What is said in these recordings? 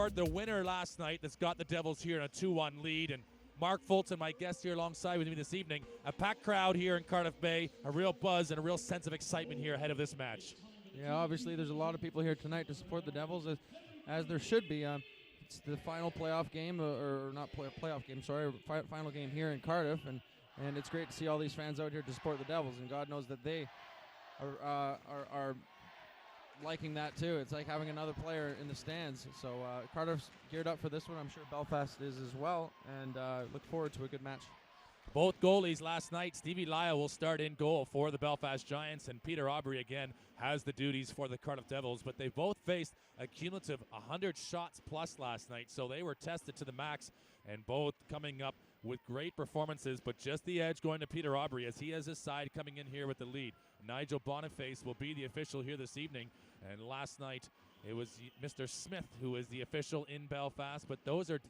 scored the winner last night that's got the Devils here in a 2-1 lead. And Mark Fulton, my guest here alongside with me this evening. A packed crowd here in Cardiff Bay, a real buzz and a real sense of excitement here ahead of this match. Yeah, obviously there's a lot of people here tonight to support the Devils, as there should be. It's the final playoff game, or not playoff game, sorry, final game here in Cardiff, and it's great to see all these fans out here to support the Devils, and God knows that they are liking that too. It's like having another player in the stands. So Cardiff's geared up for this one. I'm sure Belfast is as well, and look forward to a good match. Both goalies last night, Stevie Lyle will start in goal for the Belfast Giants, and Peter Aubry again has the duties for the Cardiff Devils. But they both faced a cumulative 100 shots plus last night, so they were tested to the max, and both coming up with great performances, but just the edge going to Peter Aubry as he has his side coming in here with the lead. Nigel Boniface will be the official here this evening, and last night it was Mr. Smith who is the official in Belfast, but those are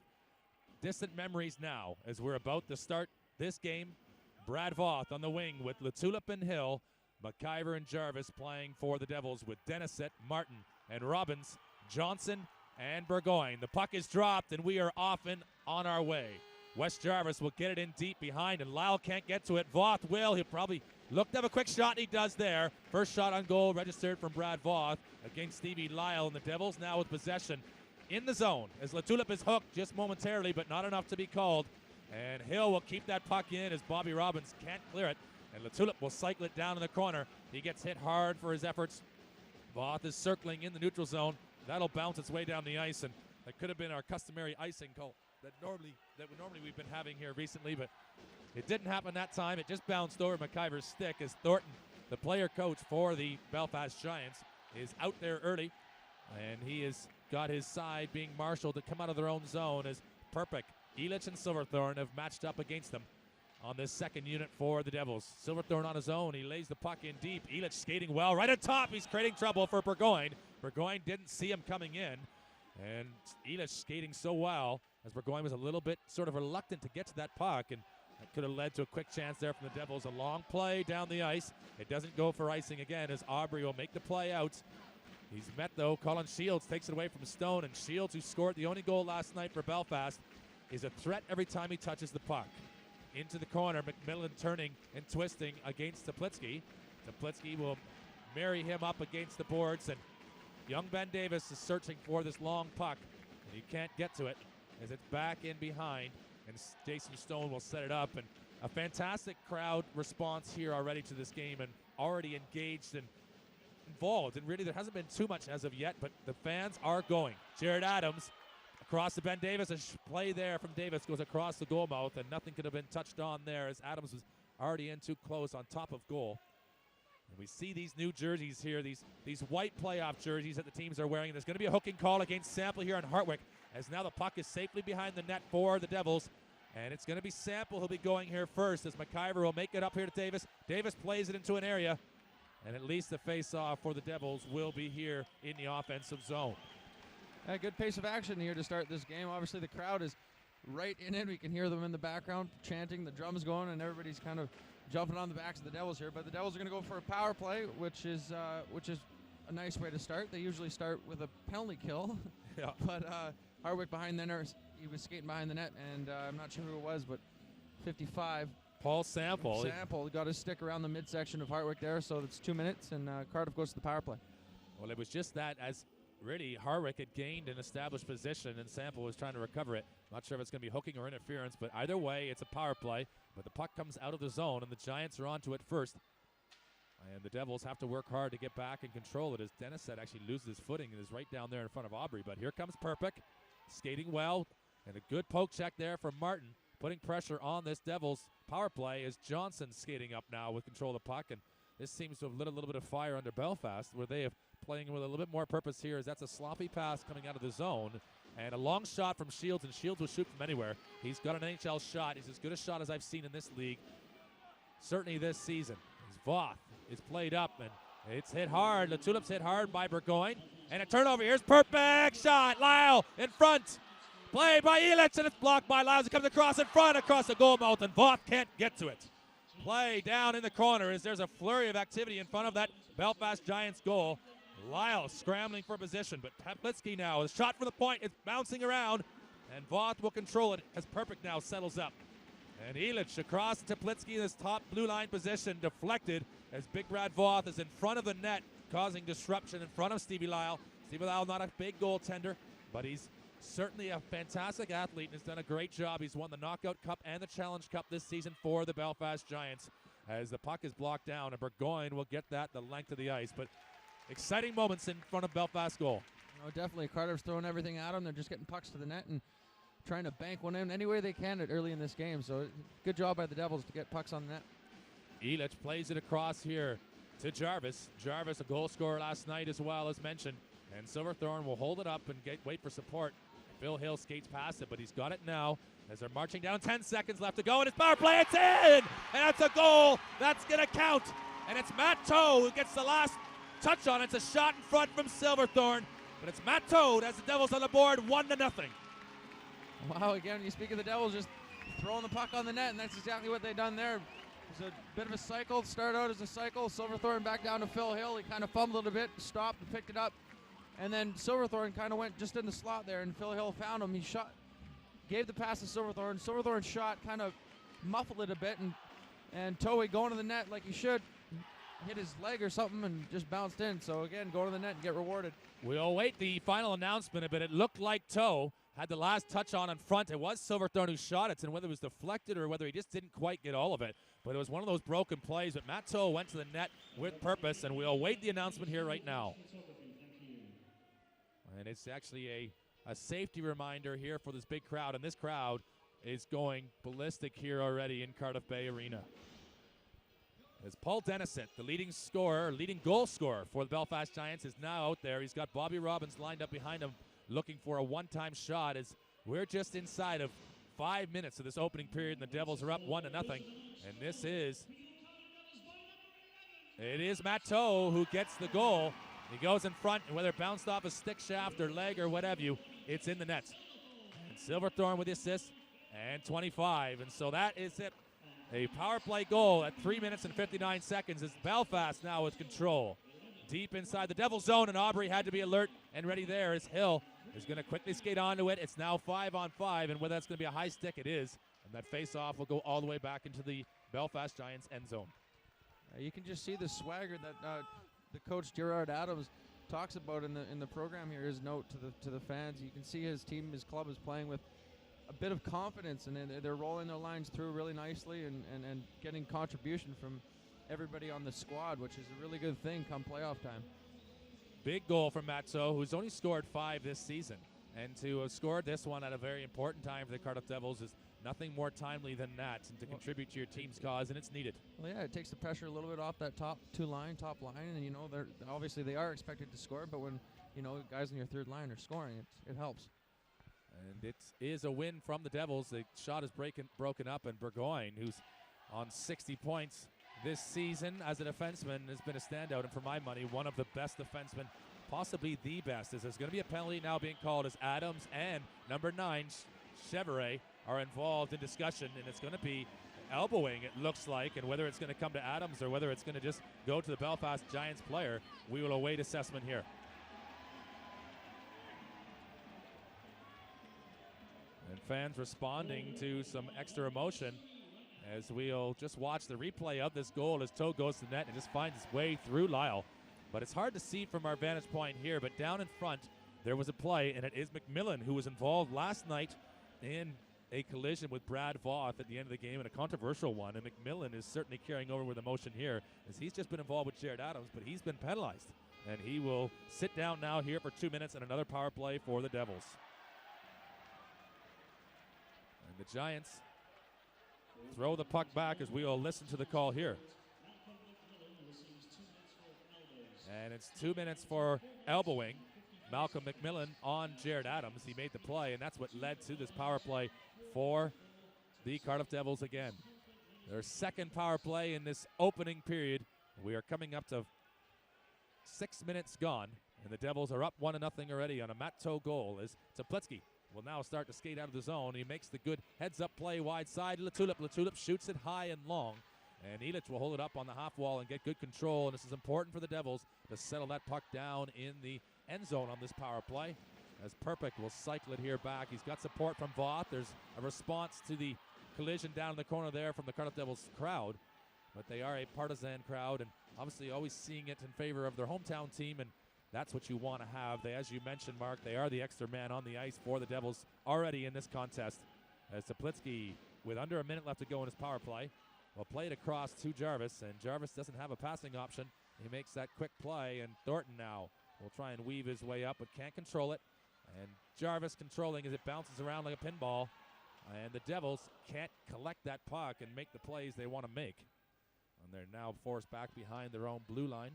distant memories now as we're about to start this game. Brad Voth on the wing with LaTulip and Hill, McIver and Jarvis playing for the Devils with Denisett, Martin, and Robbins, Johnson, and Burgoyne. The puck is dropped, and we are off and on our way. Wes Jarvis will get it in deep behind, and Lyle can't get to it. Voth will. He'll probably look to have a quick shot, and he does there. First shot on goal registered from Brad Voth against Stevie Lyle, and the Devils now with possession in the zone as LaTulip is hooked just momentarily, but not enough to be called. And Hill will keep that puck in as Bobby Robbins can't clear it. And LaTulip will cycle it down in the corner. He gets hit hard for his efforts. Voth is circling in the neutral zone. That'll bounce its way down the ice, and that could have been our customary icing call that normally we've been having here recently, but it didn't happen that time. It just bounced over McIver's stick as Thornton, the player coach for the Belfast Giants, is out there early, and he has got his side being marshaled to come out of their own zone as Perpick, Elich, and Silverthorne have matched up against them on this second unit for the Devils. Silverthorne on his own. He lays the puck in deep. Elich skating well. Right on top. He's creating trouble for Burgoyne. Burgoyne didn't see him coming in. And Elich skating so well as Burgoyne was a little bit sort of reluctant to get to that puck. And that could have led to a quick chance there from the Devils. A long play down the ice. It doesn't go for icing again as Aubry will make the play out. He's met, though. Colin Shields takes it away from Stone. And Shields, who scored the only goal last night for Belfast, is a threat every time he touches the puck. Into the corner, McMillan turning and twisting against Teplitsky. Teplitsky will marry him up against the boards, and young Ben Davis is searching for this long puck, and he can't get to it as it's back in behind, and Jason Stone will set it up. And a fantastic crowd response here already to this game, and already engaged and involved, and really there hasn't been too much as of yet, but the fans are going. Jared Adams across to Ben Davis. A play there from Davis goes across the goal mouth, and nothing could have been touched on there as Adams was already in too close on top of goal. And we see these new jerseys here, these white playoff jerseys that the teams are wearing. There's going to be a hooking call against Sample here on Hartwick, as now the puck is safely behind the net for the Devils. And it's going to be Sample who'll be going here first as McIver will make it up here to Davis. Davis plays it into an area, and at least the face-off for the Devils will be here in the offensive zone. A good pace of action here to start this game. Obviously, the crowd is right in it. We can hear them in the background chanting, the drums going, and everybody's kind of jumping on the backs of the Devils here. But the Devils are going to go for a power play, which is a nice way to start. They usually start with a penalty kill. Yeah. But Hartwick behind the net, he was skating behind the net, and I'm not sure who it was, but 55. Paul Sample. Sample got his stick around the midsection of Hartwick there, so it's 2 minutes, and Cardiff goes to the power play. Well, it was just that as really Hartwick had gained an established position, and Sample was trying to recover it. Not sure if it's going to be hooking or interference, but either way, it's a power play. But the puck comes out of the zone, and the Giants are onto it first. And the Devils have to work hard to get back and control it as Denisett actually loses his footing and is right down there in front of Aubry. But here comes Perpick, skating well, and a good poke check there from Martin, putting pressure on this Devils power play as Johnson skating up now with control of the puck. And this seems to have lit a little bit of fire under Belfast, where they have playing with a little bit more purpose here, as that's a sloppy pass coming out of the zone. And a long shot from Shields, and Shields will shoot from anywhere. He's got an NHL shot. He's as good a shot as I've seen in this league, certainly this season. As Voth is played up, and it's hit hard. LaTulip's hit hard by Burgoyne. And a turnover. Here's perfect shot. Lyle in front. Play by Elich, and it's blocked by Lyle. It comes across in front, across the goal mouth, and Voth can't get to it. Play down in the corner as there's a flurry of activity in front of that Belfast Giants goal. Lyle scrambling for position, but Teplitsky now, a shot from the point, it's bouncing around, and Voth will control it as Perfect now settles up. And Illich across Teplitsky in his top blue line position, deflected as Big Brad Voth is in front of the net, causing disruption in front of Stevie Lyle. Stevie Lyle not a big goaltender, but he's certainly a fantastic athlete and has done a great job. He's won the Knockout Cup and the Challenge Cup this season for the Belfast Giants. As the puck is blocked down, and Burgoyne will get that the length of the ice. But exciting moments in front of Belfast goal. Oh, definitely. Cardiff's throwing everything at them. They're just getting pucks to the net and trying to bank one in any way they can early in this game. So good job by the Devils to get pucks on the net. Illich plays it across here to Jarvis. Jarvis, a goal scorer last night as well, as mentioned. And Silverthorne will hold it up and wait for support. Phil Hill skates past it, but he's got it now as they're marching down. 10 seconds left to go, and it's power play. It's in! And that's a goal. That's going to count. And it's Matt Toe who gets the last touch on it. It's a shot in front from Silverthorne. But it's Matt Toad as the Devils on the board, 1-0. Wow, again, you speak of the Devils just throwing the puck on the net, and that's exactly what they've done there. It was a bit of a cycle. Started out as a cycle. Silverthorne back down to Phil Hill. He kind of fumbled a bit, stopped and picked it up. And then Silverthorne kind of went just in the slot there, and Phil Hill found him. He shot, gave the pass to Silverthorne. Silverthorne shot, kind of muffled it a bit, and Toey going to the net like he should. Hit his leg or something and just bounced in. So again, go to the net and get rewarded. We'll await the final announcement, but it looked like Toe had the last touch on in front. It was Silverthorne who shot it, and whether it was deflected or whether he just didn't quite get all of it. But it was one of those broken plays. But Matt Toe went to the net with purpose, and we'll await the announcement here right now. And it's actually a safety reminder here for this big crowd, and this crowd is going ballistic here already in Cardiff Bay Arena. As Paul Denisett, the leading goal scorer for the Belfast Giants, is now out there. He's got Bobby Robbins lined up behind him looking for a one-time shot as we're just inside of 5 minutes of this opening period, and the Devils are up 1-0. And it is Matt Toe who gets the goal. He goes in front, and whether it bounced off a stick shaft or leg or what have you, it's in the net. And Silverthorne with the assist, and 25. And so that is it. A power play goal at 3 minutes and 59 seconds as Belfast now with control. Deep inside the Devil zone, and Aubrey had to be alert and ready there as Hill is going to quickly skate onto it. It's now 5-on-5, and whether that's going to be a high stick, it is. And that face-off will go all the way back into the Belfast Giants end zone. You can just see the swagger that the coach Gerard Adams talks about in the program here. His note to the fans. You can see his team, his club is playing with a bit of confidence, and they're rolling their lines through really nicely and getting contribution from everybody on the squad, which is a really good thing come playoff time. Big goal from Matzo, who's only scored 5 this season. And to have scored this one at a very important time for the Cardiff Devils is nothing more timely than that, and to contribute to your team's cause, and it's needed. Well, yeah, it takes the pressure a little bit off that top line, and, you know, obviously they are expected to score, but when, you know, guys in your third line are scoring, it helps. And it is a win from the Devils. The shot is broken up, and Burgoyne, who's on 60 points this season as a defenseman, has been a standout, and for my money, one of the best defensemen, possibly the best, as there's going to be a penalty now being called as Adams and number 9, Chevrolet, are involved in discussion, and it's going to be elbowing, it looks like, and whether it's going to come to Adams or whether it's going to just go to the Belfast Giants player, we will await assessment here. And fans responding to some extra emotion as we'll just watch the replay of this goal as Toe goes to the net and just finds his way through Lyle. But it's hard to see from our vantage point here, but down in front there was a play, and it is McMillan who was involved last night in a collision with Brad Voth at the end of the game, and a controversial one, and McMillan is certainly carrying over with emotion here as he's just been involved with Jared Adams, but he's been penalized, and he will sit down now here for 2 minutes and another power play for the Devils. And the Giants throw the puck back as we will listen to the call here. And it's 2 minutes for elbowing. Malcolm McMillan on Jared Adams. He made the play, and that's what led to this power play for the Cardiff Devils again. Their second power play in this opening period. We are coming up to 6 minutes gone, and the Devils are up 1-0 already on a Matt Toe goal as Teplitsky will now start to skate out of the zone. He makes the good heads-up play wide side. Latulip shoots it high and long, And Illich will hold it up on the half wall and get good control. And this is important for the Devils to settle that puck down in the end zone on this power play. As Perpick will cycle it here back. He's got support from Voth. There's a response to the collision down in the corner there from the Cardiff Devils crowd. But they are a partisan crowd and obviously always seeing it in favor of their hometown team. And that's what you want to have. They, as you mentioned, Mark, they are the extra man on the ice for the Devils already in this contest. As Teplitsky, with under a minute left to go in his power play, will play it across to Jarvis. And Jarvis doesn't have a passing option. He makes that quick play. And Thornton now will try and weave his way up but can't control it. And Jarvis controlling as it bounces around like a pinball. And the Devils can't collect that puck and make the plays they want to make. And they're now forced back behind their own blue line.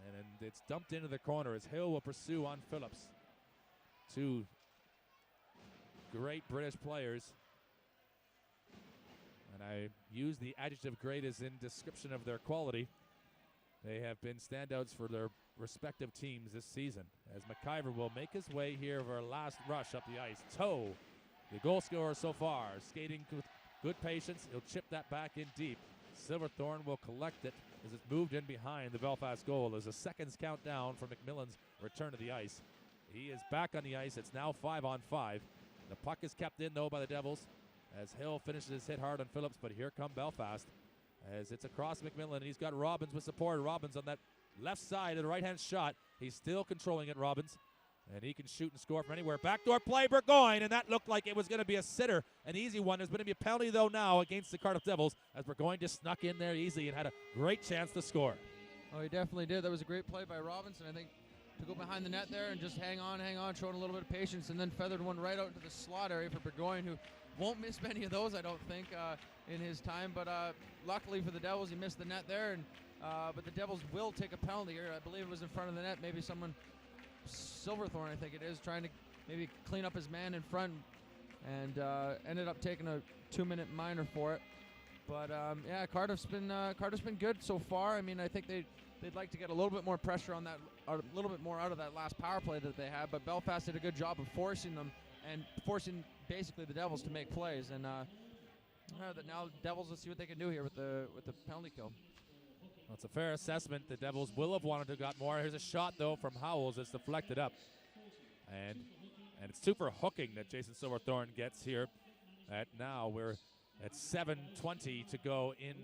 And it's dumped into the corner as Hill will pursue on Phillips. Two great British players. And I use the adjective great as in description of their quality. They have been standouts for their respective teams this season. As McIver will make his way here for a last rush up the ice. Toe, the goal scorer so far, skating with good patience. He'll chip that back in deep. Silverthorne will collect it as it's moved in behind the Belfast goal. There's a seconds count down for McMillan's return to the ice. He is back on the ice. It's now 5-on-5. The puck is kept in, though, by the Devils as Hill finishes his hit hard on Phillips, but here come Belfast as it's across McMillan. He's got Robbins with support. Robbins on that left side of the right-hand shot. He's still controlling it, Robbins. And he can shoot and score from anywhere. Backdoor play, Burgoyne, and that looked like it was going to be a sitter, an easy one. There's going to be a penalty, though, now against the Cardiff Devils as Burgoyne just snuck in there easily and had a great chance to score. Oh, he definitely did. That was a great play by Robinson, I think, to go behind the net there and just hang on, showing a little bit of patience, and then feathered one right out into the slot area for Burgoyne, who won't miss many of those, I don't think, in his time. But luckily for the Devils, he missed the net there. And but the Devils will take a penalty here. I believe it was in front of the net. Maybe someone, Silverthorne, I think it is, trying to maybe clean up his man in front, and ended up taking a 2-minute minor for it. But yeah, Cardiff's been good so far. I mean, I think they'd like to get a little bit more pressure on that, a little bit more out of that last power play that they had. But Belfast did a good job of forcing them and forcing basically the Devils to make plays. And that now Devils will see what they can do here with the penalty kill. Well, it's a fair assessment. The Devils will have wanted to have got more. Here's a shot, though, from Howells. It's deflected up. And it's super hooking that Jason Silverthorne gets here. Now we're at 7:20 to go in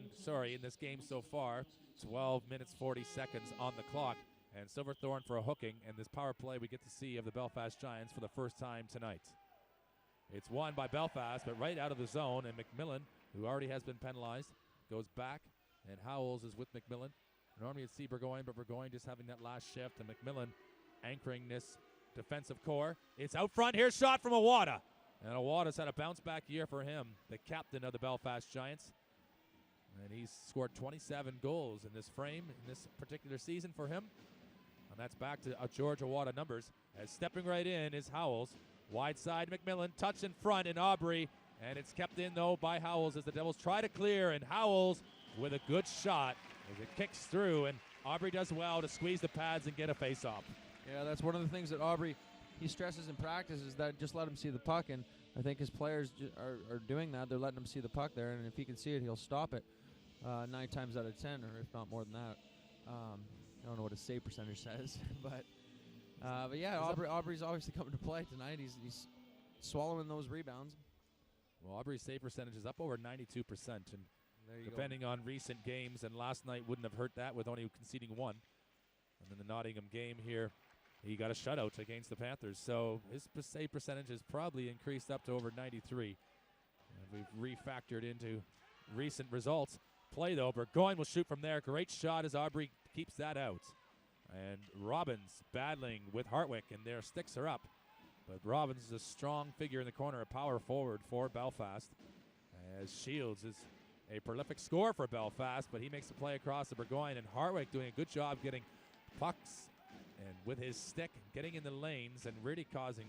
this game so far. 12 minutes, 40 seconds on the clock. And Silverthorne for a hooking. And this power play we get to see of the Belfast Giants for the first time tonight. It's won by Belfast, but right out of the zone. And McMillan, who already has been penalized, goes back. And Howells is with McMillan. Normally you'd see Burgoyne, but Burgoyne just having that last shift. And McMillan anchoring this defensive core. It's out front. Here's shot from Awada. And Awada's had a bounce-back year for him, the captain of the Belfast Giants. And he's scored 27 goals in this frame, in this particular season for him. And that's back to George Awada numbers. As stepping right in is Howells. Wide side, McMillan, touch in front in Aubrey. And it's kept in, though, by Howells as the Devils try to clear. And Howells with a good shot as it kicks through. And Aubrey does well to squeeze the pads and get a face-off. Yeah, that's one of the things that Aubrey, he stresses in practice, is that just let him see the puck. And I think his players are doing that. They're letting him see the puck there. And if he can see it, he'll stop it 9 times out of 10, or if not more than that. I don't know what his save percentage says. But yeah, Aubrey's obviously coming to play tonight. He's swallowing those rebounds. Well, Aubrey's save percentage is up over 92%. And depending on recent games, and last night wouldn't have hurt that with only conceding 1. And then the Nottingham game here, he got a shutout against the Panthers. So his save percentage has probably increased up to over 93. And we've refactored into recent results. Play, though, Burgoyne will shoot from there. Great shot as Aubrey keeps that out. And Robbins battling with Hartwick, and their sticks are up. But Robbins is a strong figure in the corner, a power forward for Belfast. As Shields is a prolific scorer for Belfast, but he makes the play across to Burgoyne, and Hartwick doing a good job getting pucks and with his stick, getting in the lanes and really causing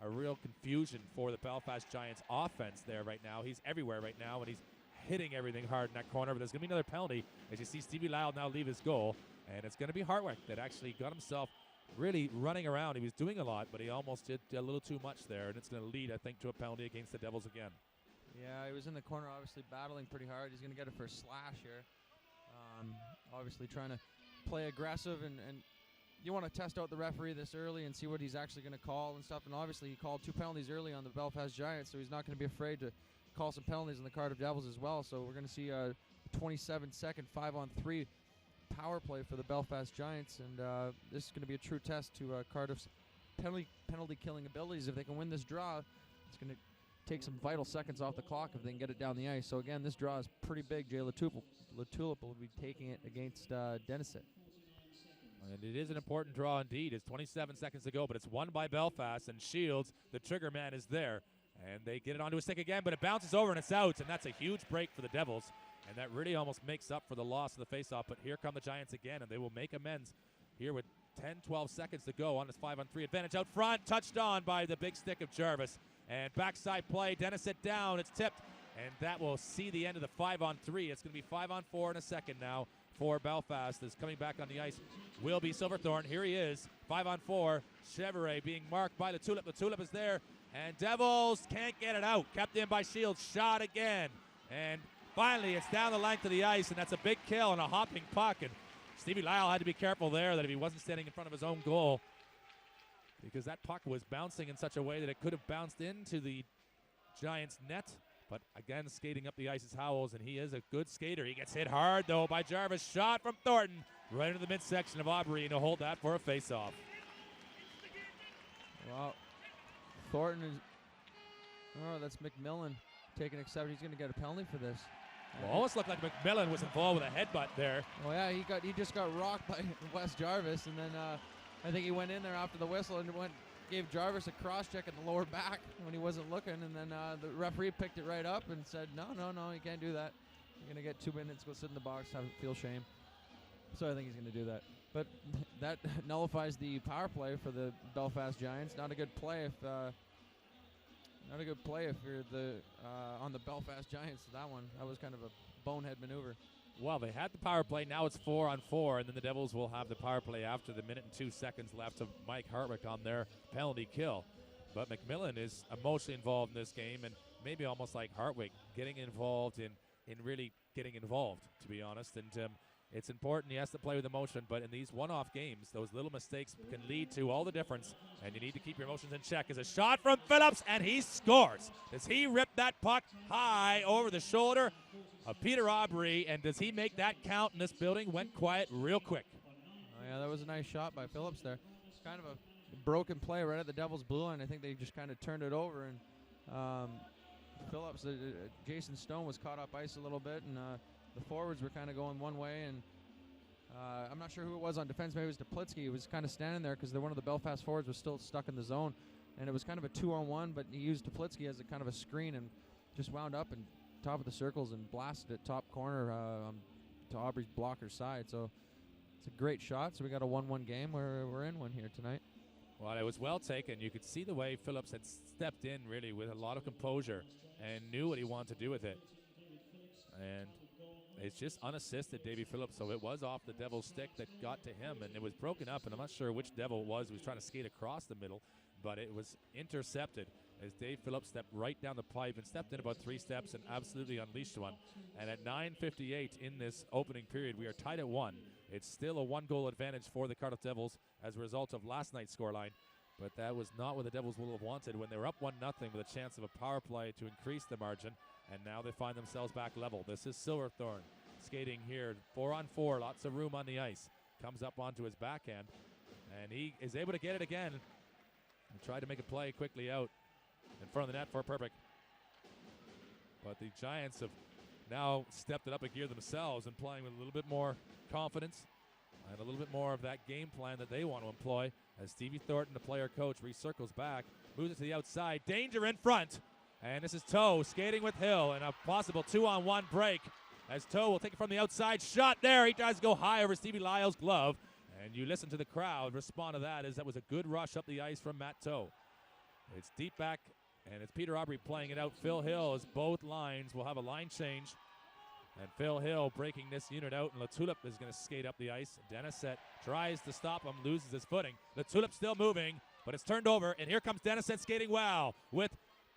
a real confusion for the Belfast Giants offense there right now. He's everywhere right now, and he's hitting everything hard in that corner, but there's going to be another penalty as you see Stevie Lyle now leave his goal, and it's going to be Hartwick that actually got himself really running around. He was doing a lot, but he almost did a little too much there, and it's going to lead, I think, to a penalty against the Devils again. Yeah, he was in the corner, obviously battling pretty hard. He's going to get it for a slash here. Obviously trying to play aggressive, and you want to test out the referee this early and see what he's actually going to call and stuff. And obviously he called 2 penalties early on the Belfast Giants, so he's not going to be afraid to call some penalties on the Cardiff Devils as well. So we're going to see a 27-second 5-on-3 power play for the Belfast Giants, and this is going to be a true test to Cardiff's penalty killing abilities. If they can win this draw, it's going to take some vital seconds off the clock if they can get it down the ice. So again, this draw is pretty big. Jay Latulip will be taking it against Denisett. And it is an important draw indeed. It's 27 seconds to go, but it's won by Belfast, and Shields, the trigger man, is there. And they get it onto a stick again, but it bounces over and it's out, and that's a huge break for the Devils. And that really almost makes up for the loss of the faceoff. But here come the Giants again, and they will make amends here with 10, 12 seconds to go on this 5-on-3 advantage out front. Touched on by the big stick of Jarvis. And backside play, Denisett down. It's tipped, and that will see the end of the 5-on-3. It's going to be 5-on-4 in a second now for Belfast. Is coming back on the ice will be Silverthorne. Here he is, 5-on-4. Chevrolet being marked by Latulip. Latulip is there, and Devils can't get it out. Kept in by Shields. Shot again, and finally it's down the length of the ice, and that's a big kill and a hopping puck. And Stevie Lyle had to be careful there that if he wasn't standing in front of his own goal, because that puck was bouncing in such a way that it could have bounced into the Giants' net. But again, skating up the ice is Howells, and he is a good skater. He gets hit hard, though, by Jarvis. Shot from Thornton right into the midsection of Aubrey, and he'll hold that for a face-off. Well, Thornton is... Oh, that's McMillan taking exception. He's going to get a penalty for this. Well, almost looked like McMillan was involved with a headbutt there. Oh, yeah, he just got rocked by Wes Jarvis, and then I think he went in there after the whistle and gave Jarvis a cross-check in the lower back when he wasn't looking, and then the referee picked it right up and said, no, you can't do that. You're going to get 2 minutes, go sit in the box, feel shame. So I think he's going to do that. But that nullifies the power play for the Belfast Giants. Not a good play if you're on the Belfast Giants. That was kind of a bonehead maneuver. Well, they had the power play. Now it's 4-on-4, and then the Devils will have the power play after the minute and 2 seconds left of Mike Hartwick on their penalty kill. But McMillan is emotionally involved in this game, and maybe almost like Hartwick, getting involved in really getting involved, to be honest. And it's important. He has to play with emotion, but in these one-off games, those little mistakes can lead to all the difference, and you need to keep your emotions in check. As a shot from Phillips, and he scores. Does he rip that puck high over the shoulder of Peter Aubrey, and does he make that count in this building? Went quiet real quick. Oh, yeah, that was a nice shot by Phillips there. It's kind of a broken play right at the Devils' blue line. I think they just kind of turned it over, and Phillips, Jason Stone was caught up ice a little bit, and the forwards were kind of going one way, and I'm not sure who it was on defense. Maybe it was Duplitsky. He was kind of standing there because one of the Belfast forwards was still stuck in the zone, and it was kind of a 2-on-1, but he used Duplitsky as a kind of a screen and just wound up and top of the circles and blasted it top corner to Aubrey's blocker side. So it's a great shot. So we got a 1-1 game. We're in one here tonight. Well, it was well taken. You could see the way Phillips had stepped in really with a lot of composure and knew what he wanted to do with it. And it's just unassisted, Davy Phillips, so it was off the Devil's stick that got to him, and it was broken up, and I'm not sure which Devil it was who was trying to skate across the middle, but it was intercepted as Dave Phillips stepped right down the pipe and stepped in about 3 steps and absolutely unleashed one. And at 9:58 in this opening period, we are tied at 1. It's still a 1-goal advantage for the Cardiff Devils as a result of last night's scoreline, but that was not what the Devils would have wanted when they were up 1-0 with a chance of a power play to increase the margin, and now they find themselves back level. This is Silverthorne skating here, 4-on-4, lots of room on the ice. Comes up onto his backhand, and he is able to get it again and try to make a play quickly out in front of the net for Perpick. But the Giants have now stepped it up a gear themselves and playing with a little bit more confidence and a little bit more of that game plan that they want to employ as Stevie Thornton, the player coach, recircles back, moves it to the outside, danger in front, and this is Toe skating with Hill and a possible 2-on-1 break as Toe will take it from the outside. Shot there, he tries to go high over Stevie Lyle's glove, and you listen to the crowd respond to that as that was a good rush up the ice from Matt Toe. It's deep back, and it's Peter Aubrey playing it out. Phil Hill, as both lines will have a line change. And Phil Hill breaking this unit out, and Latulip is going to skate up the ice. Denisett tries to stop him, loses his footing. Latulip still moving, but it's turned over, and here comes Denisett skating well with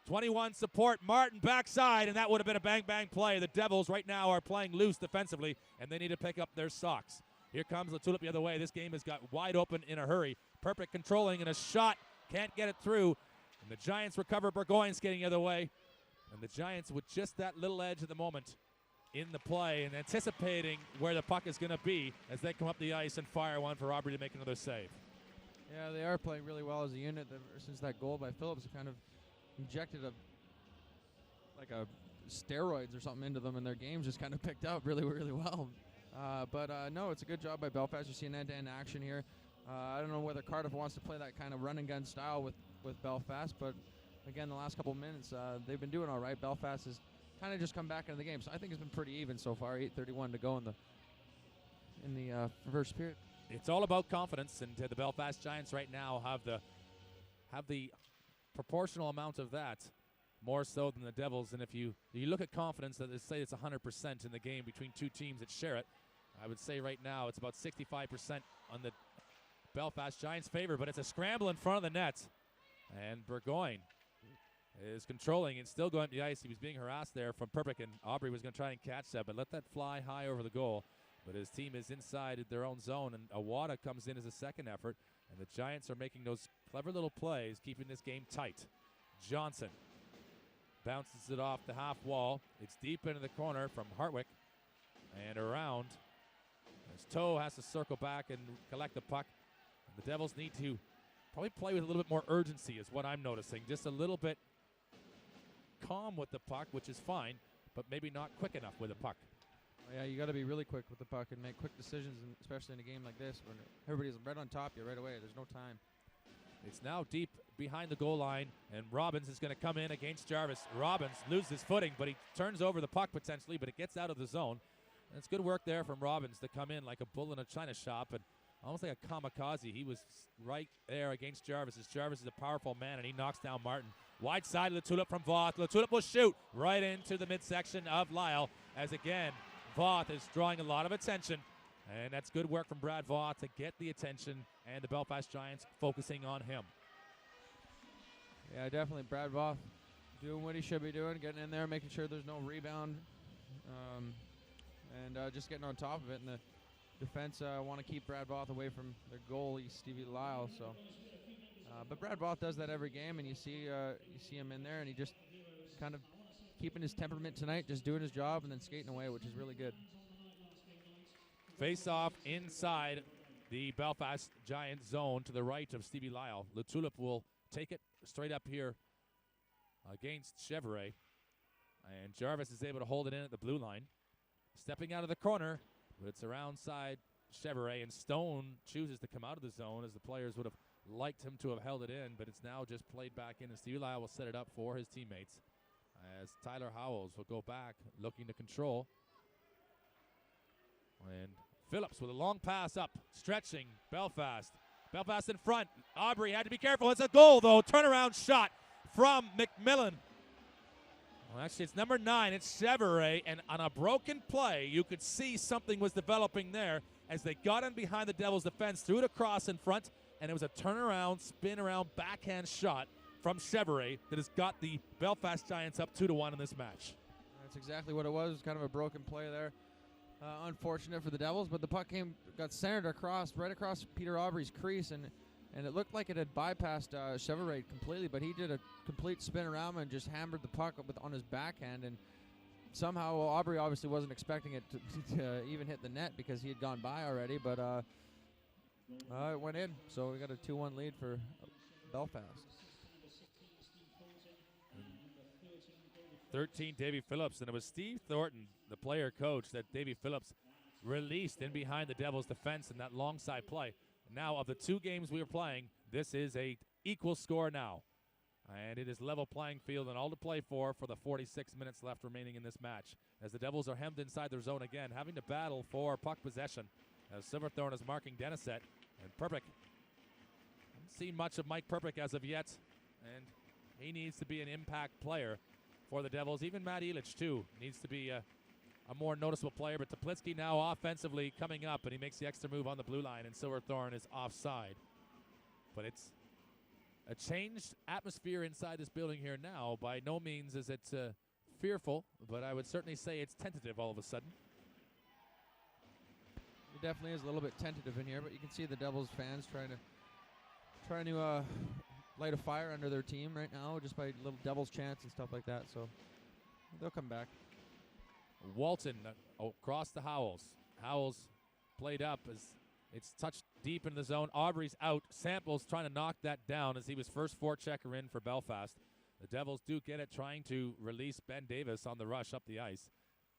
21 support, Martin backside, and that would have been a bang-bang play. The Devils right now are playing loose defensively, and they need to pick up their socks. Here comes LeTulip the other way. This game has got wide open in a hurry. Perfect controlling, and a shot. Can't get it through. And the Giants recover. Burgoyne's getting the other way. And the Giants with just that little edge at the moment in the play and anticipating where the puck is going to be as they come up the ice and fire one for Aubrey to make another save. Yeah, they are playing really well as a unit. Since that goal by Phillips, kind of injected a steroids or something into them, and their game's just kind of picked up really, really well. No, it's a good job by Belfast. You see an end-to-end action here. I don't know whether Cardiff wants to play that kind of run-and-gun style with Belfast, but again, the last couple minutes, they've been doing all right. Belfast has kind of just come back into the game, so I think it's been pretty even so far. 8:31 to go in the first period. It's all about confidence, and the Belfast Giants right now have the proportional amount of that, more so than the Devils. And if you look at confidence, that they say it's 100% in the game between two teams that share it. I would say right now it's about 65% on the Belfast Giants' favor, but it's a scramble in front of the net. And Burgoyne is controlling and still going to the ice. He was being harassed there from Perpick, and Aubrey was going to try and catch that, but let that fly high over the goal. But his team is inside their own zone, and Awada comes in as a second effort, and the Giants are making those clever little plays, keeping this game tight. Johnson bounces it off the half wall. It's deep into the corner from Hartwick and around. As Toe has to circle back and collect the puck. And the Devils need to probably play with a little bit more urgency is what I'm noticing. Just a little bit calm with the puck, which is fine, but maybe not quick enough with the puck. Yeah, you got to be really quick with the puck and make quick decisions, and especially in a game like this when everybody's right on top of you right away. There's no time. It's now deep behind the goal line, and Robbins is going to come in against Jarvis. Robbins loses footing, but he turns over the puck potentially, but it gets out of the zone. And it's good work there from Robbins to come in like a bull in a china shop and almost like a kamikaze. He was right there against Jarvis, as Jarvis is a powerful man, and he knocks down Martin. Wide side of LeTulip from Voth. LeTulip will shoot right into the midsection of Lyle, as again, Voth is drawing a lot of attention, and that's good work from Brad Voth to get the attention, and the Belfast Giants focusing on him. Yeah, definitely Brad Voth doing what he should be doing, getting in there, making sure there's no rebound, and just getting on top of it. And the defense want to keep Brad Voth away from their goalie, Stevie Lyle. So, but Brad Voth does that every game, and you see him in there, and he just kind of keeping his temperament tonight, just doing his job and then skating away, which is really good. Face off inside the Belfast Giants zone to the right of Stevie Lyle. LeTulip will take it straight up here against Chevrolet. And Jarvis is able to hold it in at the blue line. Stepping out of the corner, but it's around side Chevrolet, and Stone chooses to come out of the zone, as the players would have liked him to have held it in, but it's now just played back in, and Stevie Lyle will set it up for his teammates. As Tyler Howells will go back, looking to control. And Phillips with a long pass up, stretching Belfast. Belfast in front. Aubrey had to be careful. It's a goal, though. Turnaround shot from McMillan. Well, actually, it's number 9. It's Chevrolet. And on a broken play, you could see something was developing there as they got in behind the Devils' defense, threw it across in front, and it was a turnaround, spin around, backhand shot from Chevrolet that has got the Belfast Giants up 2-1 in this match. That's exactly what it was. It was kind of a broken play there. Unfortunate for the Devils, but the puck got centered right across Peter Aubrey's crease, and it looked like it had bypassed Chevrolet completely, but he did a complete spin around and just hammered the puck on his backhand, and somehow Aubrey obviously wasn't expecting it to even hit the net because he had gone by already, but it went in, so we got a 2-1 lead for Belfast. 13, Davy Phillips, and it was Steve Thornton, the player coach, that Davy Phillips released in behind the Devils' defense in that long side play. Now, of the 2 games we are playing, this is a equal score now, and it is level playing field and all to play for the 46 minutes left remaining in this match, as the Devils are hemmed inside their zone again, having to battle for puck possession, as Silverthorne is marking Denisette, and Perpick. Haven't seen much of Mike Perpick as of yet, and he needs to be an impact player for the Devils. Even Matt Elich, too, needs to be a more noticeable player. But Teplitsky now offensively coming up, and he makes the extra move on the blue line, and Silverthorne is offside. But it's a changed atmosphere inside this building here now. By no means is it fearful, but I would certainly say it's tentative all of a sudden. It definitely is a little bit tentative in here, but you can see the Devils fans trying to light a fire under their team right now just by little Devils chants and stuff like that. So they'll come back. Walton across the Howells. Howells played up as it's touched deep in the zone. Aubrey's out. Samples trying to knock that down as he was first forechecker in for Belfast. The Devils do get it, trying to release Ben Davis on the rush up the ice.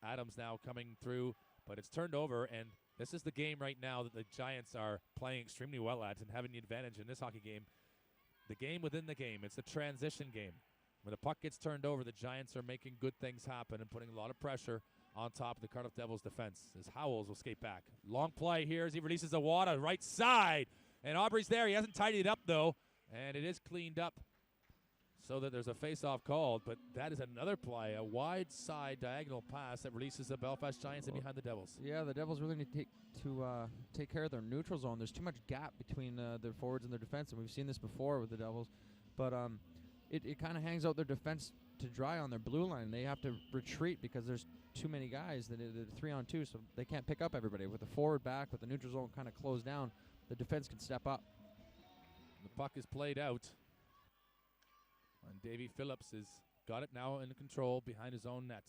Adams now coming through, but it's turned over, and this is the game right now that the Giants are playing extremely well at and having the advantage in this hockey game. The game within the game. It's the transition game. When the puck gets turned over, the Giants are making good things happen and putting a lot of pressure on top of the Cardiff Devils defense as Howells will skate back. Long play here as he releases the water right side. And Aubrey's there. He hasn't tidied it up, though. And it is cleaned up so that there's a face-off called. But that is another play, a wide side diagonal pass that releases the Belfast Giants in behind the Devils. Yeah, the Devils really need to take care of their neutral zone. There's too much gap between their forwards and their defense, and we've seen this before with the Devils. But it kind of hangs out their defense to dry on their blue line. They have to retreat because there's too many guys that are 3-on-2, so they can't pick up everybody. With the forward back, with the neutral zone kind of closed down, the defense can step up. The puck is played out, and Davy Phillips has got it now in control behind his own net.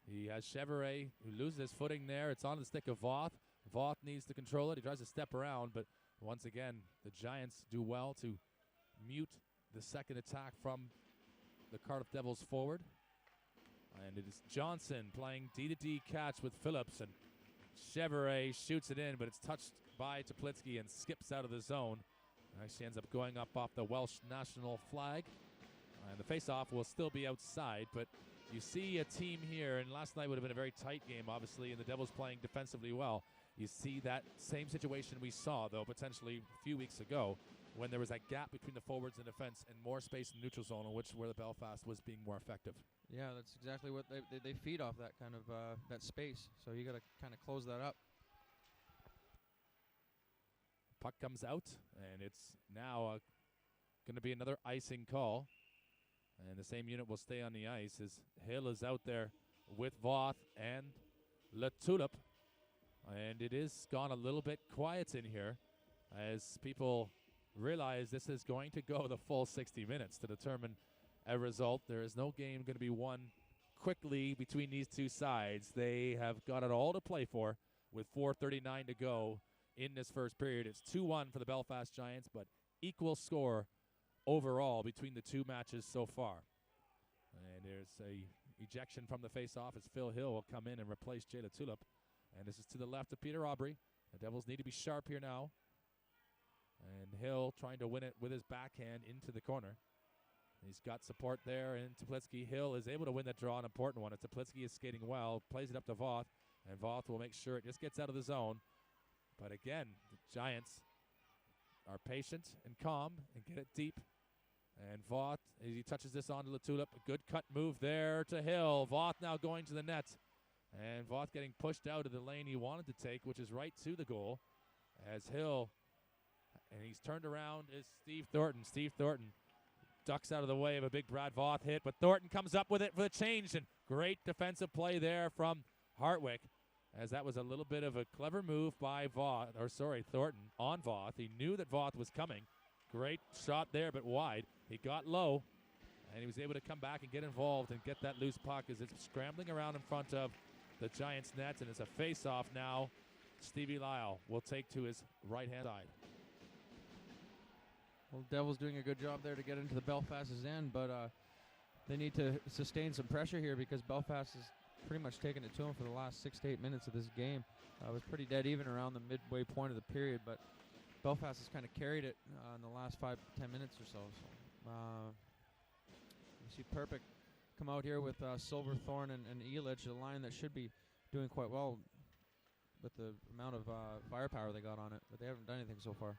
He has Chevrolet, who loses his footing there. It's on the stick of Voth. Voth needs to control it. He tries to step around, but once again, the Giants do well to mute the second attack from the Cardiff Devils forward. And it is Johnson playing D-to-D catch with Phillips, and Chevrolet shoots it in, but it's touched by Teplitsky and skips out of the zone. Actually ends up going up off the Welsh national flag. And the face-off will still be outside, but you see a team here, and last night would have been a very tight game, obviously, and the Devils playing defensively well. You see that same situation we saw, though, potentially a few weeks ago, when there was that gap between the forwards and defense and more space in the neutral zone, where the Belfast was being more effective. Yeah, that's exactly what they feed off, that kind of that space. So you got to kind of close that up. Puck comes out, and it's now going to be another icing call. And the same unit will stay on the ice as Hill is out there with Voth and Le Tulip. And it is gone a little bit quiet in here as people realize this is going to go the full 60 minutes to determine a result. There is no game going to be won quickly between these two sides. They have got it all to play for with 4:39 to go in this first period. It's 2-1 for the Belfast Giants, but equal score overall between the two matches so far. And there's a ejection from the face-off as Phil Hill will come in and replace Jayla Tulip. And this is to the left of Peter Aubrey. The Devils need to be sharp here now. And Hill trying to win it with his backhand into the corner. He's got support there, and Teplitsky. Hill is able to win that draw, an important one. And Teplitsky is skating well, plays it up to Voth, and Voth will make sure it just gets out of the zone. But again, the Giants are patient and calm and get it deep. And Voth, as he touches this onto the Tulip, a good cut move there to Hill. Voth now going to the net. And Voth getting pushed out of the lane he wanted to take, which is right to the goal. As Hill, and he's turned around, is Steve Thornton. Steve Thornton ducks out of the way of a big Brad Voth hit, but Thornton comes up with it for the change. And great defensive play there from Hartwick, as that was a little bit of a clever move by Thornton on Voth. He knew that Voth was coming. Great shot there, but wide. He got low, and he was able to come back and get involved and get that loose puck as it's scrambling around in front of the Giants' nets, and it's a face-off now. Stevie Lyle will take to his right-hand side. Well, the Devils doing a good job there to get into the Belfast's end, but they need to sustain some pressure here because Belfast has pretty much taken it to them for the last 6 to 8 minutes of this game. It was pretty dead even around the midway point of the period, but Belfast has kind of carried it in the last 5 to 10 minutes or so. You see Perpick come out here with Silverthorne and Elich, a line that should be doing quite well with the amount of firepower they got on it, but they haven't done anything so far.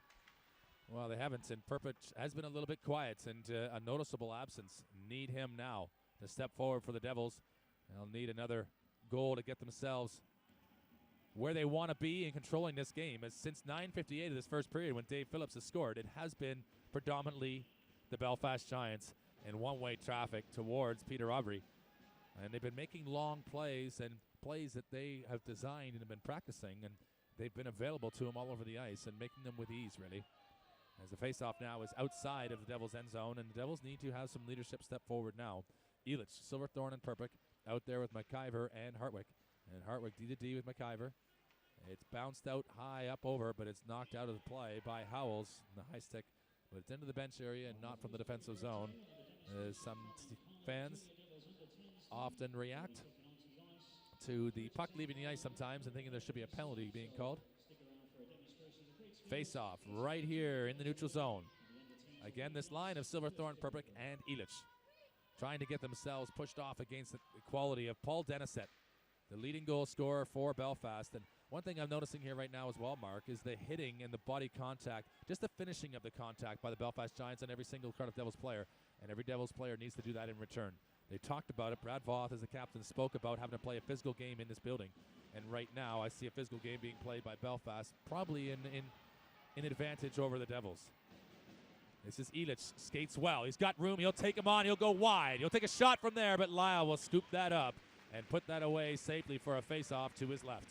Well, they haven't, and Perpick has been a little bit quiet and a noticeable absence. Need him now to step forward for the Devils. They'll need another goal to get themselves where they want to be in controlling this game. As since 9:58 of this first period, when Dave Phillips has scored, it has been predominantly the Belfast Giants in one-way traffic towards Peter Aubrey. And they've been making long plays and plays that they have designed and have been practicing, and they've been available to him all over the ice and making them with ease, really. As the faceoff now is outside of the Devils' end zone, and the Devils need to have some leadership step forward now. Elich, Silverthorne, and Perpick out there with McIver and Hartwick. And Hartwick D-to-D with McIver. It's bounced out high up over, but it's knocked out of the play by Howells, the high stick. But it's into the bench area and not from the defensive zone. Some fans often react to the puck leaving the ice sometimes and thinking there should be a penalty being called. Face-off right here in the neutral zone. Again, this line of Silverthorne, Perpick, and Elich trying to get themselves pushed off against the quality of Paul Denisett, the leading goal scorer for Belfast. And one thing I'm noticing here right now as well, Mark, is the hitting and the body contact, just the finishing of the contact by the Belfast Giants on every single Cardiff Devils player, and every Devils player needs to do that in return. They talked about it. Brad Voth, as the captain, spoke about having to play a physical game in this building. And right now, I see a physical game being played by Belfast, probably in advantage over the Devils. This is Elich, skates well. He's got room. He'll take him on. He'll go wide. He'll take a shot from there, but Lyle will scoop that up and put that away safely for a face-off to his left.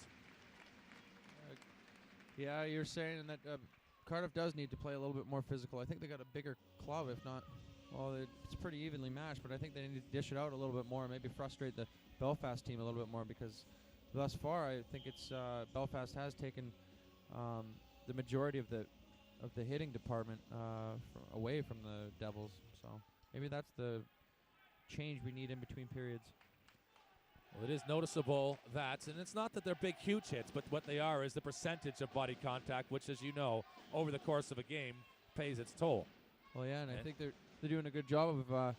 Yeah, you're saying that Cardiff does need to play a little bit more physical. I think they got a bigger club, if not. Well, it's pretty evenly matched, but I think they need to dish it out a little bit more, maybe frustrate the Belfast team a little bit more, because thus far I think it's Belfast has taken the majority of the hitting department away from the Devils. So maybe that's the change we need in between periods. Well, it is noticeable that, and it's not that they're big, huge hits, but what they are is the percentage of body contact, which, as you know, over the course of a game, pays its toll. Well, yeah, and I think they're doing a good job of,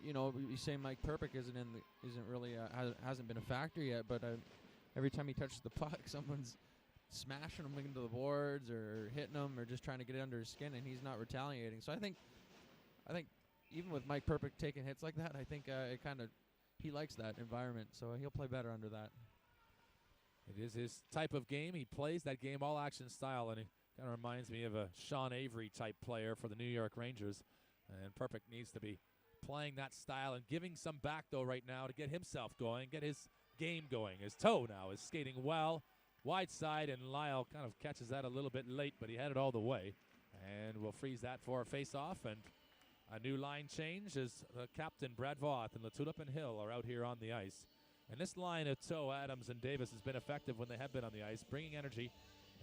you say Mike Perpick hasn't been a factor yet, but every time he touches the puck, someone's smashing him into the boards or hitting him or just trying to get it under his skin, and he's not retaliating. So I think even with Mike Perpick taking hits like that, I think he likes that environment, so he'll play better under that. It is his type of game. He plays that game all action style, and he kind of reminds me of a Sean Avery type player for the New York Rangers. And Perpick needs to be playing that style and giving some back, though, right now to get himself going, get his game going. His toe now is skating well, wide side, and Lyle kind of catches that a little bit late, but he had it all the way. And we'll freeze that for a face-off, and a new line change as Captain Brad Voth and Latulip and Hill are out here on the ice. And this line of Toe, Adams, and Davis has been effective when they have been on the ice, bringing energy,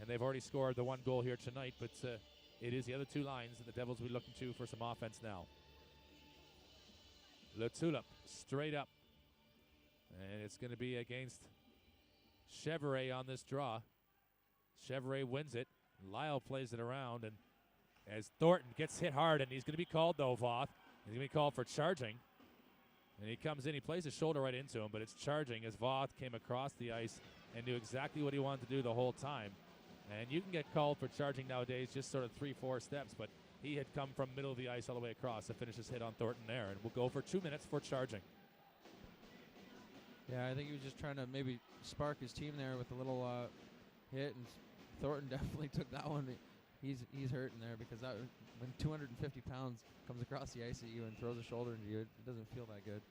and they've already scored the one goal here tonight, but it is the other two lines that the Devils will be looking to for some offense now. Latulip straight up, and it's going to be against Chevrolet on this draw. Chevrolet wins it. Lyle plays it around, and as Thornton gets hit hard, and he's going to be called, though, Voth. He's going to be called for charging. And he comes in, he plays his shoulder right into him, but it's charging as Voth came across the ice and knew exactly what he wanted to do the whole time. And you can get called for charging nowadays, just sort of 3-4 steps, but he had come from middle of the ice all the way across to finish his hit on Thornton there, and we'll go for 2 minutes for charging. Yeah, I think he was just trying to maybe spark his team there with a little hit, and Thornton definitely took that one. He's hurting there because when 250 pounds comes across the ice at you and throws a shoulder into you, it doesn't feel that good.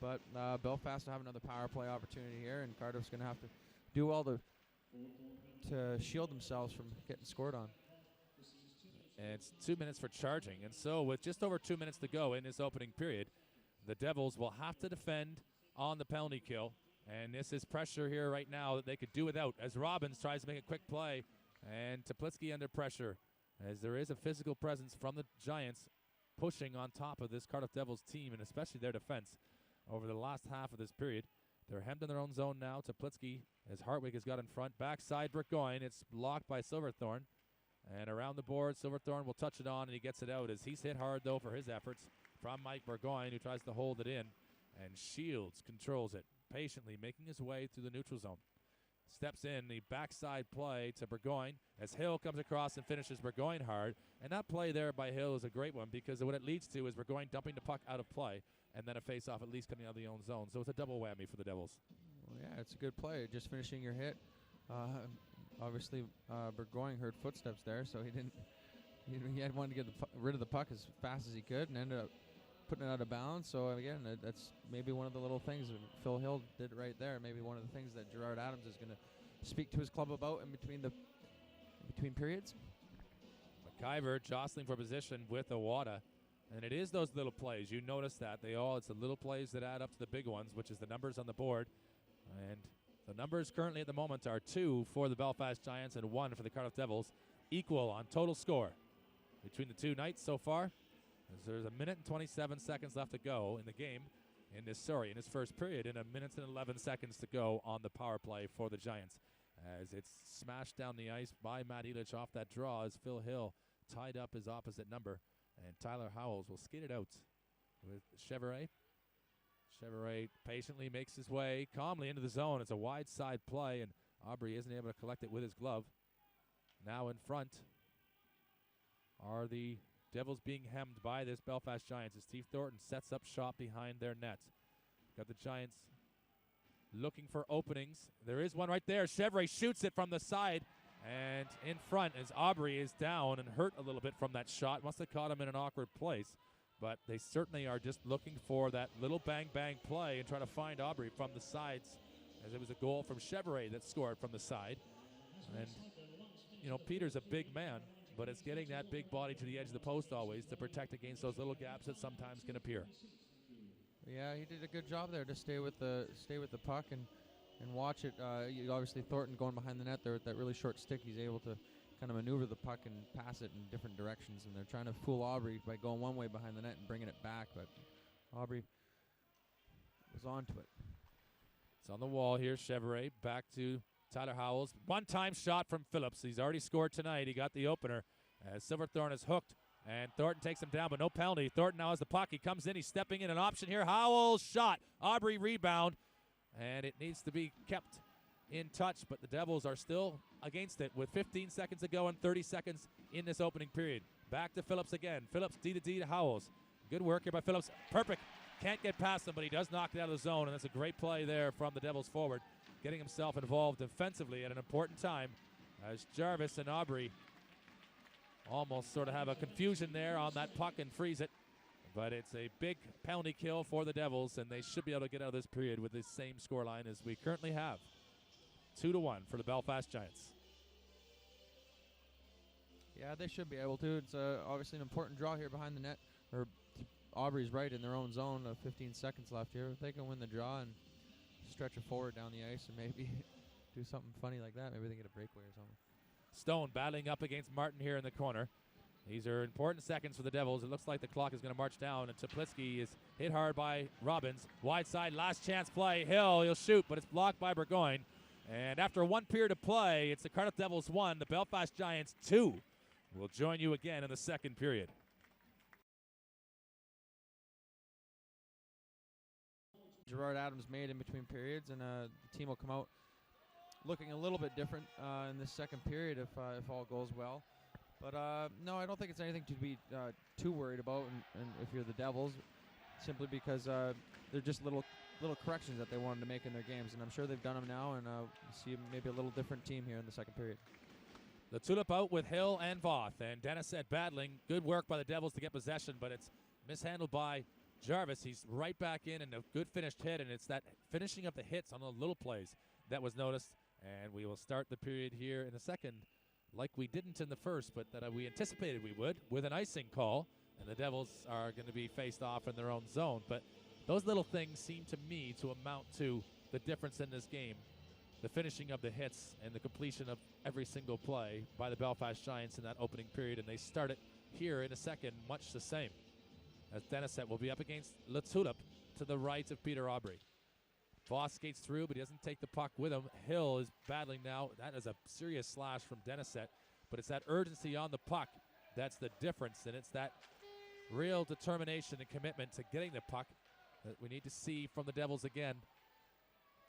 But Belfast will have another power play opportunity here, and Cardiff's going to have to do well to shield themselves from getting scored on. And it's 2 minutes for charging. And so with just over 2 minutes to go in this opening period, the Devils will have to defend on the penalty kill. And this is pressure here right now that they could do without as Robbins tries to make a quick play. And Teplitsky under pressure as there is a physical presence from the Giants pushing on top of this Cardiff Devils team, and especially their defense over the last half of this period. They're hemmed in their own zone now. Teplitsky, as Hartwig has got in front. Backside Burgoyne. It's blocked by Silverthorne. And around the board, Silverthorne will touch it on, and he gets it out as he's hit hard, though, for his efforts from Mike Burgoyne, who tries to hold it in. And Shields controls it, patiently making his way through the neutral zone. Steps in the backside play to Burgoyne as Hill comes across and finishes Burgoyne hard. And that play there by Hill is a great one because what it leads to is Burgoyne dumping the puck out of play and then a face-off at least coming out of the own zone. So it's a double whammy for the Devils. Well, yeah, it's a good play. Just finishing your hit. Obviously, Burgoyne heard footsteps there, so he he had wanted to get rid of the puck as fast as he could and ended up putting it out of bounds. So again, that's maybe one of the little things that Phil Hill did right there. Maybe one of the things that Gerard Adams is going to speak to his club about in between periods. McIver jostling for position with Iwata. And it is those little plays. You notice that. It's the little plays that add up to the big ones, which is the numbers on the board. And the numbers currently at the moment are 2 for the Belfast Giants and 1 for the Cardiff Devils, equal on total score between the two nights so far. As there's a minute and 27 seconds left to go in the game in this first period, and a minute and 11 seconds to go on the power play for the Giants. As it's smashed down the ice by Matt Elich off that draw as Phil Hill tied up his opposite number. And Tyler Howells will skate it out with Chevrolet. Chevrolet patiently makes his way calmly into the zone. It's a wide side play, and Aubrey isn't able to collect it with his glove. Now in front are the Devils being hemmed by this Belfast Giants as Steve Thornton sets up shop behind their net. Got the Giants looking for openings. There is one right there. Chevrolet shoots it from the side. And in front as Aubrey is down and hurt a little bit from that shot. Must have caught him in an awkward place. But they certainly are just looking for that little bang-bang play and try to find Aubrey from the sides, as it was a goal from Chevrolet that scored from the side. And, Peter's a big man, but it's getting that big body to the edge of the post always to protect against those little gaps that sometimes can appear. Yeah, he did a good job there to stay with the puck and watch it. Obviously, Thornton going behind the net there with that really short stick, he's able to kind of maneuver the puck and pass it in different directions. And they're trying to fool Aubrey by going one way behind the net and bringing it back. But Aubrey was onto it. It's on the wall here. Chevrolet back to Tyler Howells. One-time shot from Phillips. He's already scored tonight. He got the opener as Silverthorne is hooked. And Thornton takes him down, but no penalty. Thornton now has the puck. He comes in. He's stepping in. An option here. Howells shot. Aubrey rebound. And it needs to be kept in touch, but the Devils are still against it with 15 seconds to go and 30 seconds in this opening period. Back to Phillips again. Phillips D to Howells. Good work here by Phillips. Perfect. Can't get past him, but he does knock it out of the zone, and that's a great play there from the Devils forward, getting himself involved defensively at an important time as Jarvis and Aubrey almost sort of have a confusion there on that puck and freeze it. But it's a big penalty kill for the Devils, and they should be able to get out of this period with the same scoreline as we currently have. 2-1 for the Belfast Giants. Yeah, they should be able to. It's obviously an important draw here behind the net. Aubrey's right in their own zone. 15 seconds left here. If they can win the draw and stretch it forward down the ice and maybe do something funny like that, maybe they get a breakaway or something. Stone battling up against Martin here in the corner. These are important seconds for the Devils. It looks like the clock is going to march down, and Teplitsky is hit hard by Robbins. Wide side, last chance play. He'll shoot, but it's blocked by Burgoyne. And after one period of play, it's the Cardiff Devils 1, the Belfast Giants 2. We'll join you again in the second period. Gerard Adams made in between periods, and the team will come out looking a little bit different in this second period if all goes well. But no, I don't think it's anything to be too worried about, and if you're the Devils, simply because they're just little corrections that they wanted to make in their games, and I'm sure they've done them now, and see maybe a little different team here in the second period. The Tulip out with Hill and Voth, and Denisette battling. Good work by the Devils to get possession, but it's mishandled by Jarvis. He's right back in, and a good finished hit, and it's that finishing of the hits on the little plays that was noticed. And we will start the period here in the second like we didn't in the first, but that we anticipated we would, with an icing call, and the Devils are going to be faced off in their own zone. But those little things seem to me to amount to the difference in this game. The finishing of the hits and the completion of every single play by the Belfast Giants in that opening period, and they start it here in a second much the same. As Denisette will be up against Le Tulip to the right of Peter Aubrey. Voss skates through, but he doesn't take the puck with him. Hill is battling now. That is a serious slash from Denisette, but it's that urgency on the puck that's the difference, and it's that real determination and commitment to getting the puck that we need to see from the Devils again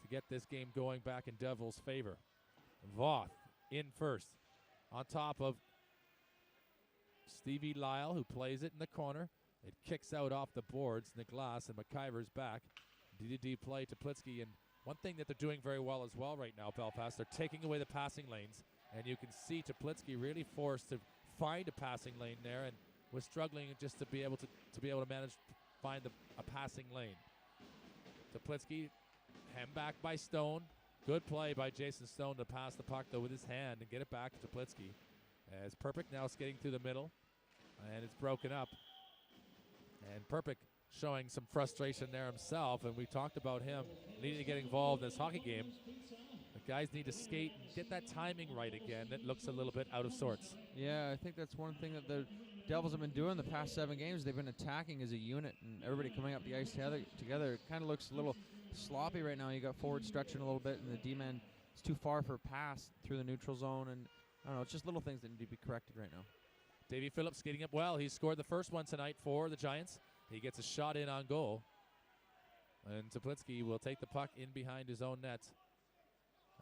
to get this game going back in Devils' favor. Voth in first, on top of Stevie Lyle, who plays it in the corner. It kicks out off the boards in the glass, and McIver's back. D play to Teplitsky, and one thing that they're doing very well as well right now, Belfast, they're taking away the passing lanes, and you can see Teplitsky really forced to find a passing lane there, and was struggling just to be able to manage find a passing lane. Toplitsky, hemmed back by Stone. Good play by Jason Stone to pass the puck though with his hand and get it back to Toplitsky. As Perpick now skating through the middle, and it's broken up. And Perpick showing some frustration there himself, and we talked about him needing to get involved in this hockey game. The guys need to skate and get that timing right again. It looks a little bit out of sorts. Yeah, I think that's one thing that the Devils have been doing the past 7 games. They've been attacking as a unit, and everybody coming up the ice together. It kind of looks a little sloppy right now. You got forward stretching a little bit, and the D-man is too far for a pass through the neutral zone, and I don't know, it's just little things that need to be corrected right now. Davy Phillips skating up well. He scored the first one tonight for the Giants. He gets a shot in on goal. And Toplitsky will take the puck in behind his own net.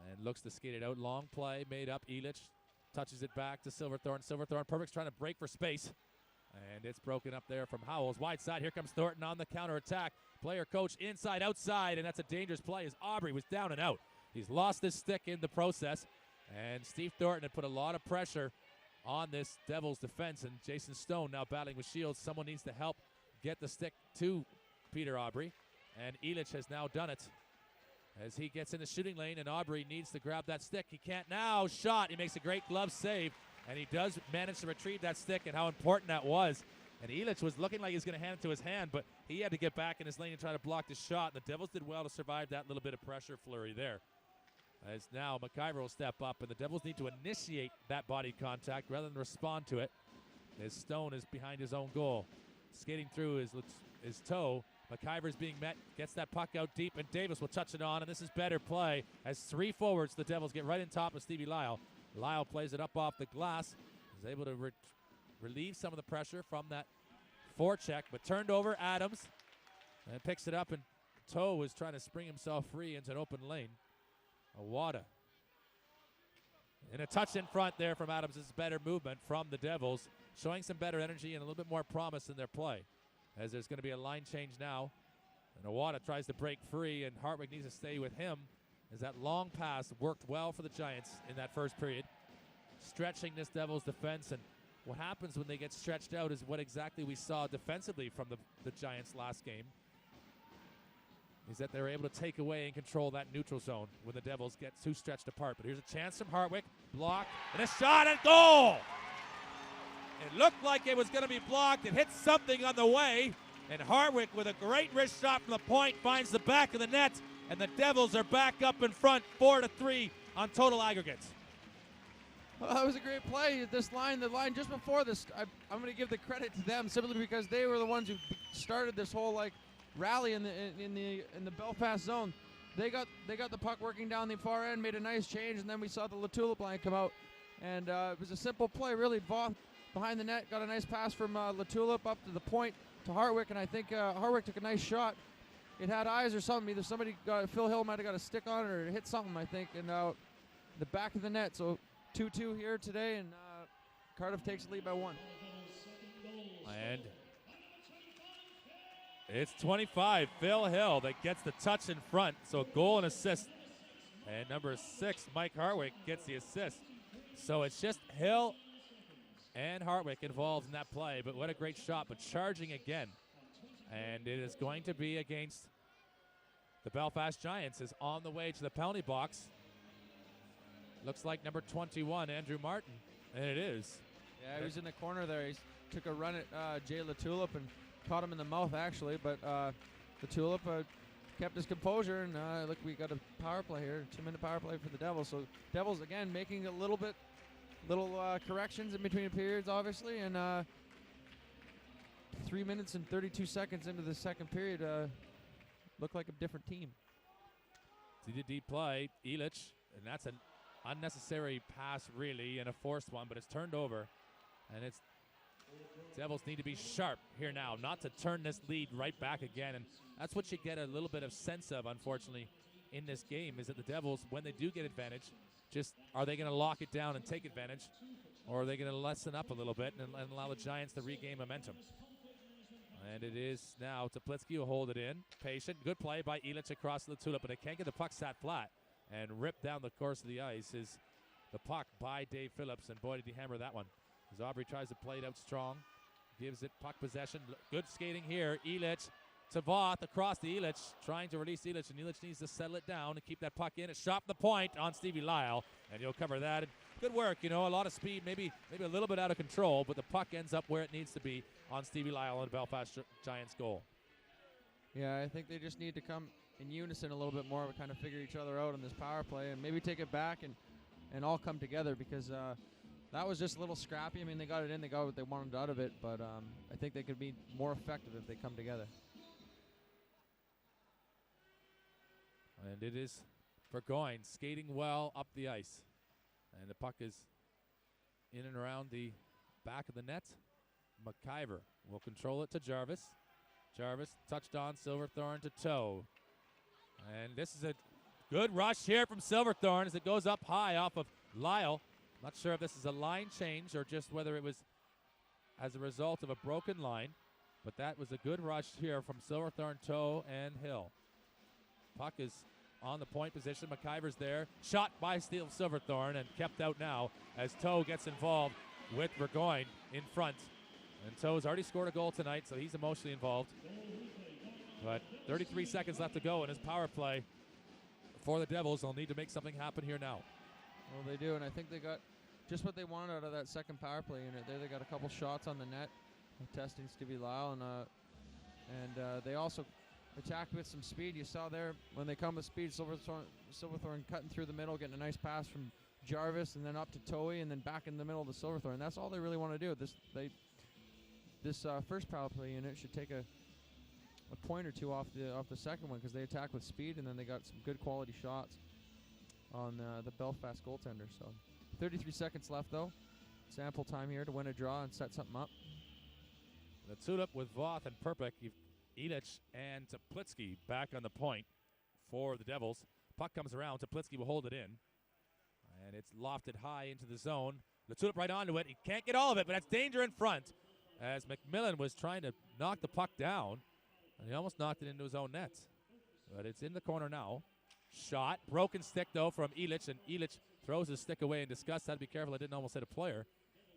And looks to skate it out. Long play made up. Elich touches it back to Silverthorne. Silverthorne, Perpick's trying to break for space. And it's broken up there from Howells. Wide side, here comes Thornton on the counterattack. Player coach inside, outside, and that's a dangerous play as Aubrey was down and out. He's lost his stick in the process. And Steve Thornton had put a lot of pressure on this Devils defense. And Jason Stone now battling with Shields. Someone needs to help get the stick to Peter Aubrey. And Elich has now done it as he gets in the shooting lane, and Aubrey needs to grab that stick. He can't now. Shot. He makes a great glove save, and he does manage to retrieve that stick, and how important that was. And Elich was looking like he was going to hand it to his hand, but he had to get back in his lane and try to block the shot. The Devils did well to survive that little bit of pressure flurry there. As now McIver will step up, and the Devils need to initiate that body contact rather than respond to it. As Stone is behind his own goal. Skating through his toe. McIver's being met, gets that puck out deep, and Davis will touch it on, and this is better play as 3 forwards, the Devils get right in top of Stevie Lyle. Lyle plays it up off the glass, is able to relieve some of the pressure from that forecheck, but turned over Adams, and picks it up, and Toe is trying to spring himself free into an open lane. Awada. And a touch in front there from Adams. This is better movement from the Devils, showing some better energy and a little bit more promise in their play. As there's going to be a line change now. And Awada tries to break free, and Hartwig needs to stay with him as that long pass worked well for the Giants in that first period. Stretching this Devils defense, and what happens when they get stretched out is what exactly we saw defensively from the Giants last game, is that they're able to take away and control that neutral zone when the Devils get too stretched apart. But here's a chance from Hartwig. Blocked, and a shot and goal! It looked like it was going to be blocked. It hit something on the way. And Hartwig, with a great wrist shot from the point, finds the back of the net. And the Devils are back up in front, 4-3 on total aggregates. Well, that was a great play. The line just before this, I'm going to give the credit to them simply because they were the ones who started this whole rally in the Belfast zone. They got the puck working down the far end, made a nice change, and then we saw the Latulip line come out. And it was a simple play, really. Behind the net, got a nice pass from Latulip up to the point to Hartwig, and I think Hartwig took a nice shot. It had eyes or something. Either Phil Hill might have got a stick on it or it hit something, I think, and the back of the net. So 2-2 here today, and Cardiff takes the lead by 1. And it's 25, Phil Hill, that gets the touch in front. So a goal and assist. And number 6, Mike Hartwig, gets the assist. So it's just Hill and Hartwig involved in that play, but what a great shot, but charging again. And it is going to be against the Belfast Giants, is on the way to the penalty box. Looks like number 21, Andrew Martin, and it is. Yeah, he was in the corner there. He took a run at Jay Latulip and caught him in the mouth, actually, but Latulip kept his composure, and look, we got a power play here, 2-minute power play for the Devils. So Devils, again, making a little corrections in between periods, obviously, and 3 minutes and 32 seconds into the second period, looked like a different team. See the deep play, Elich, and that's an unnecessary pass, really, and a forced one, but it's turned over, and it's Devils need to be sharp here now, not to turn this lead right back again, and that's what you get a little bit of sense of, unfortunately, in this game, is that the Devils, when they do get advantage, just are they going to lock it down and take advantage, or are they going to lessen up a little bit and allow the Giants to regain momentum? And it is now Toplitsky who hold it in. Patient. Good play by Elich across the Tulip, but they can't get the puck sat flat. And ripped down the course of the ice is the puck by Dave Phillips, and boy, did he hammer that one. As Aubrey tries to play it out strong. Gives it puck possession. Good skating here. Illich to Voth across to Illich. Trying to release Illich, and Illich needs to settle it down and keep that puck in. It's shot from the point on Stevie Lyle, and you'll cover that. And good work, a lot of speed, maybe a little bit out of control, but the puck ends up where it needs to be on Stevie Lyle and Belfast Giants goal. Yeah, I think they just need to come in unison a little bit more, kind of figure each other out on this power play, and maybe take it back and all come together, because that was just a little scrappy. I mean, they got it in, they got what they wanted out of it, but I think they could be more effective if they come together. And it is Burgoyne skating well up the ice. And the puck is in and around the back of the net. McIver will control it to Jarvis. Jarvis touched on Silverthorne to Toe. And this is a good rush here from Silverthorne as it goes up high off of Lyle. Not sure if this is a line change or just whether it was as a result of a broken line. But that was a good rush here from Silverthorne, Toe, and Hill. Puck is on the point position. McIver's there. Shot by Steve Silverthorne and kept out now as Toe gets involved with Burgoyne in front. And Toe's already scored a goal tonight, so he's emotionally involved. But 33 seconds left to go in his power play for the Devils. They'll need to make something happen here now. Well, they do, and I think they got just what they wanted out of that second power play unit there. They got a couple shots on the net, testing Stevie Lyle, and they also attacked with some speed. You saw there when they come with speed, Silverthorne cutting through the middle, getting a nice pass from Jarvis, and then up to Toey, and then back in the middle to Silverthorne. That's all they really want to do. This first power play unit should take a point or two off the second one, because they attack with speed, and then they got some good quality shots on the Belfast goaltender. So 33 seconds left, though. It's ample time here to win a draw and set something up. The tulip with Voth and Perpick. Illich and Teplitsky back on the point for the Devils. Puck comes around. Teplitsky will hold it in. And it's lofted high into the zone. The tulip right onto it. He can't get all of it, but that's danger in front as McMillan was trying to knock the puck down. And he almost knocked it into his own net. But it's in the corner now. Shot. Broken stick, though, from Illich. And Illich throws his stick away in disgust. Had to be careful. I didn't almost hit a player.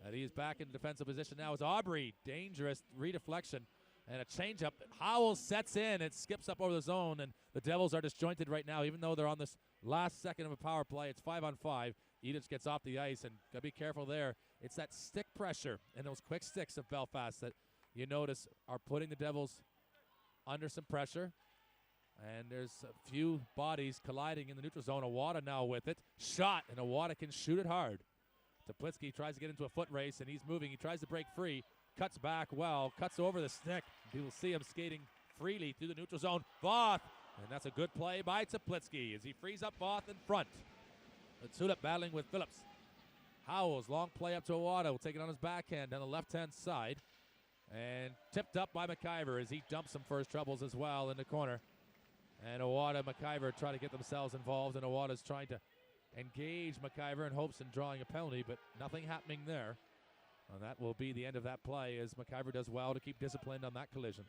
And he is back in defensive position now as Aubrey. Dangerous redeflection. And a changeup. Howell sets in. It skips up over the zone. And the Devils are disjointed right now, even though they're on this last second of a power play. It's 5-on-5. Illich gets off the ice. And got to be careful there. It's that stick pressure and those quick sticks of Belfast that you notice are putting the Devils under some pressure. And there's a few bodies colliding in the neutral zone. Awada now with it. Shot, and Awada can shoot it hard. Teplitsky tries to get into a foot race, and he's moving. He tries to break free. Cuts back well. Cuts over the stick. You'll see him skating freely through the neutral zone. Voth, and that's a good play by Teplitsky as he frees up Voth in front. The Tulip battling with Phillips. Howells, long play up to Awada. Will take it on his backhand down the left-hand side. And tipped up by McIver as he dumps him for his troubles as well in the corner. And Awada and McIver try to get themselves involved, and Awada's trying to engage McIver in hopes of drawing a penalty, but nothing happening there. And that will be the end of that play as McIver does well to keep disciplined on that collision.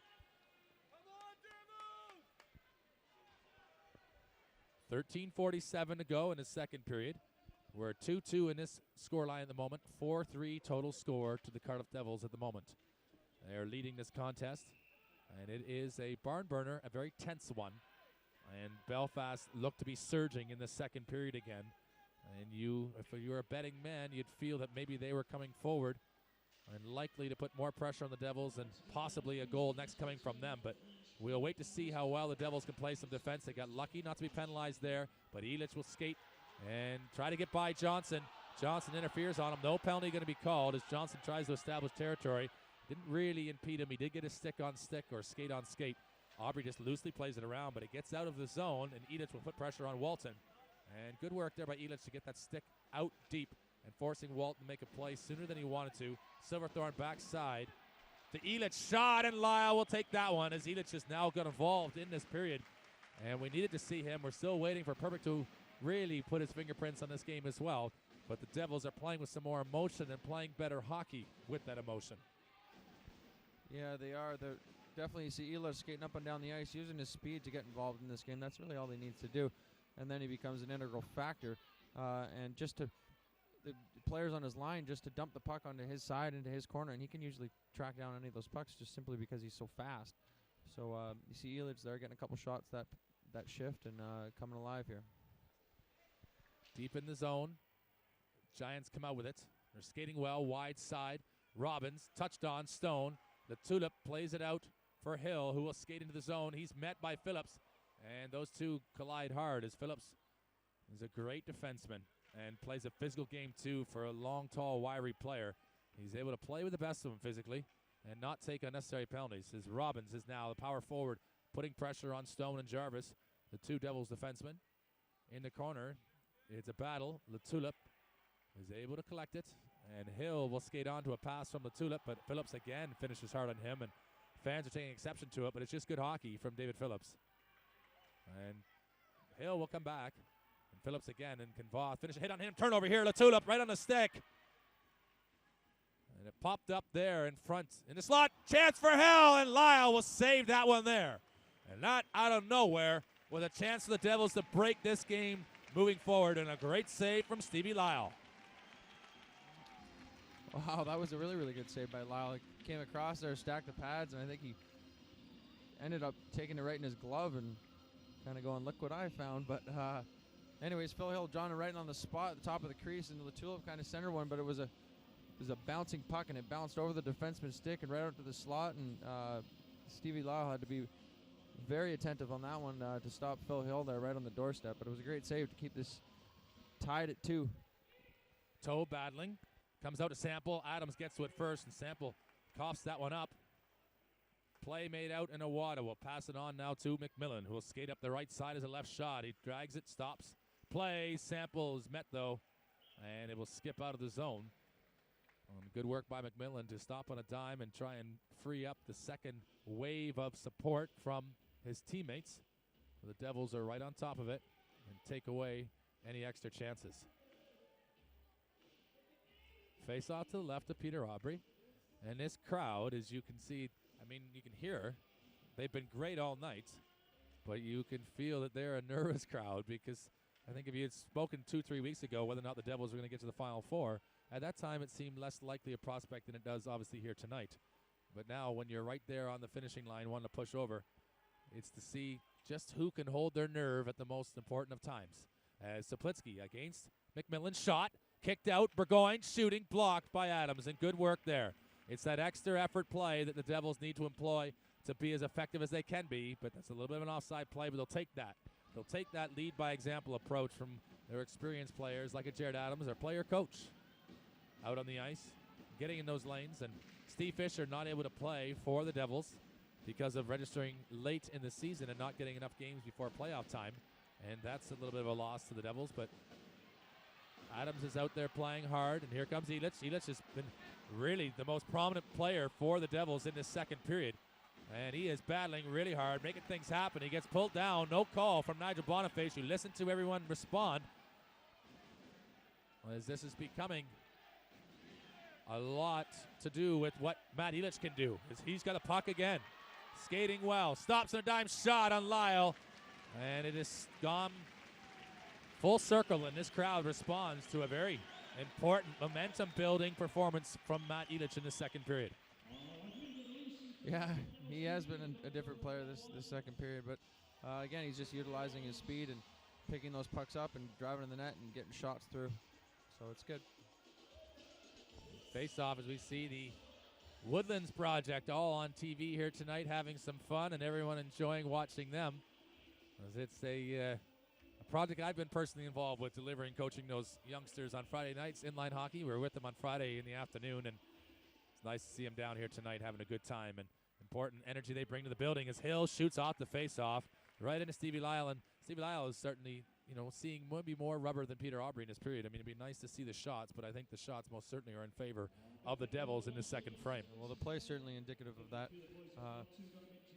13:47 to go in the second period. We're 2-2 in this scoreline at the moment. 4-3 total score to the Cardiff Devils at the moment. They're leading this contest, and it is a barn burner, a very tense one. And Belfast looked to be surging in the second period again. And if you were a betting man, you'd feel that maybe they were coming forward and likely to put more pressure on the Devils and possibly a goal next coming from them. But we'll wait to see how well the Devils can play some defense. They got lucky not to be penalized there, but Illich will skate and try to get by Johnson. Johnson interferes on him. No penalty going to be called as Johnson tries to establish territory. Didn't really impede him. He did get a stick on stick or skate on skate. Aubrey just loosely plays it around, but it gets out of the zone, and Illich will put pressure on Walton. And good work there by Illich to get that stick out deep and forcing Walton to make a play sooner than he wanted to. Silverthorne backside to Illich. Shot, and Lyle will take that one as Illich has now got involved in this period. And we needed to see him. We're still waiting for Perpick to really put his fingerprints on this game as well. But the Devils are playing with some more emotion and playing better hockey with that emotion. Yeah, they are. They're definitely, you see Illich skating up and down the ice, using his speed to get involved in this game. That's really all he needs to do. And then he becomes an integral factor. And just to players on his line just to dump the puck onto his side into his corner, and he can usually track down any of those pucks just simply because he's so fast. So you see Illich there getting a couple shots that shift and coming alive here. Deep in the zone. Giants come out with it. They're skating well, wide side. Robbins touched on Stone. The Tulip plays it out for Hill, who will skate into the zone. He's met by Phillips, and those two collide hard as Phillips is a great defenseman and plays a physical game too for a long, tall, wiry player. He's able to play with the best of them physically and not take unnecessary penalties. As Robbins is now the power forward, putting pressure on Stone and Jarvis, the two Devils defensemen. In the corner, it's a battle. The Tulip is able to collect it, and Hill will skate on to a pass from the Tulip, but Phillips again finishes hard on him, and fans are taking exception to it, but it's just good hockey from David Phillips. And Hill will come back, and Phillips again, and can finish a hit on him. Turnover here, the Tulip right on the stick. And it popped up there in front in the slot. Chance for Hill, and Lyle will save that one there. And not out of nowhere, with a chance for the Devils to break this game moving forward, and a great save from Stevie Lyle. Wow, that was a really, really good save by Lyle. He came across there, stacked the pads, and I think he ended up taking it right in his glove and kind of going, look what I found. But anyways, Phil Hill drawn it right on the spot at the top of the crease into the Tulip, kind of center one, but it was a bouncing puck, and it bounced over the defenseman's stick and right out to the slot, and Stevie Lyle had to be very attentive on that one to stop Phil Hill there right on the doorstep. But it was a great save to keep this tied at 2. Toe battling. Comes out to Sample. Adams gets to it first, and Sample coughs that one up. Play made out in Awada. Will pass it on now to McMillan, who will skate up the right side as a left shot. He drags it, stops. Play. Sample is met, though, and it will skip out of the zone. Good work by McMillan to stop on a dime and try and free up the second wave of support from his teammates. The Devils are right on top of it and take away any extra chances. Face off to the left of Peter Aubry. And this crowd, as you can see, I mean, you can hear, they've been great all night, but you can feel that they're a nervous crowd, because I think if you had spoken 2-3 weeks ago whether or not the Devils were going to get to the Final Four, at that time it seemed less likely a prospect than it does obviously here tonight. But now when you're right there on the finishing line, wanting to push over, it's to see just who can hold their nerve at the most important of times. As Saplitsky against McMillan, shot, kicked out, Burgoyne shooting, blocked by Adams, and good work there. It's that extra effort play that the Devils need to employ to be as effective as they can be, but that's a little bit of an offside play, but they'll take that. They'll take that lead by example approach from their experienced players like a Jared Adams, their player coach, out on the ice, getting in those lanes. And Steve Fisher not able to play for the Devils because of registering late in the season and not getting enough games before playoff time, and that's a little bit of a loss to the Devils, but Adams is out there playing hard, and here comes Illich. Illich has been really the most prominent player for the Devils in this second period, and he is battling really hard, making things happen. He gets pulled down. No call from Nigel Boniface, who listened to everyone respond, as this is becoming a lot to do with what Matt Illich can do, as he's got a puck again. Skating well. Stops on a dime shot on Lyle, and it is gone full circle, and this crowd responds to a very important momentum-building performance from Matt Illich in the second period. Yeah, he has been a different player this second period, but again, he's just utilizing his speed and picking those pucks up and driving in the net and getting shots through. So it's good. Face-off as we see the Woodlands project all on TV here tonight, having some fun and everyone enjoying watching them. As it's a project I've been personally involved with, delivering, coaching those youngsters on Friday nights, inline hockey. We were with them on Friday in the afternoon, and it's nice to see them down here tonight having a good time. And important energy they bring to the building as Hill shoots off the face-off right into Stevie Lyle. And Stevie Lyle is certainly, seeing maybe more rubber than Peter Aubry in this period. I mean, it'd be nice to see the shots, but I think the shots most certainly are in favor of the Devils in the second frame. Well, the play is certainly indicative of that.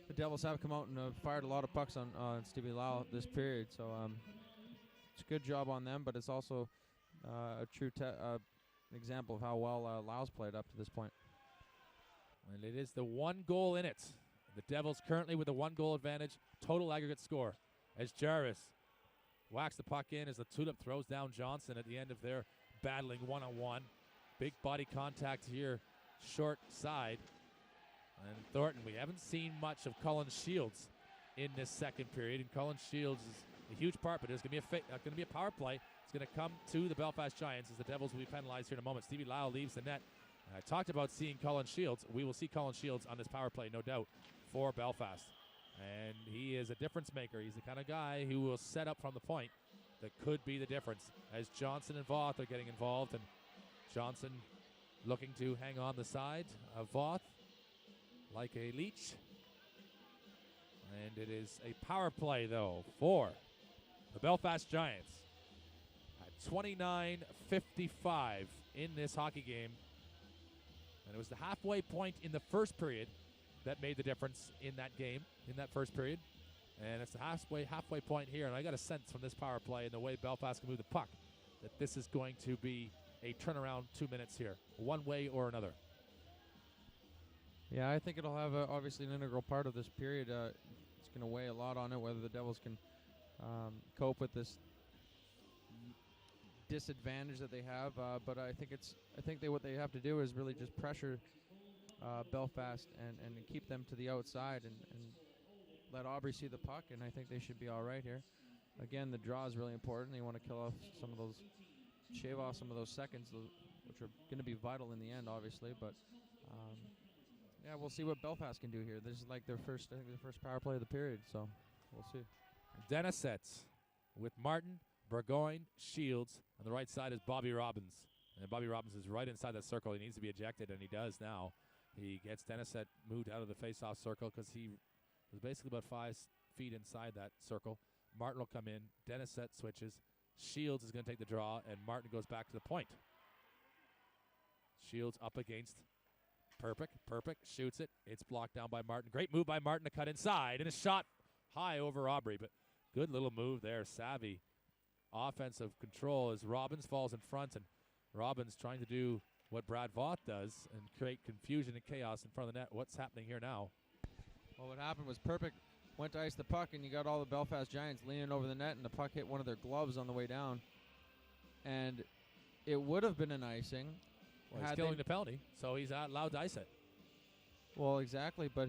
The Devils have come out and fired a lot of pucks on Stevie Lyle this period, so it's a good job on them, but it's also a true example of how well Lyle's played up to this point. And it is the one goal in it. The Devils currently with a 1-goal advantage, total aggregate score, as Jarvis whacks the puck in as the Tulip throws down Johnson at the end of their battling one-on-one. Big body contact here, short side. And Thornton, we haven't seen much of Cullen Shields in this second period. And Cullen Shields is a huge part, but there's going to be a power play. It's going to come to the Belfast Giants as the Devils will be penalized here in a moment. Stevie Lyle leaves the net. I talked about seeing Cullen Shields. We will see Cullen Shields on this power play, no doubt, for Belfast. And he is a difference maker. He's the kind of guy who will set up from the point that could be the difference. As Johnson and Voth are getting involved, and Johnson looking to hang on the side of Voth like a leech. And it is a power play, though, for the Belfast Giants at 29:55 in this hockey game. And it was the halfway point in the first period that made the difference in that game, in that first period. And it's the halfway point here. And I got a sense from this power play and the way Belfast can move the puck that this is going to be a turnaround 2 minutes here, one way or another. Yeah, I think it'll have obviously an integral part of this period. It's going to weigh a lot on it, whether the Devils can cope with this disadvantage that they have. But I think what they have to do is really just pressure Belfast and keep them to the outside and let Aubrey see the puck, and I think they should be all right here. Again, the draw is really important. They want to shave off some of those seconds, which are going to be vital in the end, obviously. But yeah, we'll see what Belfast can do here. This is like their first power play of the period, so we'll see. Denisets with Martin, Burgoyne, Shields. On the right side is Bobby Robbins. And Bobby Robbins is right inside that circle. He needs to be ejected, and he does now. He gets Deniset moved out of the face-off circle because he was basically about 5 feet inside that circle. Martin will come in. Deniset switches. Shields is going to take the draw, and Martin goes back to the point. Shields up against Perpick. Perpick shoots it. It's blocked down by Martin. Great move by Martin to cut inside, and a shot high over Aubrey, but good little move there. Savvy offensive control as Robbins falls in front, and Robbins trying to do what Brad Voth does and create confusion and chaos in front of the net. What's happening here now? Well, what happened was Perpick went to ice the puck, and you got all the Belfast Giants leaning over the net, and the puck hit one of their gloves on the way down. And it would have been an icing. Well, he's killing the penalty, so he's not allowed to ice it. Well, exactly, but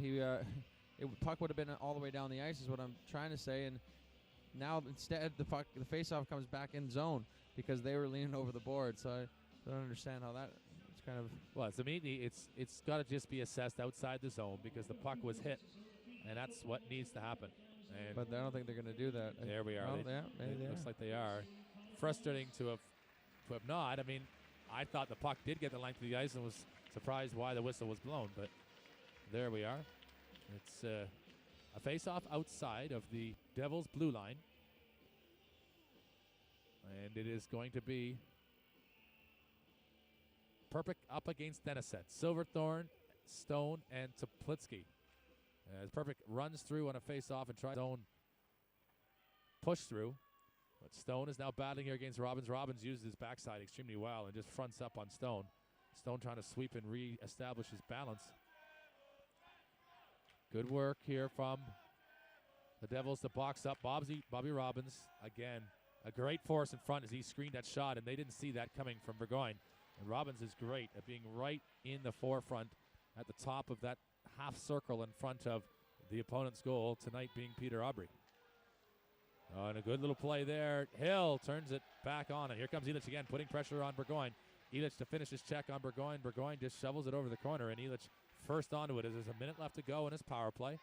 puck would have been all the way down the ice is what I'm trying to say. And now instead the faceoff comes back in zone because they were leaning over the board. So I don't understand how that it's kind of. Well, it's got to just be assessed outside the zone because the puck was hit, and that's what needs to happen. And but I don't think they're going to do that. There we are. Well, maybe they looks like they are. Frustrating to have not. I mean, I thought the puck did get the length of the ice and was surprised why the whistle was blown, but there we are. It's a face-off outside of the Devils' blue line. And it is going to be Perpick up against Deniset. Silverthorne, Stone, and Toplitsky. As Perpick runs through on a face-off and tries his own push through. But Stone is now battling here against Robbins. Robbins uses his backside extremely well and just fronts up on Stone. Stone trying to sweep and re-establish his balance. Good work here from the Devils to box up Bobby Robbins. Again, a great force in front as he screened that shot, and they didn't see that coming from Burgoyne. And Robbins is great at being right in the forefront at the top of that half circle in front of the opponent's goal, tonight being Peter Aubrey. And a good little play there. Hill turns it back on, and here comes Elich again, putting pressure on Burgoyne. Elich to finish his check on Burgoyne. Burgoyne just shovels it over the corner, and Elich first onto it as there's a minute left to go in his power play.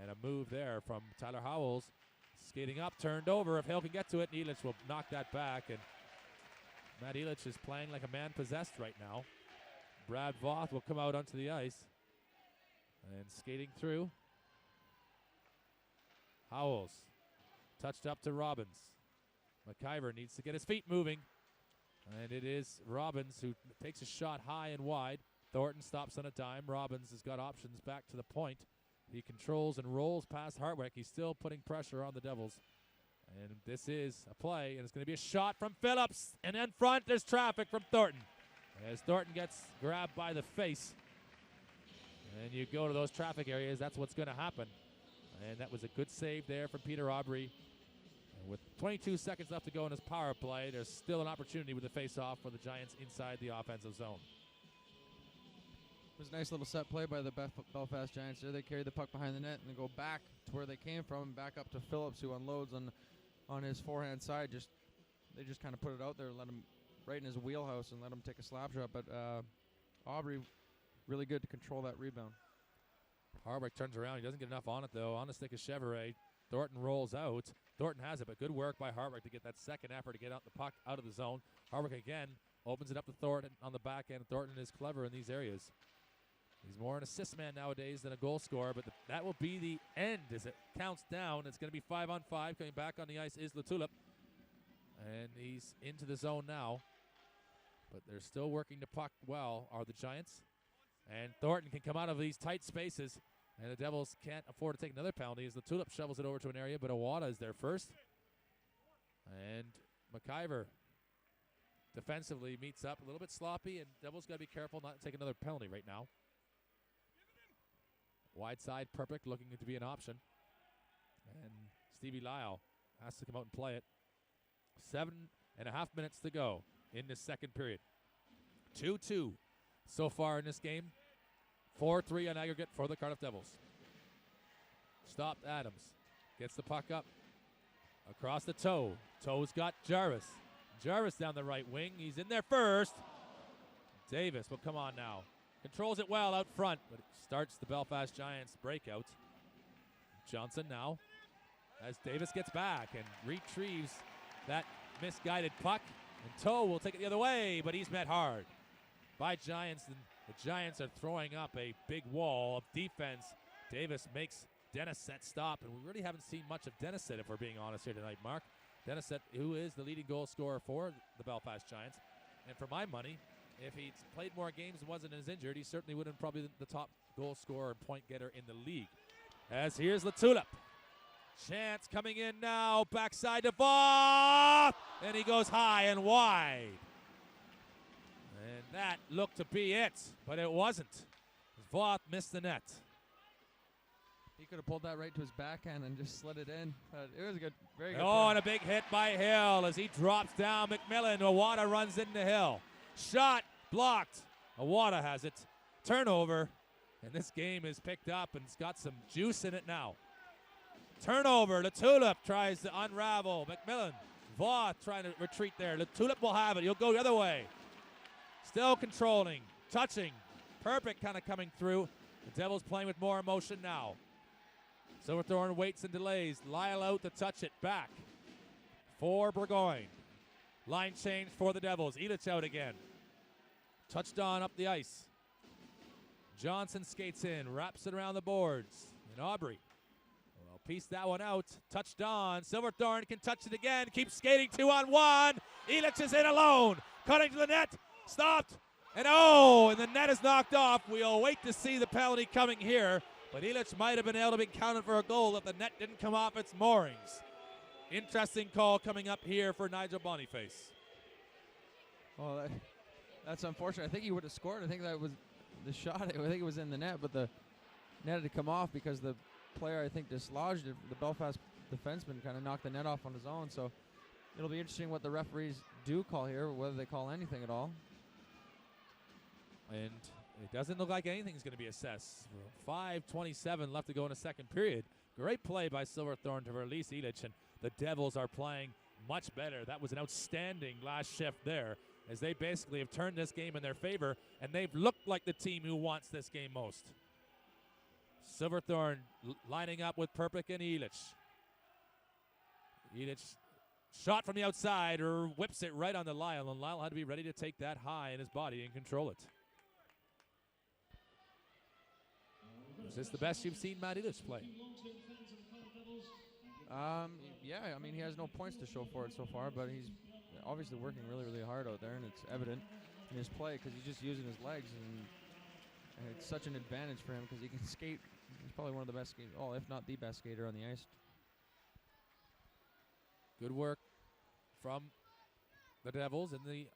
And a move there from Tyler Howells. Skating up, turned over. If Hill can get to it, Elich will knock that back. And Matt Elich is playing like a man possessed right now. Brad Voth will come out onto the ice. And skating through. Howells touched up to Robbins. McIver needs to get his feet moving. And it is Robbins who takes a shot high and wide. Thornton stops on a dime. Robbins has got options back to the point. He controls and rolls past Hartwick. He's still putting pressure on the Devils. And this is a play, and it's going to be a shot from Phillips. And in front, there's traffic from Thornton. As Thornton gets grabbed by the face. And you go to those traffic areas, that's what's going to happen. And that was a good save there from Peter Aubrey. And With 22 seconds left to go in his power play, there's still an opportunity with the face-off for the Giants inside the offensive zone. It was a nice little set play by the Belfast Giants there. They carry the puck behind the net and they go back to where they came from and back up to Phillips, who unloads on his forehand side. They just kind of put it out there, let him right in his wheelhouse and let him take a slap shot. But Aubrey really good to control that rebound. Harwick turns around. He doesn't get enough on it, though. On the stick is Chevrolet. Thornton rolls out. Thornton has it, but good work by Harwick to get that second effort to get out the puck out of the zone. Harwick again opens it up to Thornton on the back end. Thornton is clever in these areas. He's more an assist man nowadays than a goal scorer, but that will be the end as it counts down. It's going to be 5-on-5. Coming back on the ice is Latulip, and he's into the zone now. But they're still working the puck well, are the Giants. And Thornton can come out of these tight spaces, and the Devils can't afford to take another penalty as the Tulip shovels it over to an area, but Awada is there first. And McIver defensively meets up a little bit sloppy, and Devils got to be careful not to take another penalty right now. Wide side, Perpick looking to be an option. And Stevie Lyle has to come out and play it. 7.5 minutes to go in the second period. 2-2 so far in this game. 4-3 on aggregate for the Cardiff Devils. Stopped Adams. Gets the puck up. Across the toe. Toe's got Jarvis. Jarvis down the right wing. He's in there first. Davis will come on now. Controls it well out front, but it starts the Belfast Giants breakout. Johnson now as Davis gets back and retrieves that misguided puck. And Toe will take it the other way, but he's met hard by Giants. And the Giants are throwing up a big wall of defense. Davis makes Denisett stop, and we really haven't seen much of Denisett, if we're being honest here tonight, Mark. Denisett, who is the leading goal scorer for the Belfast Giants. And for my money, if he'd played more games and wasn't as injured, he certainly would have been probably the top goal scorer and point getter in the league. As here's Latulip. Chance coming in now. Backside to Voth. And he goes high and wide. And that looked to be it, but it wasn't. Voth missed the net. He could have pulled that right to his backhand and just slid it in. It was a good, very good. Oh, and a big hit by Hill as he drops down McMillan. Awada runs into Hill. Shot blocked. Awada has it. Turnover. And this game is picked up and it's got some juice in it now. Turnover. Latulip tries to unravel. McMillan. Voth trying to retreat there. Latulip will have it. He'll go the other way. Still controlling. Touching. Perfect kind of coming through. The Devils playing with more emotion now. Silverthorne waits and delays. Lyle out to touch it back for Burgoyne. Line change for the Devils. Elitch out again. Touched on up the ice. Johnson skates in, wraps it around the boards. And Aubrey will piece that one out. Touched on. Silverthorne can touch it again. Keeps skating 2-on-1. Elitch is in alone. Cutting to the net. Stopped. And and the net is knocked off. We'll wait to see the penalty coming here. But Elitch might have been able to be counted for a goal if the net didn't come off its moorings. Interesting call coming up here for Nigel Boniface. Well, that's unfortunate. I think he would have scored. I think that was the shot. I think it was in the net, but the net had to come off because the player, I think, dislodged it. The Belfast defenseman kind of knocked the net off on his own. So it'll be interesting what the referees do call here, whether they call anything at all. And it doesn't look like anything's going to be assessed. 5:27 left to go in the second period. Great play by Silverthorne to release Elitch, and the Devils are playing much better. That was an outstanding last shift there, as they basically have turned this game in their favor, and they've looked like the team who wants this game most. Silverthorne lining up with Perpick and Elitch. Elitch shot from the outside, or whips it right on the Lyle, and Lyle had to be ready to take that high in his body and control it. Is this the best you've seen Matt Elitch play? Yeah, I mean, he has no points to show for it so far, but he's obviously working really, really hard out there, and it's evident in his play because he's just using his legs, and it's such an advantage for him because he can skate. He's probably one of the best skaters, if not the best skater on the ice. Good work from the Devils in the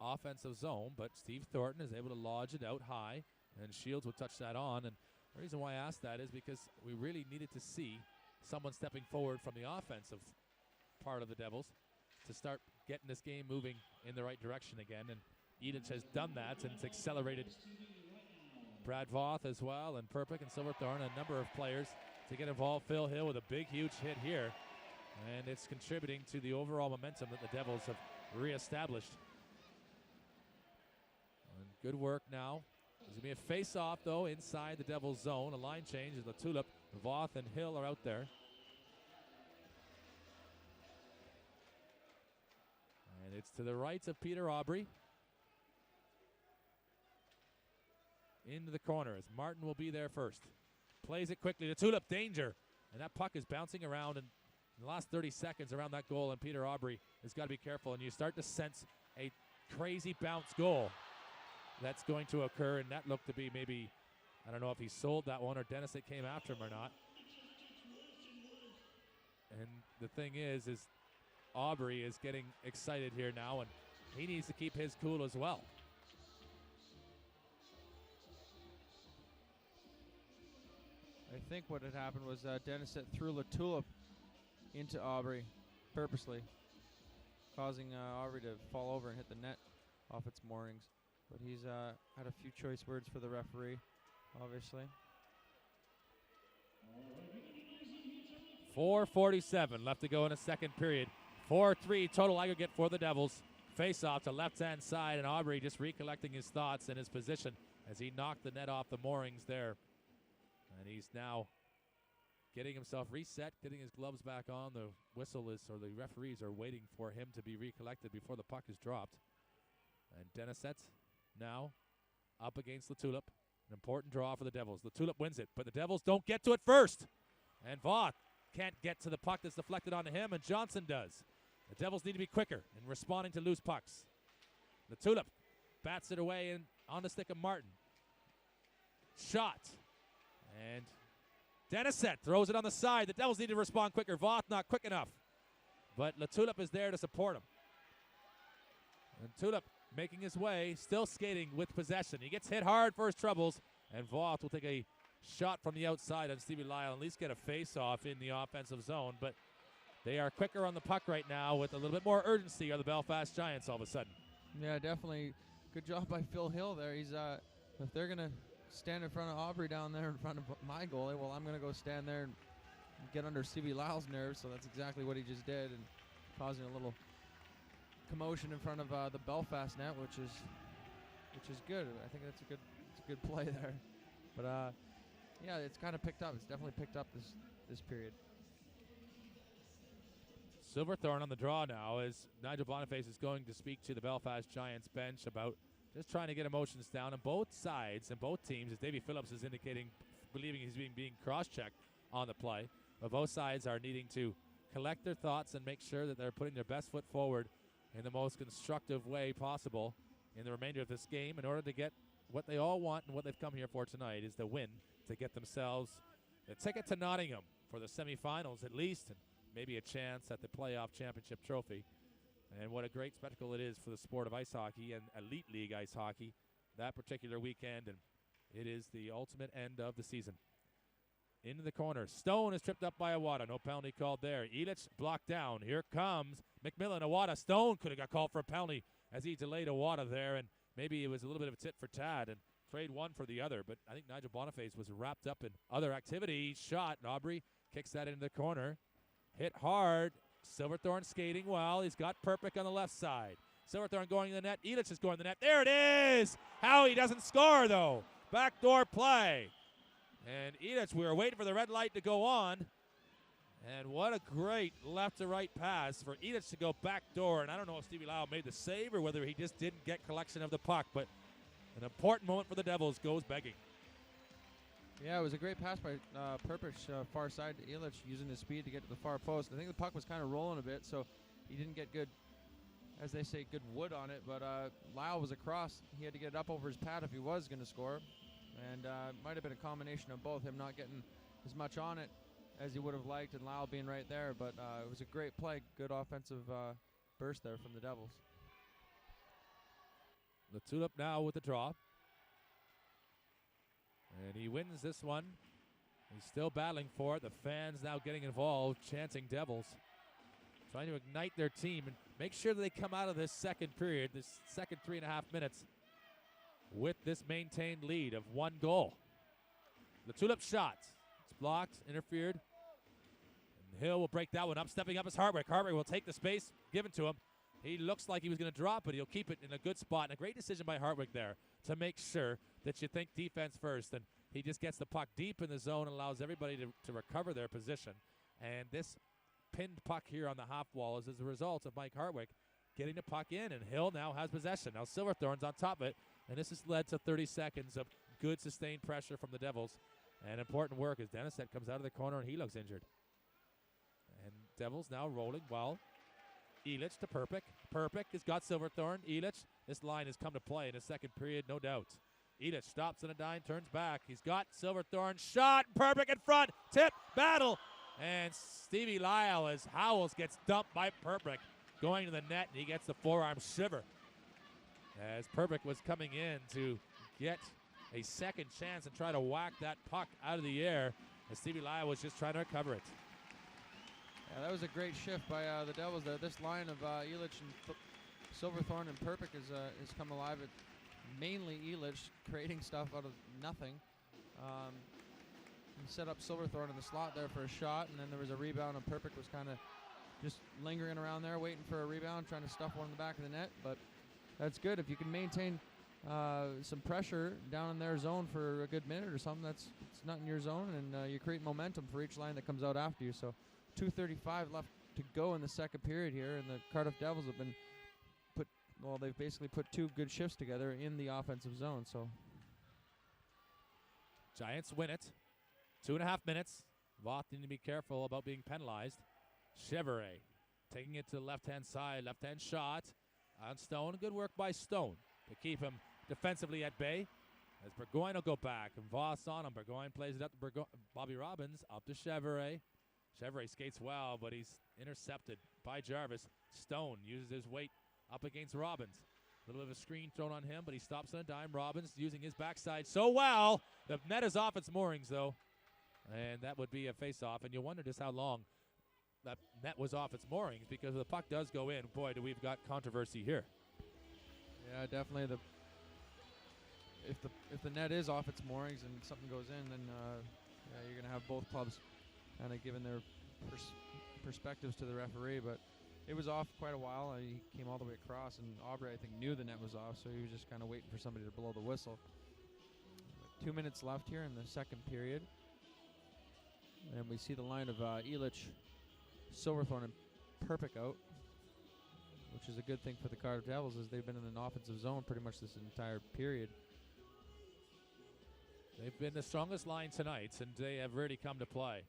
offensive zone, but Steve Thornton is able to lodge it out high, and Shields would touch that on. And the reason why I asked that is because we really needed to see someone stepping forward from the offensive part of the Devils to start getting this game moving in the right direction again. And Edich has done that, and it's accelerated Brad Voth as well, and Perpick and Silverthorne, a number of players to get involved. Phil Hill with a big, huge hit here. And it's contributing to the overall momentum that the Devils have reestablished. And good work now. There's going to be a face-off, though, inside the Devils' zone. A line change as the Tulip, Voth, and Hill are out there. And it's to the right of Peter Aubry. Into the corner as Martin will be there first. Plays it quickly. The Tulip, danger. And that puck is bouncing around, and in the last 30 seconds around that goal, and Peter Aubry has got to be careful, and you start to sense a crazy bounce goal that's going to occur, and that looked to be maybe, I don't know if he sold that one or Dennis that came after him or not. And the thing is Aubry is getting excited here now, and he needs to keep his cool as well. I think what had happened was Dennis threw Latulip into Aubry purposely, causing Aubry to fall over and hit the net off its moorings. But he's had a few choice words for the referee, obviously. 4:47 left to go in the second period. 4-3 total aggregate for the Devils. Face off to left-hand side, and Aubry just recollecting his thoughts and his position as he knocked the net off the moorings there. And he's now getting himself reset, getting his gloves back on. The whistle is, or the referees are waiting for him to be recollected before the puck is dropped. And Denisette now up against the Tulip. An important draw for the Devils. The Tulip wins it, but the Devils don't get to it first. And Voth can't get to the puck that's deflected onto him, and Johnson does. The Devils need to be quicker in responding to loose pucks. The Tulip bats it away and on the stick of Martin. Shot. And Denisette throws it on the side. The Devils need to respond quicker. Voth not quick enough. But Latulip is there to support him. And Tulip making his way, still skating with possession. He gets hit hard for his troubles, and Voth will take a shot from the outside on Stevie Lyle, at least get a face-off in the offensive zone. But they are quicker on the puck right now with a little bit more urgency, are the Belfast Giants all of a sudden. Yeah, definitely. Good job by Phil Hill there. He's if they're going to stand in front of Aubry down there in front of my goalie, well, I'm going to go stand there and get under Stevie Lyle's nerves. So that's exactly what he just did, and causing a little commotion in front of the Belfast net, which is good. I think it's a good play there. But yeah, it's kind of picked up. It's definitely picked up this period. Silverthorne on the draw now as Nigel Boniface is going to speak to the Belfast Giants bench about just trying to get emotions down on both sides and both teams, as Davey Phillips is indicating, believing he's being cross-checked on the play. But both sides are needing to collect their thoughts and make sure that they're putting their best foot forward in the most constructive way possible in the remainder of this game in order to get what they all want and what they've come here for tonight is the win to get themselves the ticket to Nottingham for the semifinals at least, and maybe a chance at the playoff championship trophy. And what a great spectacle it is for the sport of ice hockey and Elite League ice hockey that particular weekend, and it is the ultimate end of the season. Into the corner. Stone is tripped up by Awada. No penalty called there. Edich blocked down. Here comes McMillan. Awada. Stone could have got called for a penalty as he delayed Awada there, and maybe it was a little bit of a tit for tat and trade one for the other. But I think Nigel Boniface was wrapped up in other activity. Shot. And Aubry kicks that into the corner. Hit hard. Silverthorne skating well. He's got Perpick on the left side. Silverthorne going to the net. Edich is going to the net. There it is! How he doesn't score, though. Backdoor play. And Edich, we were waiting for the red light to go on. And what a great left to right pass for Edich to go backdoor. And I don't know if Stevie Lyle made the save or whether he just didn't get collection of the puck. But an important moment for the Devils goes begging. Yeah, it was a great pass by Perpick, far side to Edich, using his speed to get to the far post. I think the puck was kind of rolling a bit, so he didn't get good, as they say, good wood on it. But Lyle was across. He had to get it up over his pad if he was going to score. And it might have been a combination of both, him not getting as much on it as he would have liked and Lyle being right there. But it was a great play, good offensive burst there from the Devils. The Tulip now with the draw. And he wins this one. He's still battling for it. The fans now getting involved, chanting Devils. trying to ignite their team and make sure that they come out of this second period, this second 3.5 minutes, with this maintained lead of 1 goal. The tulip shot. It's blocked, interfered. And Hill will break that one up. Stepping up is Hartwick. Hartwick will take the space given to him. He looks like he was going to drop it. He'll keep it in a good spot. And a great decision by Hartwick there to make sure that you think defense first. And he just gets the puck deep in the zone and allows everybody to recover their position. And this pinned puck here on the half wall is as a result of Mike Hartwick getting the puck in. And Hill now has possession. Now Silverthorne's on top of it. And this has led to 30 seconds of good sustained pressure from the Devils. And important work as Denisette comes out of the corner and he looks injured. And Devils now rolling well. Elich to Perpick. Perpick has got Silverthorne. Elich, this line has come to play in the second period, no doubt. Elich stops on a dime, turns back. He's got Silverthorne. Shot. Perpick in front. Tip. Battle. And Stevie Lyle as Howells gets dumped by Perpick. Going to the net, and he gets the forearm shiver. As Perpick was coming in to get a second chance and try to whack that puck out of the air, as Stevie Lyle was just trying to recover it. Yeah, that was a great shift by the Devils there. This line of Elich and Silverthorne and Perpick has come alive. It mainly Elich creating stuff out of nothing. He set up Silverthorne in the slot there for a shot, and then there was a rebound, and Perpick was kind of just lingering around there, waiting for a rebound, trying to stuff one in the back of the net. But that's good. If you can maintain some pressure down in their zone for a good minute or something, it's not in your zone, and you create momentum for each line that comes out after you. So 2:35 left to go in the second period here, and the Cardiff Devils have been they've basically put 2 good shifts together in the offensive zone. So Giants win it. 2.5 minutes. Voth need to be careful about being penalized. Chevrolet taking it to the left-hand side. Left-hand shot on Stone. Good work by Stone to keep him defensively at bay. As Burgoyne will go back, and Voss on him. Burgoyne plays it up to Bobby Robbins. Up to Chevrolet. Chevrolet skates well, but he's intercepted by Jarvis. Stone uses his weight up against Robbins. A little bit of a screen thrown on him, but he stops on a dime. Robbins using his backside so well. The net is off its moorings, though. And that would be a face-off. And you wonder just how long that net was off its moorings, because the puck does go in. Boy, do we've got controversy here. Yeah, definitely. If the net is off its moorings and something goes in, then you're going to have both clubs kind of giving their perspectives to the referee. But it was off quite a while. He came all the way across, and Aubrey, I think, knew the net was off, so he was just kind of waiting for somebody to blow the whistle. 2 minutes left here in the second period. And we see the line of Elich, Silverthorne, and Perpick out, which is a good thing for the Cardiff Devils, as they've been in an offensive zone pretty much this entire period. They've been the strongest line tonight, and they have really come to play.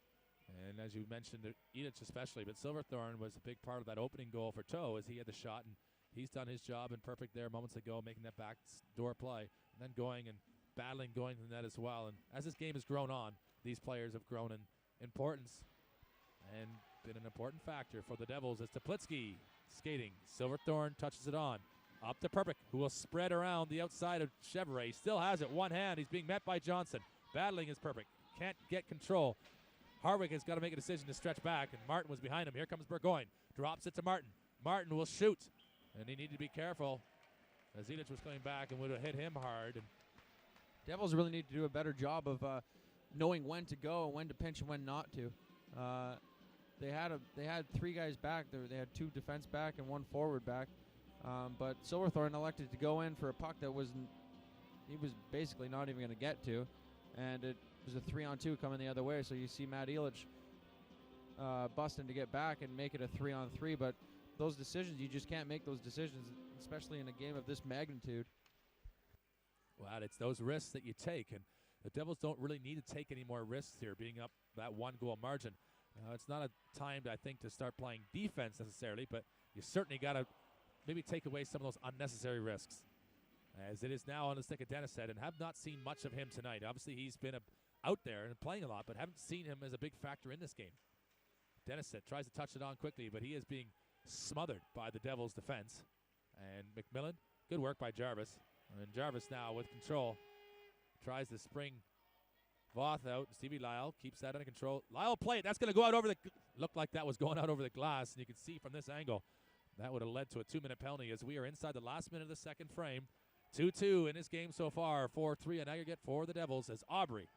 And as you mentioned, Elich especially, but Silverthorne was a big part of that opening goal for Toe, as he had the shot, and he's done his job in Perpick there moments ago, making that back door play, and then going and battling, going to the net as well. And as this game has grown on, these players have grown in importance and been an important factor for the Devils as Teplitsky skating. Silverthorne touches it on. Up to Perpick, who will spread around the outside of Chevrolet. He still has it, one hand. He's being met by Johnson. Battling is Perpick. Can't get control. Harwick has got to make a decision to stretch back, and Martin was behind him. Here comes Burgoyne. Drops it to Martin. Martin will shoot, and he needed to be careful as Elich was coming back and would have hit him hard. And Devils really need to do a better job of knowing when to go and when to pinch and when not to. They had 3 guys back. They had 2 defense back and 1 forward back. But Silverthorne elected to go in for a puck that he was basically not even going to get to, and it was a 3-on-2 coming the other way. So you see Matt Elich busting to get back and make it a 3-on-3. But those decisions, you just can't make those decisions, especially in a game of this magnitude. Well, it's those risks that you take, and the Devils don't really need to take any more risks here, being up that 1-goal margin. It's not a time, I think, to start playing defense necessarily, but you certainly got to maybe take away some of those unnecessary risks. As it is now on the stick of Denisette, and have not seen much of him tonight. Obviously, he's been out there and playing a lot, but haven't seen him as a big factor in this game. Denisette tries to touch it on quickly, but he is being smothered by the Devils' defense. And McMillan, good work by Jarvis. And Jarvis now with control tries to spring Voth out. Stevie Lyle keeps that under control. Lyle play it. That's going to go out over the. Looked like that was going out over the glass, and you can see from this angle that would have led to a 2-minute penalty as we are inside the last minute of the second frame. 2-2 in this game so far. 4-3 in aggregate for the Devils as Aubrey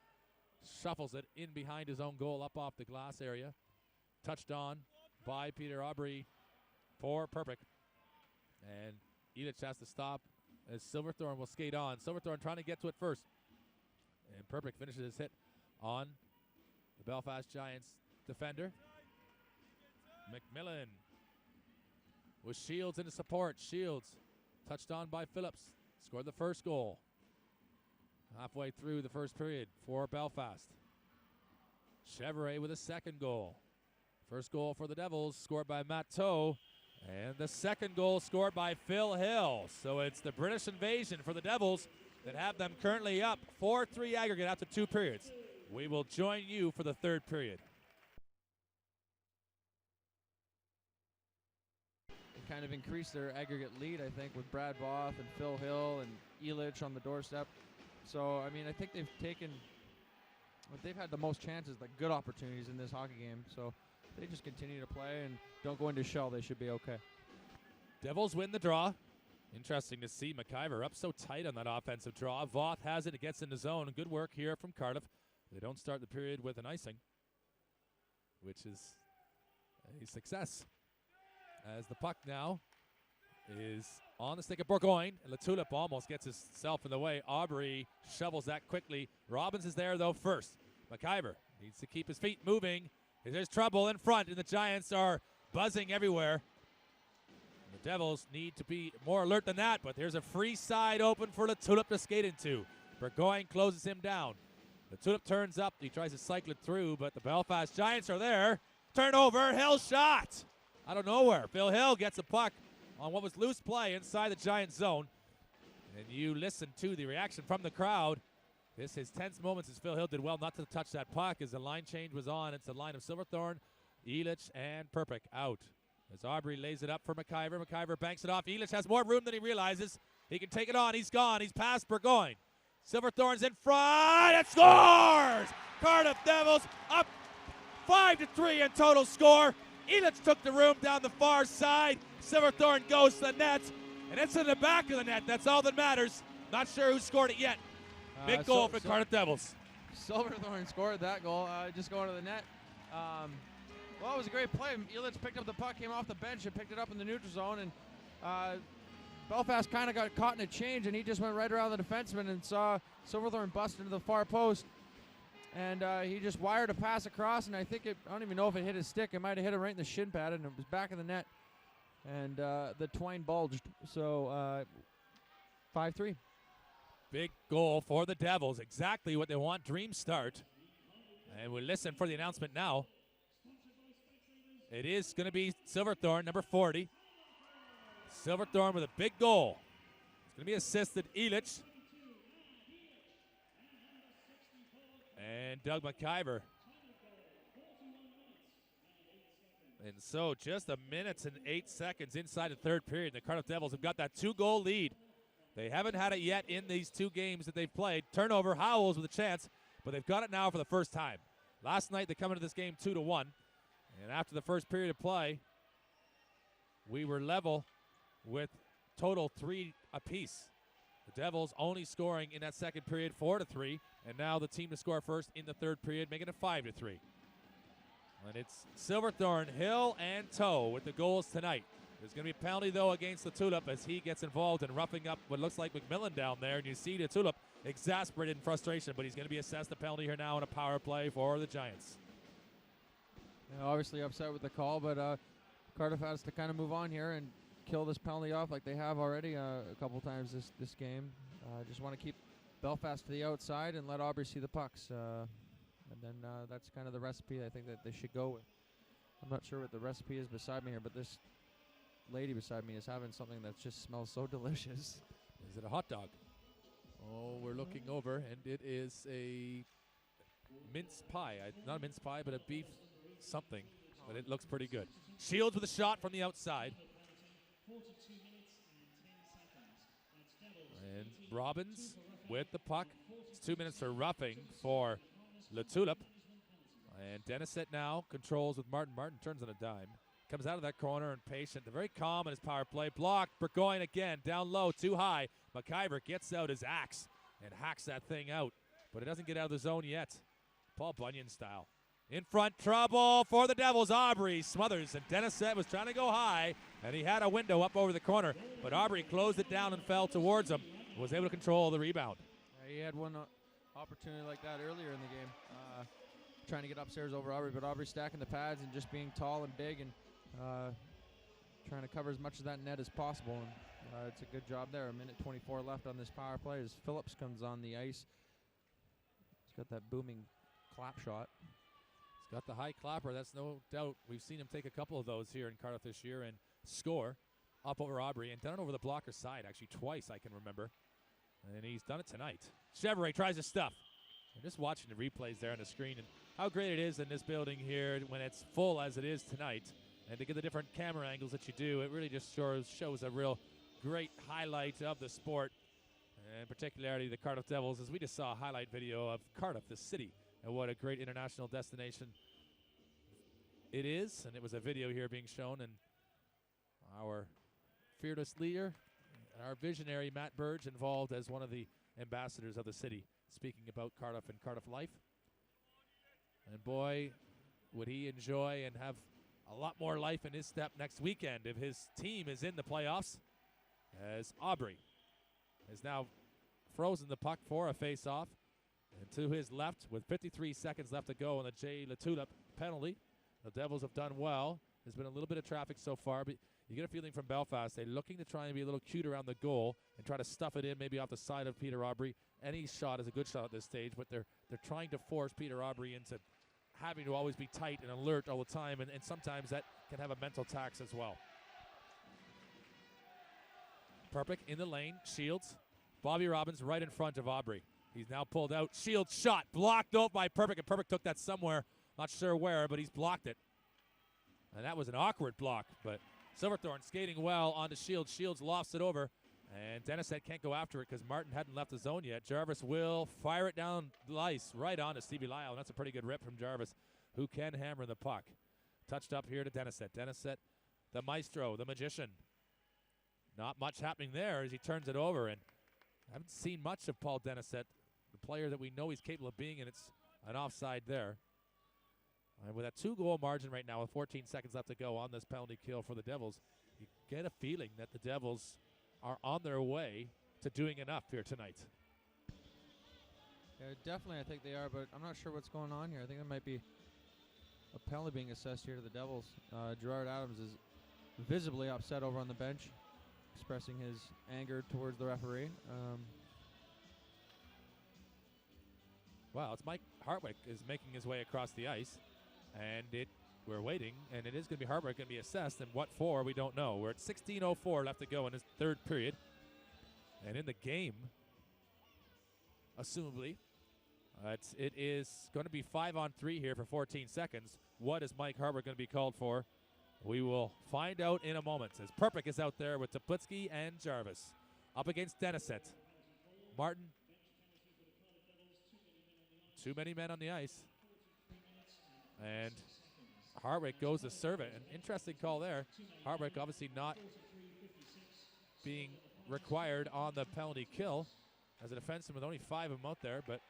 shuffles it in behind his own goal up off the glass area. Touched on by Peter Aubrey for Perpick. And Elich has to stop as Silverthorne will skate on. Silverthorne trying to get to it first. And Perpick finishes his hit on the Belfast Giants defender. McMillan with Shields into support. Shields touched on by Phillips. Scored the first goal. Halfway through the first period for Belfast. Chevrolet with a second goal. First goal for the Devils scored by Matt Toe. And the second goal scored by Phil Hill. So it's the British invasion for the Devils that have them currently up 4-3 aggregate after 2 periods. We will join you for the third period. They kind of increased their aggregate lead, I think, with Brad Voth and Phil Hill and Elich on the doorstep. So, I mean, I think they've had the most chances, the good opportunities in this hockey game. So they just continue to play and don't go into shell. They should be okay. Devils win the draw. Interesting to see McIver up so tight on that offensive draw. Voth has it. It gets in the zone. Good work here from Cardiff. They don't start the period with an icing, which is a success. As the puck now is on the stick of Bourgogne. And Latulip almost gets himself in the way. Aubrey shovels that quickly. Robbins is there, though, first. McIver needs to keep his feet moving. There's trouble in front, and the Giants are buzzing everywhere. The Devils need to be more alert than that, but there's a free side open for Latulip to skate into. Burgoyne closes him down. Latulip turns up. He tries to cycle it through, but the Belfast Giants are there. Turnover, Hill shot out of nowhere. Phil Hill gets a puck on what was loose play inside the Giants zone. And you listen to the reaction from the crowd. This is tense moments as Phil Hill did well not to touch that puck as the line change was on. It's the line of Silverthorne, Elich, and Perpick out. As Aubrey lays it up for McIver. McIver banks it off. Elich has more room than he realizes. He can take it on. He's gone. He's past Burgoyne. Silverthorne's in front. It scores! Cardiff Devils up 5-3 in total score. Elich took the room down the far side. Silverthorne goes to the net, and it's in the back of the net. That's all that matters. Not sure who scored it yet. Big goal for Cardiff Devils. Silverthorne scored that goal, just going to the net. Well, it was a great play. Elich picked up the puck, came off the bench, and picked it up in the neutral zone. And Belfast kind of got caught in a change, and he just went right around the defenseman and saw Silverthorne bust into the far post. And he just wired a pass across, and I don't even know if it hit his stick. It might have hit him right in the shin pad, and it was back of the net. And the twine bulged. So 5-3. Big goal for the Devils. Exactly what they want. Dream start. And we'll listen for the announcement now. It is going to be Silverthorne, number 40. Silverthorne with a big goal. It's going to be assisted Elich. And Doug McIver. And so just 1 minute and 8 seconds inside the third period. The Cardiff Devils have got that 2-goal lead. They haven't had it yet in these 2 games that they've played. Turnover, Howells with a chance, but they've got it now for the first time. Last night they come into this game 2-1. And after the first period of play, we were level with total 3 apiece. The Devils only scoring in that second period 4-3, and now the team to score first in the third period, making it 5-3. And it's Silverthorne, Hill, and Toe with the goals tonight. There's going to be a penalty, though, against the Tulip as he gets involved in roughing up what looks like McMillan down there. And you see the Tulip exasperated in frustration, but he's going to be assessed a penalty here now in a power play for the Giants. Yeah, obviously upset with the call, but Cardiff has to kind of move on here and kill this penalty off like they have already a couple times this game. Just want to keep Belfast to the outside and let Aubrey see the pucks. And then that's kind of the recipe I think that they should go with. I'm not sure what the recipe is beside me here, but this lady beside me is having something that just smells so delicious. Is it a hot dog? Oh, we're looking over, and it is a mince pie. Not a mince pie, but a beef something, but it looks pretty good. Shields with a shot from the outside. And Robbins with the puck. It's 2 minutes for roughing for Le Tulip. And Denisette now controls with Martin. Martin turns on a dime. Comes out of that corner and patient. They're very calm in his power play. Blocked. Burgoyne again. Down low. Too high. McIver gets out his axe and hacks that thing out. But it doesn't get out of the zone yet. Paul Bunyan style. In front, trouble for the Devils. Aubrey smothers, and Denisette was trying to go high, and he had a window up over the corner. But Aubrey closed it down and fell towards him. Was able to control the rebound. Yeah, he had one opportunity like that earlier in the game. Trying to get upstairs over Aubrey, but Aubrey stacking the pads and just being tall and big and trying to cover as much of that net as possible. And it's a good job there. 1:24 left on this power play as Phillips comes on the ice. He's got that booming clap shot. He's got the high clapper, that's no doubt. We've seen him take a couple of those here in Cardiff this year and score up over Aubrey and done it over the blocker side, actually twice I can remember. And he's done it tonight. Chevrolet tries to stuff. I'm just watching the replays there on the screen and how great it is in this building here when it's full as it is tonight. And to get the different camera angles that you do, it really just shows a real great highlight of the sport. And particularly the Cardiff Devils, as we just saw a highlight video of Cardiff, the city, and what a great international destination it is. And it was a video here being shown, and our fearless leader, our visionary Matt Burge, involved as one of the ambassadors of the city, speaking about Cardiff and Cardiff life. And boy, would he enjoy and have a lot more life in his step next weekend if his team is in the playoffs, as Aubrey has now frozen the puck for a face-off. And to his left, with 53 seconds left to go on the J. LeTulip penalty. The Devils have done well. There's been a little bit of traffic so far, but you get a feeling from Belfast, they're looking to try and be a little cute around the goal and try to stuff it in maybe off the side of Peter Aubrey. Any shot is a good shot at this stage, but they're trying to force Peter Aubrey into having to always be tight and alert all the time, and sometimes that can have a mental tax as well. Perpick in the lane, Shields. Bobby Robbins right in front of Aubrey. He's now pulled out. Shields shot, blocked out by Perpick, and Perpick took that somewhere. Not sure where, but he's blocked it. And that was an awkward block, but Silverthorne skating well onto Shields. Shields lofts it over, and Denisette can't go after it because Martin hadn't left the zone yet. Jarvis will fire it down the ice right onto Stevie Lyle, and that's a pretty good rip from Jarvis, who can hammer the puck. Touched up here to Denisette. Denisette, the maestro, the magician. Not much happening there as he turns it over, and I haven't seen much of Paul Denisette, the player that we know he's capable of being, and it's an offside there. And with a 2-goal margin right now with 14 seconds left to go on this penalty kill for the Devils, you get a feeling that the Devils are on their way to doing enough here tonight. Yeah, definitely I think they are, but I'm not sure what's going on here. I think there might be a penalty being assessed here to the Devils. Gerard Adams is visibly upset over on the bench, expressing his anger towards the referee. Wow, it's Mike Hartwick is making his way across the ice, and we're waiting, and it is going to be Hartwick going to be assessed, and what for, we don't know. We're at 16:04 left to go in his third period, and in the game, assumably, it is going to be 5-on-3 here for 14 seconds. What is Mike Hartwick going to be called for? We will find out in a moment, as Perpick is out there with Teplitsky and Jarvis. Up against Denisette. Martin. Too many men on the ice. And Hartwick goes to serve it. An interesting call there. Hartwick obviously not being required on the penalty kill as a defenseman with only 5 of them out there, but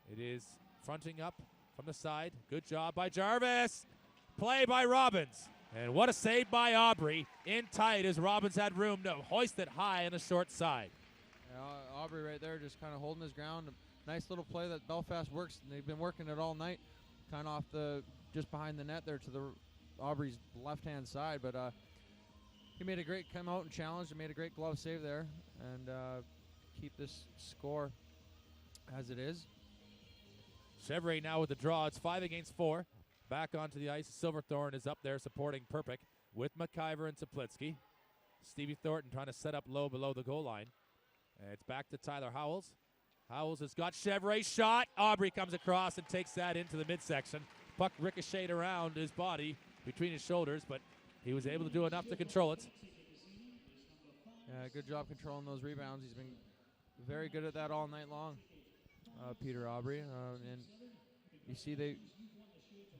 it is fronting up from the side. Good job by Jarvis. Play by Robbins. And what a save by Aubrey. In tight as Robbins had room to hoist it high on the short side. Yeah, Aubrey right there just kind of holding his ground. A nice little play that Belfast works. They've been working it all night. Kind of off just behind the net there to the Aubrey's left-hand side. But he made a great come out and challenge and made a great glove save there. And keep this score as it is. Chevrolet now with the draw. It's 5-4. Back onto the ice. Silverthorne is up there supporting Perpick with McIver and Teplitsky. Stevie Thornton trying to set up low below the goal line. And it's back to Tyler Howells. Howells has got Chevrolet shot. Aubrey comes across and takes that into the midsection. Puck ricocheted around his body between his shoulders, but he was able to do enough to control it. Yeah, good job controlling those rebounds. He's been very good at that all night long. Peter Aubry. And you see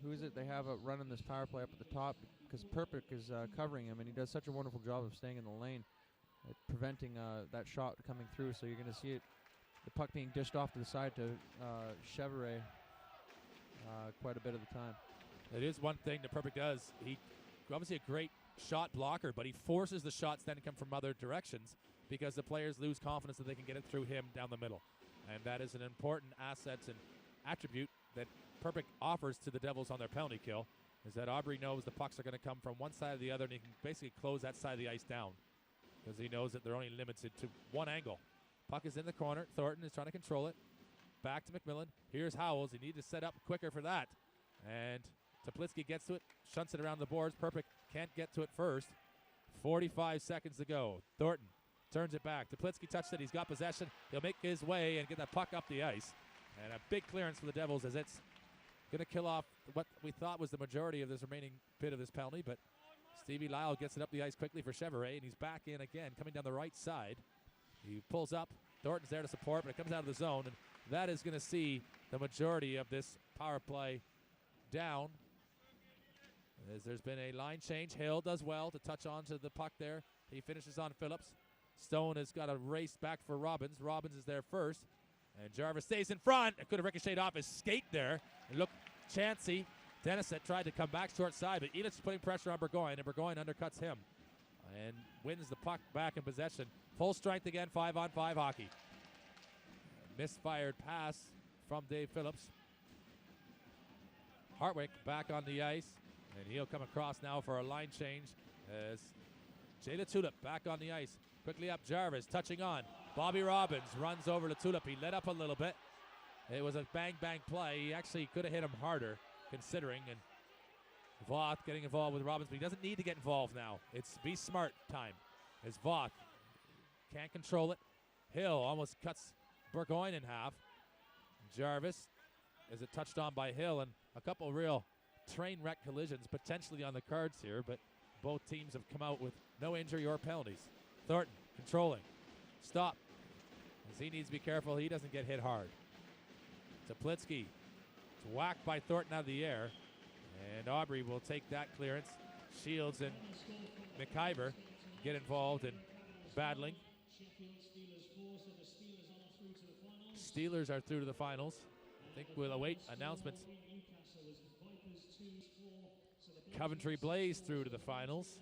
who is it? They have running this power play up at the top because Perpick is covering him, and he does such a wonderful job of staying in the lane, at preventing that shot coming through. So you're going to see it, the puck being dished off to the side to Chevrolet quite a bit of the time. It is one thing that Perpick does. He obviously a great shot blocker, but he forces the shots then to come from other directions because the players lose confidence that they can get it through him down the middle. And that is an important asset and attribute that Perpick offers to the Devils on their penalty kill, is that Aubry knows the pucks are going to come from one side or the other, and he can basically close that side of the ice down because he knows that they're only limited to one angle. Puck is in the corner. Thornton is trying to control it. Back to McMillan. Here's Howells. He needs to set up quicker for that. And Teplitsky gets to it, shunts it around the boards. Perpick can't get to it first. 45 seconds to go. Thornton turns it back. Teplitsky touched it. He's got possession. He'll make his way and get that puck up the ice. And a big clearance for the Devils as it's going to kill off what we thought was the majority of this remaining bit of this penalty. But Stevie Lyle gets it up the ice quickly for Chevrolet, and he's back in again, coming down the right side. He pulls up. Thornton's there to support, but it comes out of the zone. And that is going to see the majority of this power play down. As there's been a line change. Hill does well to touch onto the puck there. He finishes on Phillips. Stone has got a race back for Robbins. Robbins is there first. And Jarvis stays in front. It could have ricocheted off his skate there. It looked chancy. Denisett tried to come back short side, but Elitch is putting pressure on Burgoyne, and Burgoyne undercuts him and wins the puck back in possession. Full strength again, 5-on-5 hockey. Misfired pass from Dave Phillips. Hartwick back on the ice, and he'll come across now for a line change as Jay LaTulip back on the ice. Quickly up Jarvis, touching on. Bobby Robbins runs over LaTulip. He let up a little bit. It was a bang-bang play. He actually could have hit him harder, considering. And Voth getting involved with Robbins, but he doesn't need to get involved now. It's be smart time. As Voth can't control it. Hill almost cuts Burgoyne in half. Jarvis, as it touched on by Hill, and a couple real train wreck collisions potentially on the cards here, but both teams have come out with no injury or penalties. Thornton controlling. Stop. As he needs to be careful he doesn't get hit hard. Teplitsky. It's whacked by Thornton out of the air. And Aubry will take that clearance. Shields and McIver get involved in battling. Steelers are through to the finals. I think we'll await announcements. Coventry Blaze through to the finals.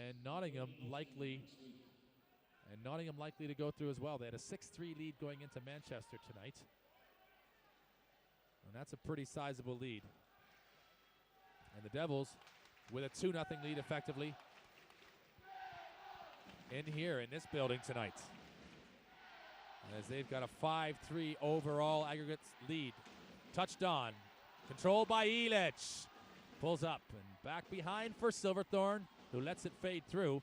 And Nottingham likely to go through as well. They had a 6-3 lead going into Manchester tonight. And that's a pretty sizable lead. And the Devils with a 2-0 lead effectively in here in this building tonight. As they've got a 5-3 overall aggregate lead. Touched on. Controlled by Elitch. Pulls up and back behind for Silverthorne, who lets it fade through.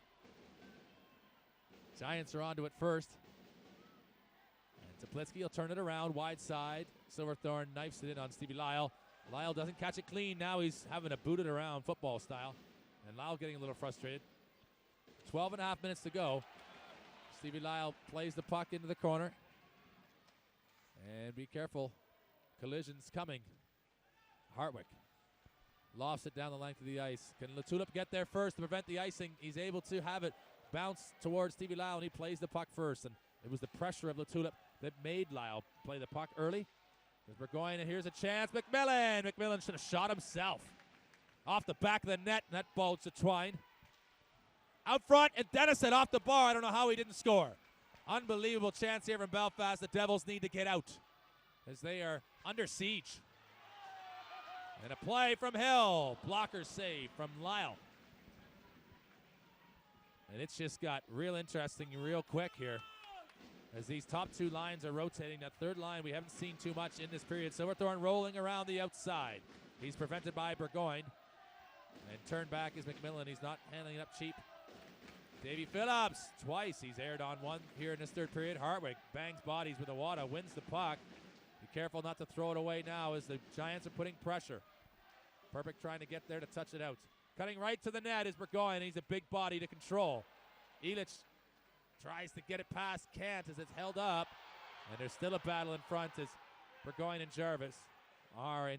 Giants are onto it first. And Teplitsky will turn it around, wide side. Silverthorne knifes it in on Stevie Lyle. Lyle doesn't catch it clean. Now he's having to boot it around football style. And Lyle getting a little frustrated. 12.5 minutes to go. Stevie Lyle plays the puck into the corner. And be careful. Collisions coming. Hartwick lofts it down the length of the ice. Can LaTulip get there first to prevent the icing? He's able to have it bounce towards Stevie Lyle, and he plays the puck first. And it was the pressure of LaTulip that made Lyle play the puck early. As we're going, and here's a chance. McMillan! McMillan should have shot himself. Off the back of the net, and that ball to Twine. Out front, and Denisett off the bar. I don't know how he didn't score. Unbelievable chance here from Belfast. The Devils need to get out as they are under siege. And a play from Hill. Blocker save from Lyle. And it's just got real interesting real quick here as these top two lines are rotating. That third line we haven't seen too much in this period. Silverthorne rolling around the outside. He's prevented by Burgoyne. And turned back is McMillan. He's not handling it up cheap. Davy Phillips, twice he's aired on one here in this third period. Hartwick bangs bodies with the water, wins the puck. Be careful not to throw it away now as the Giants are putting pressure. Perpick trying to get there to touch it out. Cutting right to the net is Burgoyne. He's a big body to control. Elitch tries to get it past, can't as it's held up. And there's still a battle in front as Burgoyne and Jarvis are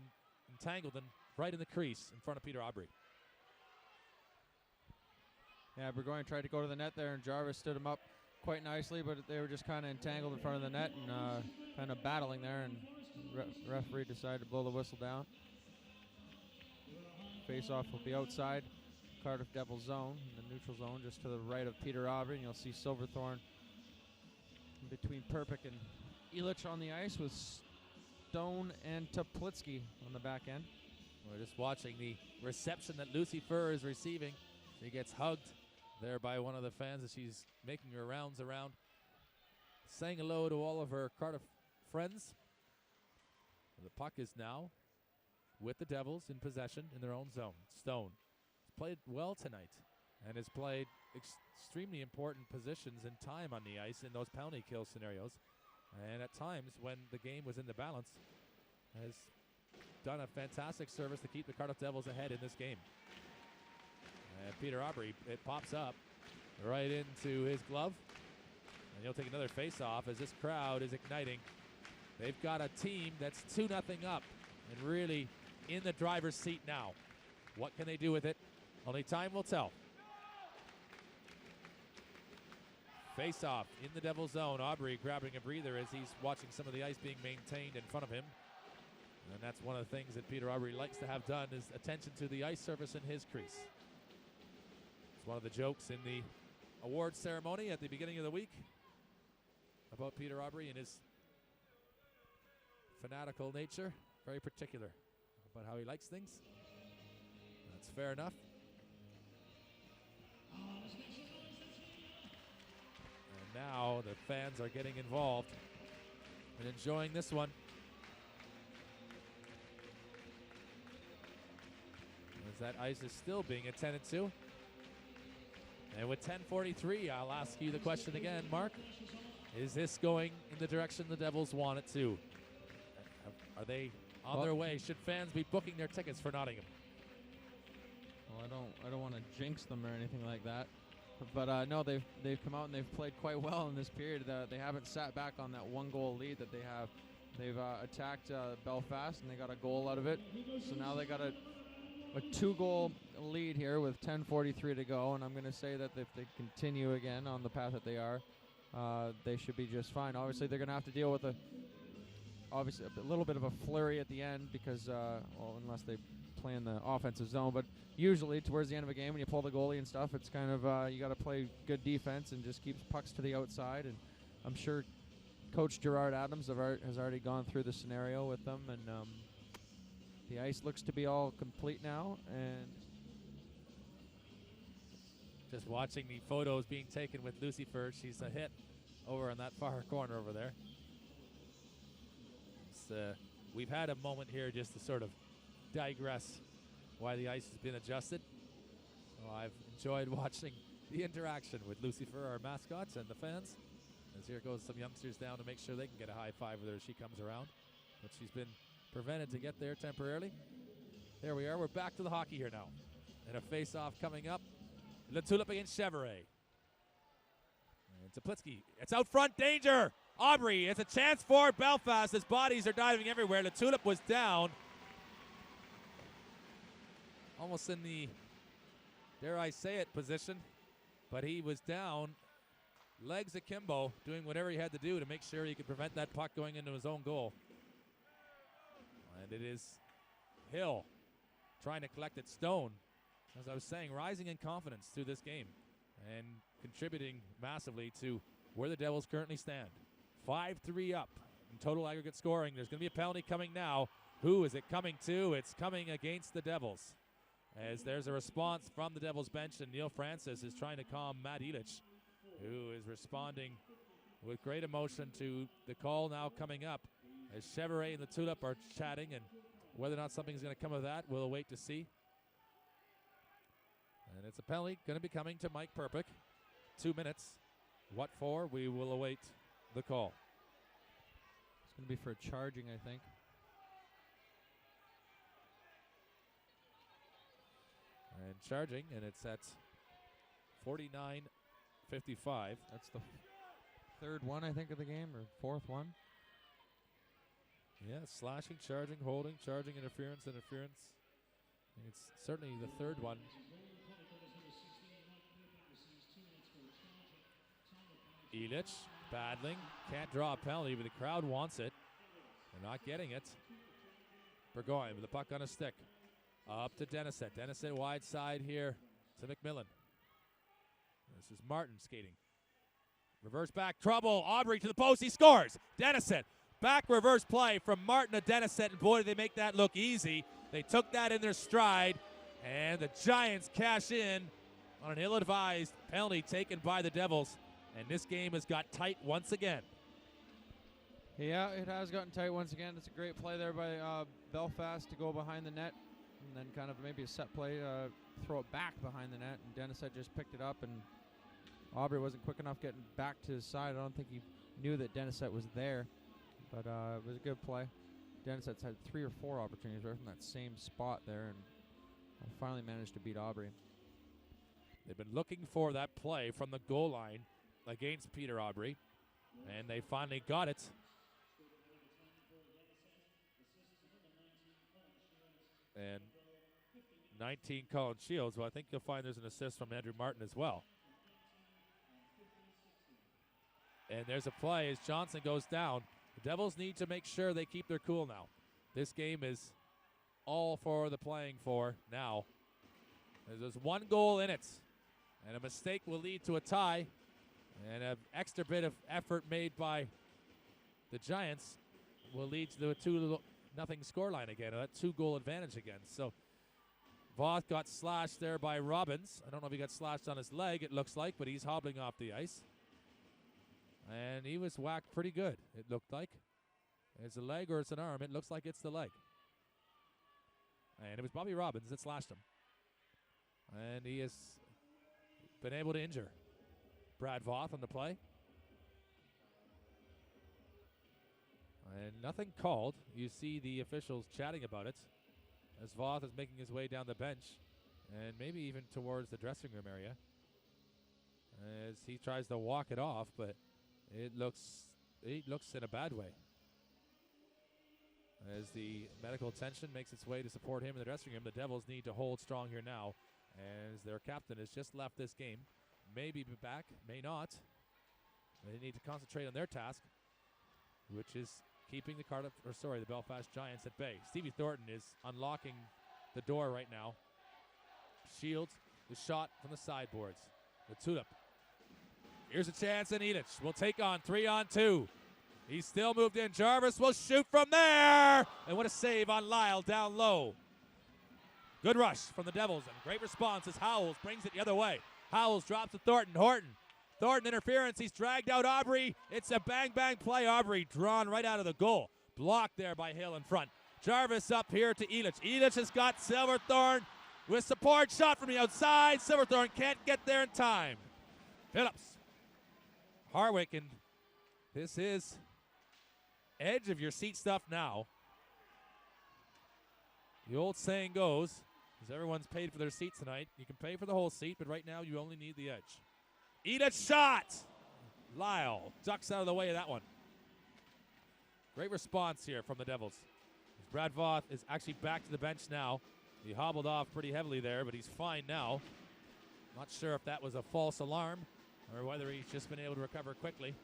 entangled right in the crease in front of Peter Aubry. Yeah, Burgoyne tried to go to the net there, and Jarvis stood him up quite nicely, but they were just kind of entangled in front of the net and kind of battling there, and referee decided to blow the whistle down. Face-off will be outside Cardiff Devils zone, in the neutral zone, just to the right of Peter Aubry, and you'll see Silverthorne in between Perpick and Elich on the ice with Stone and Toplitsky on the back end. We're just watching the reception that Lucy Furr is receiving. She gets hugged there by one of the fans as she's making her rounds around, saying hello to all of her Cardiff friends. The puck is now with the Devils in possession in their own zone. Stone has played well tonight and has played extremely important positions and time on the ice in those penalty kill scenarios. And at times when the game was in the balance, has done a fantastic service to keep the Cardiff Devils ahead in this game. And Peter Aubry, it pops up right into his glove. And he'll take another face-off as this crowd is igniting. They've got a team that's 2-0 up and really in the driver's seat now. What can they do with it? Only time will tell. Face-off in the Devils zone. Aubry grabbing a breather as he's watching some of the ice being maintained in front of him. And that's one of the things that Peter Aubry likes to have done, is attention to the ice surface in his crease. It's one of the jokes in the awards ceremony at the beginning of the week about Peter Aubry and his fanatical nature. Very particular about how he likes things. That's fair enough. And now the fans are getting involved and enjoying this one. As that ice is still being attended to. And with 10:43, I'll ask you the question again, Mark. Is this going in the direction the Devils want it to? Are they on their way? Should fans be booking their tickets for Nottingham? Well, I don't want to jinx them or anything like that. But no, they've come out and they've played quite well in this period. They haven't sat back on that 1-goal lead that they have. They've attacked Belfast and they got a goal out of it. So now they got a 2-goal lead here with 10:43 to go, and I'm going to say that if they continue again on the path that they are, they should be just fine. Obviously, they're going to have to deal with a little bit of a flurry at the end because, well, unless they play in the offensive zone, but usually towards the end of a game when you pull the goalie and stuff, it's kind of you got to play good defense and just keep pucks to the outside. And I'm sure Coach Gerard Adams has already gone through the scenario with them, and the ice looks to be all complete now. And just watching the photos being taken with Lucy Furr, she's a hit over in that far corner over there. We've had a moment here just to sort of digress why the ice has been adjusted. So I've enjoyed watching the interaction with Lucy Furr, our mascots, and the fans. As here goes some youngsters down to make sure they can get a high five with her as she comes around. But she's been prevented to get there temporarily. There we are. We're back to the hockey here now. And a face-off coming up. Le Tulip against Chevrolet. And Toplitsky. It's out front. Danger! Aubry. It's a chance for Belfast as bodies are diving everywhere. Le Tulip was down. Almost in the, dare I say it, position. But he was down. Legs akimbo, doing whatever he had to do to make sure he could prevent that puck going into his own goal. And it is Hill trying to collect it. Stone, as I was saying, rising in confidence through this game and contributing massively to where the Devils currently stand. 5-3 up in total aggregate scoring. There's going to be a penalty coming now. Who is it coming to? It's coming against the Devils. As there's a response from the Devils bench, and Neil Francis is trying to calm Matt Elich, who is responding with great emotion to the call now coming up. As Chevrolet and the Tulip are chatting, and whether or not something's going to come of that, we'll wait to see. And it's a penalty going to be coming to Mike Perpick. 2 minutes. What for? We will await the call. It's going to be for charging, I think. And charging, and it's at 49:55. That's the third one, I think, of the game, or fourth one. Yeah, slashing, charging, holding, charging, interference. It's certainly the third one. Illich battling, can't draw a penalty, but the crowd wants it. They're not getting it. Burgoyne with the puck on a stick. Up to Denisette. Denisette wide side here to McMillan. This is Martin skating. Reverse back, trouble. Aubrey to the post, he scores. Denisette. Back reverse play from Martin to Denisette, and boy, did they make that look easy. They took that in their stride, and the Giants cash in on an ill-advised penalty taken by the Devils, and this game has got tight once again. Yeah, it has gotten tight once again. It's a great play there by Belfast to go behind the net, and then kind of maybe a set play, throw it back behind the net, and Denisette just picked it up, and Aubrey wasn't quick enough getting back to his side. I don't think he knew that Denisette was there. But it was a good play. Denisette's had 3 or 4 opportunities right from that same spot there, and finally managed to beat Aubrey. They've been looking for that play from the goal line against Peter Aubrey, and they finally got it. And 19 Colin Shields. Well, I think you'll find there's an assist from Andrew Martin as well. And there's a play as Johnson goes down. The Devils need to make sure they keep their cool now. This game is all for the playing for now. There's 1 goal in it, and a mistake will lead to a tie, and an extra bit of effort made by the Giants will lead to a 2-0 scoreline again, a 2-goal advantage again. So Voth got slashed there by Robbins. I don't know if he got slashed on his leg, it looks like, but he's hobbling off the ice. And he was whacked pretty good, it looked like. It's a leg or it's an arm. It looks like it's the leg. And it was Bobby Robbins that slashed him. And he has been able to injure Brad Voth on the play. And nothing called. You see the officials chatting about it as Voth is making his way down the bench and maybe even towards the dressing room area as he tries to walk it off, but it looks in a bad way. As the medical attention makes its way to support him in the dressing room, the Devils need to hold strong here now as their captain has just left this game. Maybe be back, may not. They need to concentrate on their task, which is keeping the Belfast Giants at bay. Stevie Thornton is unlocking the door right now. Shields the shot from the sideboards. The Tulip. Here's a chance, and Illich will take on 3-on-2. He's still moved in. Jarvis will shoot from there. And what a save on Lyle down low. Good rush from the Devils, and great response as Howells brings it the other way. Howells drops to Thornton. Thornton interference. He's dragged out Aubrey. It's a bang-bang play. Aubrey drawn right out of the goal. Blocked there by Hill in front. Jarvis up here to Illich. Illich has got Silverthorne with support. Shot from the outside. Silverthorne can't get there in time. Phillips. Harwick, and this is edge of your seat stuff now. The old saying goes, as everyone's paid for their seat tonight, you can pay for the whole seat, but right now you only need the edge. Illich shot! Lyle ducks out of the way of that one. Great response here from the Devils. Brad Voth is actually back to the bench now. He hobbled off pretty heavily there, but he's fine now. Not sure if that was a false alarm or whether he's just been able to recover quickly.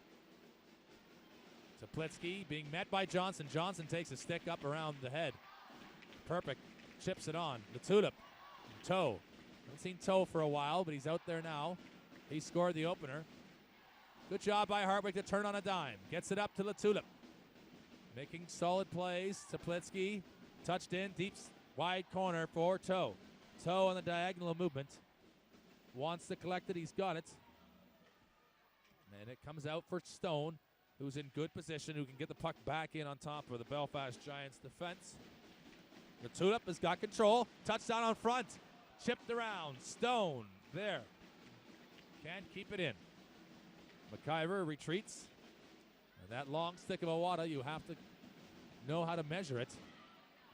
Teplitsky being met by Johnson. Johnson takes a stick up around the head. Perfect. Chips it on. The Tulip. Toe. Haven't seen Toe for a while, but he's out there now. He scored the opener. Good job by Hartwig to turn on a dime. Gets it up to the Tulip. Making solid plays. Teplitsky touched in. Deep wide corner for Toe. Toe on the diagonal movement. Wants to collect it. He's got it. And it comes out for Stone, who's in good position, who can get the puck back in on top of the Belfast Giants defense. The Tulip has got control. Touchdown on front. Chipped around. Stone there. Can't keep it in. McIver retreats. And that long stick of Awada, you have to know how to measure it,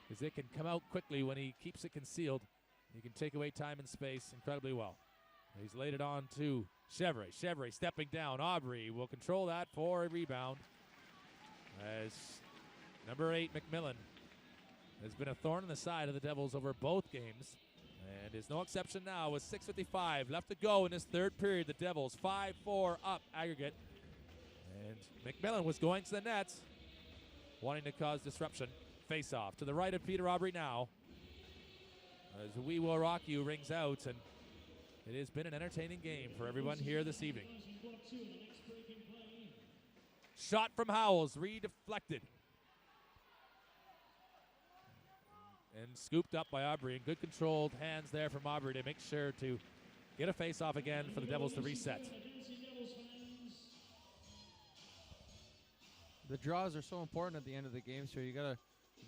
because it can come out quickly when he keeps it concealed. He can take away time and space incredibly well. He's laid it on to Chevrolet. Chevrolet stepping down. Aubrey will control that for a rebound. As number 8, McMillan, has been a thorn in the side of the Devils over both games. And is no exception now with 6:55 left to go in this third period. The Devils 5-4 up aggregate. And McMillan was going to the net, wanting to cause disruption. Face off to the right of Peter Aubrey now. As We Will Rock You rings out, and it has been an entertaining game for everyone here this evening. Shot from Howells, redeflected. And scooped up by Aubrey, and good controlled hands there from Aubrey to make sure to get a face-off again for the Devils to reset. The draws are so important at the end of the game, so you got to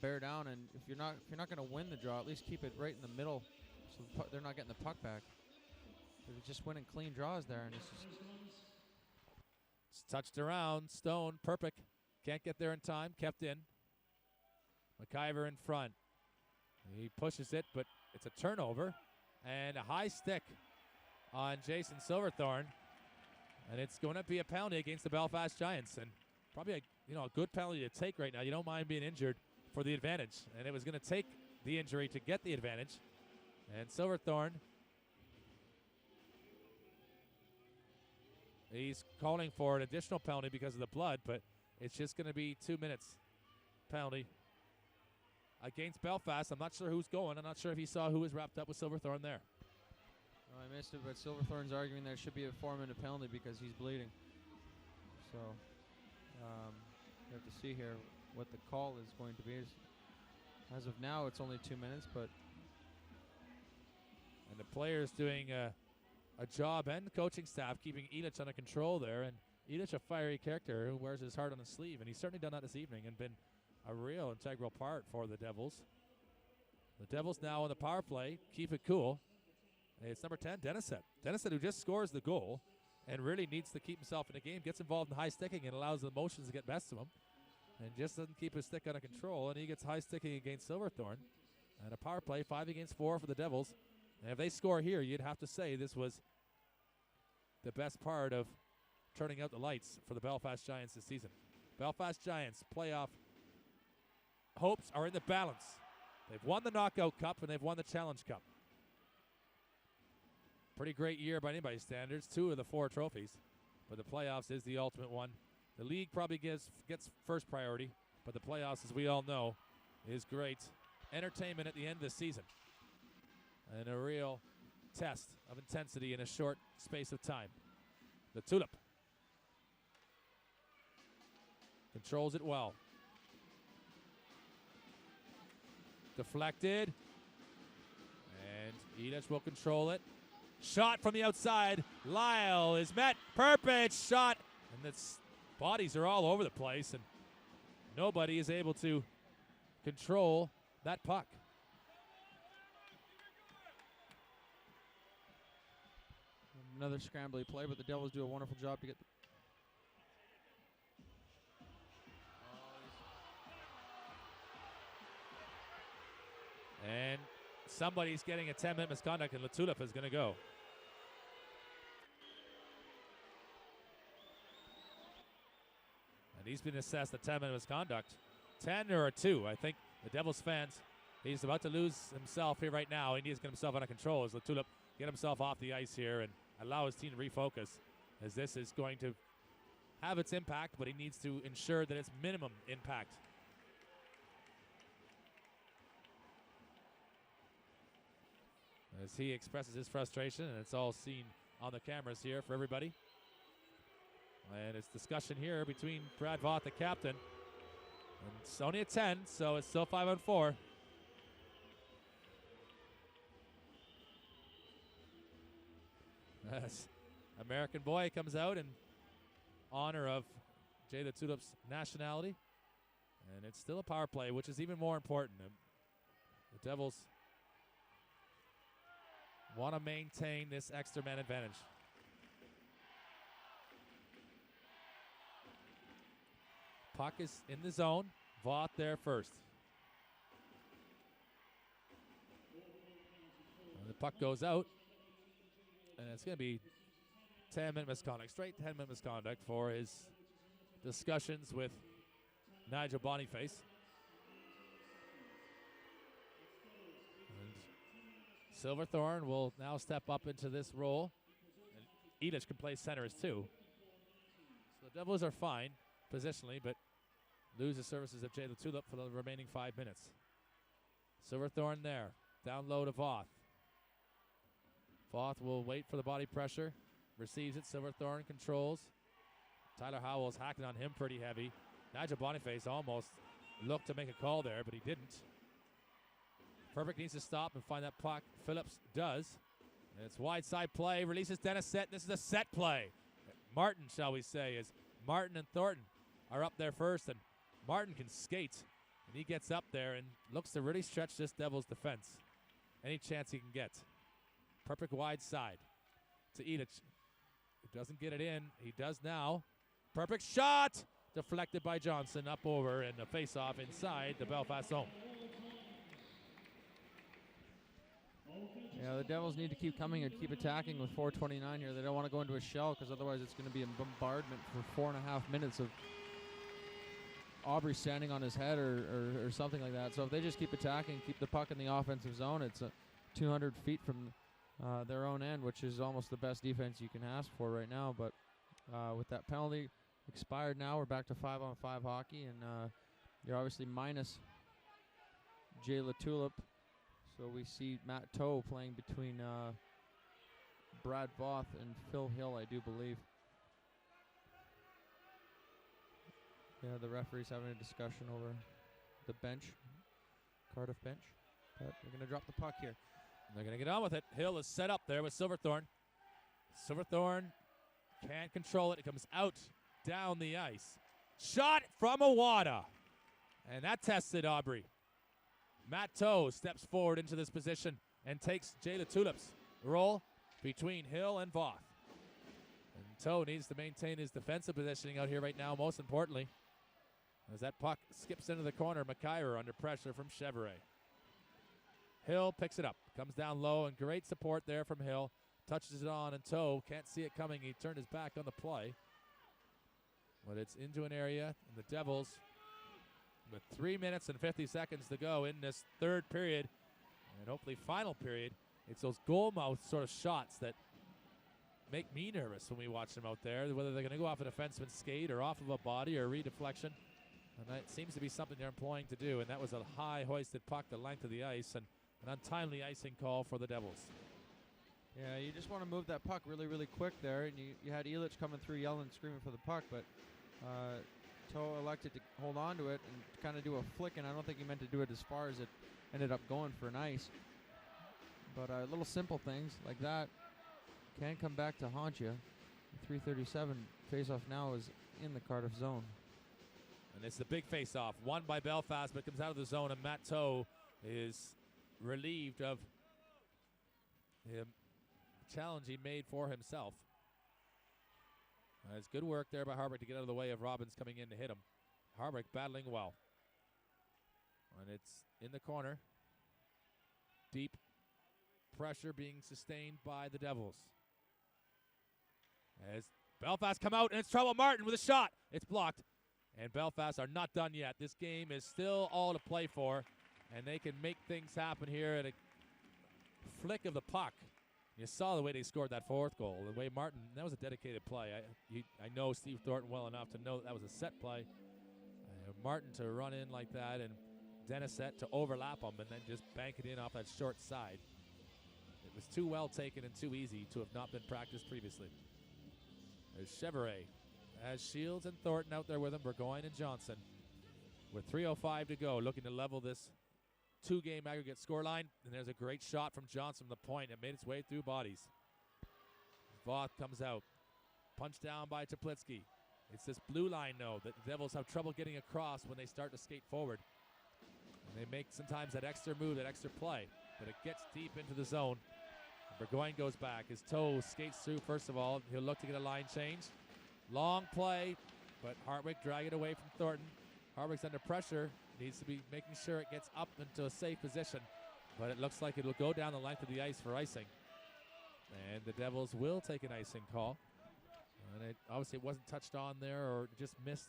bear down, and if you're not going to win the draw, at least keep it right in the middle so they're not getting the puck back. They're just winning clean draws there, and it's touched around. Stone, Perpick can't get there in time, kept in. McIver in front. He pushes it, but it's a turnover and a high stick on Jason Silverthorne, and it's going to be a penalty against the Belfast Giants, and probably a good penalty to take right now. You don't mind being injured for the advantage, and it was going to take the injury to get the advantage. And Silverthorne, he's calling for an additional penalty because of the blood, but it's just going to be 2 minutes penalty against Belfast. I'm not sure who's going. I'm not sure if he saw who was wrapped up with Silverthorne there. Oh, I missed it, but Silverthorne's arguing there should be a 4-minute penalty because he's bleeding. So you have to see here what the call is going to be. As of now, it's only 2 minutes, but and the players doing a job, and the coaching staff keeping Illich under control there. And Illich, a fiery character who wears his heart on his sleeve, and he's certainly done that this evening and been a real integral part for the Devils. The Devils now on the power play keep it cool. It's number 10, Dennison. Dennison, who just scores the goal and really needs to keep himself in the game, gets involved in high sticking and allows the emotions to get best of him, and just doesn't keep his stick under control, and he gets high sticking against Silverthorne. And a power play, 5 against 4 for the Devils. And if they score here, you'd have to say this was the best part of turning out the lights for the Belfast Giants this season. Belfast Giants playoff hopes are in the balance. They've won the Knockout Cup and they've won the Challenge Cup. Pretty great year by anybody's standards, 2 of the 4 trophies. But the playoffs is the ultimate one. The league probably gets first priority, but the playoffs, as we all know, is great entertainment at the end of the season. And a real test of intensity in a short space of time. The Tulip controls it well. Deflected. And Illich will control it. Shot from the outside. Lyle is met. Perpich shot. And the bodies are all over the place, and nobody is able to control that puck. Another scrambly play, but the Devils do a wonderful job to get and somebody's getting a 10-minute misconduct, and Latulip is going to go. And he's been assessed a 10-minute misconduct. 10 or a 2. I think the Devils fans, he's about to lose himself here right now. He needs to get himself under control as Latulip get himself off the ice here and allow his team to refocus, as this is going to have its impact, but he needs to ensure that it's minimum impact. As he expresses his frustration, and it's all seen on the cameras here for everybody. And it's discussion here between Brad Vaught, the captain, and it's only a 10, so it's still 5-on-4. As American boy comes out in honor of Jay the Tulip's nationality. And it's still a power play, which is even more important. The Devils want to maintain this extra man advantage. Puck is in the zone. Vaught there first. And the puck goes out. And it's going to be 10-minute misconduct, straight 10-minute misconduct for his discussions with Nigel Boniface. And Silverthorne will now step up into this role. And Edith can play center as two. So the Devils are fine positionally, but lose the services of Jay the Tulip for the remaining 5 minutes. Silverthorne there. Down low to Voth. Voth will wait for the body pressure. Receives it. Silverthorne controls. Tyler Howell's hacking on him pretty heavy. Nigel Boniface almost looked to make a call there, but he didn't. Perfect needs to stop and find that puck. Phillips does. And it's wide side play. Releases Dennis Set. This is a set play. Martin, shall we say, is Martin and Thornton are up there first, and Martin can skate. And he gets up there and looks to really stretch this Devils defense. Any chance he can get. Perfect wide side to Edich. He doesn't get it in. He does now. Perfect shot! Deflected by Johnson up over, and a face-off inside the Belfast zone. Yeah, the Devils need to keep coming and keep attacking with 4:29 here. They don't want to go into a shell because otherwise it's going to be a bombardment for 4.5 minutes of Aubrey standing on his head or something like that. So if they just keep attacking, keep the puck in the offensive zone, it's 200 feet from their own end, which is almost the best defense you can ask for right now. But with that penalty expired now, we're back to 5-on-5 hockey, and you're obviously minus Jay LaTulip. So we see Matt Toe playing between Brad Voth and Phil Hill, I do believe. Yeah, the referee's having a discussion over the bench, Cardiff bench. But they're going to drop the puck here. And they're going to get on with it. Hill is set up there with Silverthorne. Silverthorne can't control it. It comes out down the ice. Shot from Awada. And that tested Aubrey. Matt Toe steps forward into this position and takes Jay LaTulip's role between Hill and Voth. And Toe needs to maintain his defensive positioning out here right now, most importantly. As that puck skips into the corner, McIver under pressure from Chevrolet. Hill picks it up, comes down low, and great support there from Hill. Touches it on, and Toe can't see it coming. He turned his back on the play. But it's into an area, and the Devils, with 3 minutes and 50 seconds to go in this third period, and hopefully final period, it's those goal mouth sort of shots that make me nervous when we watch them out there, whether they're going to go off a defenseman's skate or off of a body or a redeflection. And that seems to be something they're employing to do, and that was a high hoisted puck the length of the ice, and an untimely icing call for the Devils. Yeah, you just want to move that puck really, really quick there, and you had Elich coming through yelling and screaming for the puck, but Toe elected to hold on to it and kind of do a flick, and I don't think he meant to do it as far as it ended up going for an ice. But little simple things like that can come back to haunt you. 3:37 face-off now is in the Cardiff zone. And it's the big face-off, won by Belfast, but comes out of the zone, and Matt Toe is relieved of the challenge he made for himself. It's good work there by Harvick to get out of the way of Robbins coming in to hit him. Harvick battling well. And it's in the corner. Deep pressure being sustained by the Devils. As Belfast come out, and it's trouble. Martin with a shot. It's blocked. And Belfast are not done yet. This game is still all to play for, and they can make things happen here at a flick of the puck. You saw the way they scored that fourth goal. The way Martin, that was a dedicated play. I know Steve Thornton well enough to know that was a set play. Martin to run in like that, and Denisette to overlap him and then just bank it in off that short side. It was too well taken and too easy to have not been practiced previously. There's Chevrolet. As Shields and Thornton out there with him, Burgoyne and Johnson. With 3:05 to go, looking to level this two-game aggregate scoreline. And there's a great shot from Johnson from the point. It made its way through bodies. Voth comes out. Punched down by Teplitsky. It's this blue line, though, that the Devils have trouble getting across when they start to skate forward. And they make sometimes that extra move, that extra play. But it gets deep into the zone. Burgoyne goes back. His toe skates through, first of all. He'll look to get a line change. Long play, but Hartwig drag it away from Thornton. Hartwig's under pressure. Needs to be making sure it gets up into a safe position. But it looks like it'll go down the length of the ice for icing. And the Devils will take an icing call. And obviously it wasn't touched on there or just missed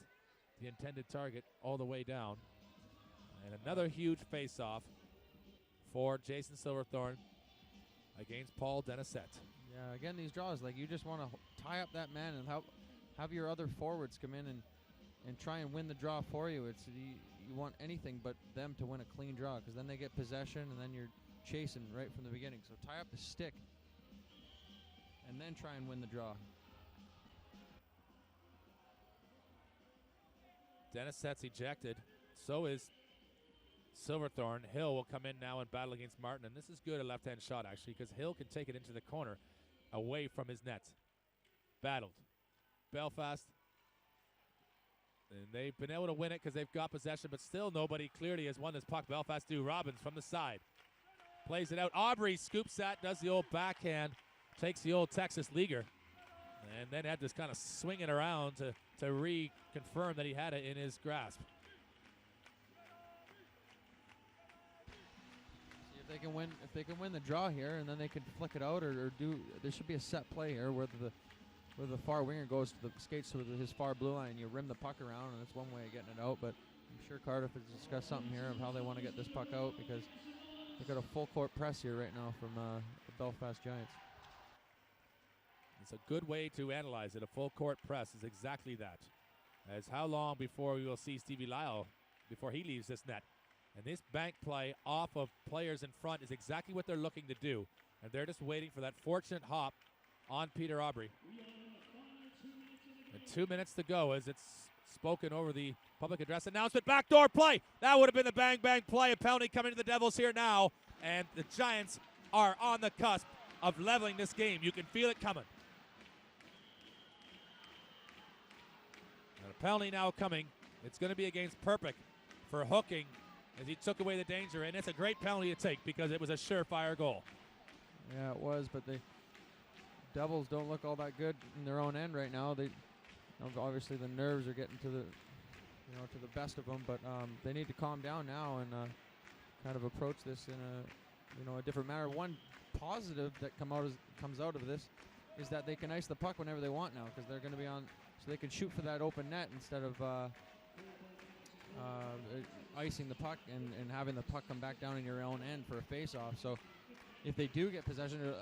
the intended target all the way down. And another huge face-off for Jason Silverthorne against Paul Denisette. Yeah, again, these draws, like you just want to tie up that man and have your other forwards come in and try and win the draw for you. You want anything but them to win a clean draw, because then they get possession and then you're chasing right from the beginning. So tie up the stick and then try and win the draw. Denisette's ejected. So is Silverthorne. Hill will come in now and battle against Martin. And this is good, a left-hand shot, actually, because Hill can take it into the corner away from his net. Battled. Belfast. And they've been able to win it because they've got possession, but still nobody clearly has won this puck. Belfast do. Robbins from the side. Plays it out. Aubrey scoops that, does the old backhand, takes the old Texas leaguer, and then had to kind of swing it around to reconfirm that he had it in his grasp. See if they can win the draw here, and then they can flick it out or do. There should be a set play here where the far winger goes to the skates to his far blue line. You rim the puck around, and that's one way of getting it out. But I'm sure Cardiff has discussed something here of how they want to get this puck out, because they've got a full court press here right now from the Belfast Giants. It's a good way to analyze it. A full court press is exactly that. As how long before we will see Stevie Lyle before he leaves this net? And this bank play off of players in front is exactly what they're looking to do. And they're just waiting for that fortunate hop on Peter Aubrey. And 2 minutes to go as it's spoken over the public address announcement. Backdoor play. That would have been the bang play. A penalty coming to the Devils here now. And the Giants are on the cusp of leveling this game. You can feel it coming. And a penalty now coming. It's going to be against Perpick for hooking as he took away the danger. And it's a great penalty to take because it was a surefire goal. Yeah, it was, but the Devils don't look all that good in their own end right now. Obviously the nerves are getting to the best of them, but they need to calm down now and kind of approach this in a different manner. One positive that comes out of this is that they can ice the puck whenever they want now, because they're going to be on, so they can shoot for that open net instead of icing the puck and having the puck come back down in your own end for a face-off. So if they do get possession,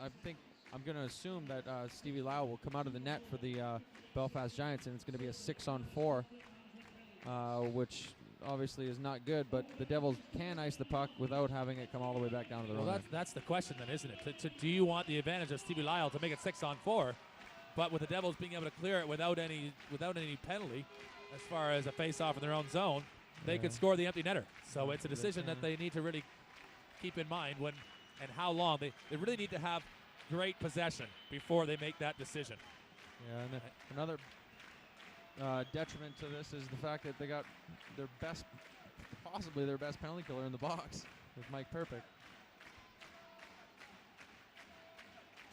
I'm going to assume that Stevie Lyle will come out of the net for the Belfast Giants, and it's going to be a 6-on-4, which obviously is not good, but the Devils can ice the puck without having it come all the way back down to the Well, that's the question then, isn't it? Do you want the advantage of Stevie Lyle to make it 6-on-4, but with the Devils being able to clear it without any penalty as far as a face-off in their own zone, they could score the empty netter. So it's a decision that they need to really keep in mind when and how long. They really need to have great possession before they make that decision. Yeah, and another detriment to this is the fact that they got possibly their best penalty killer in the box with Mike Perpick.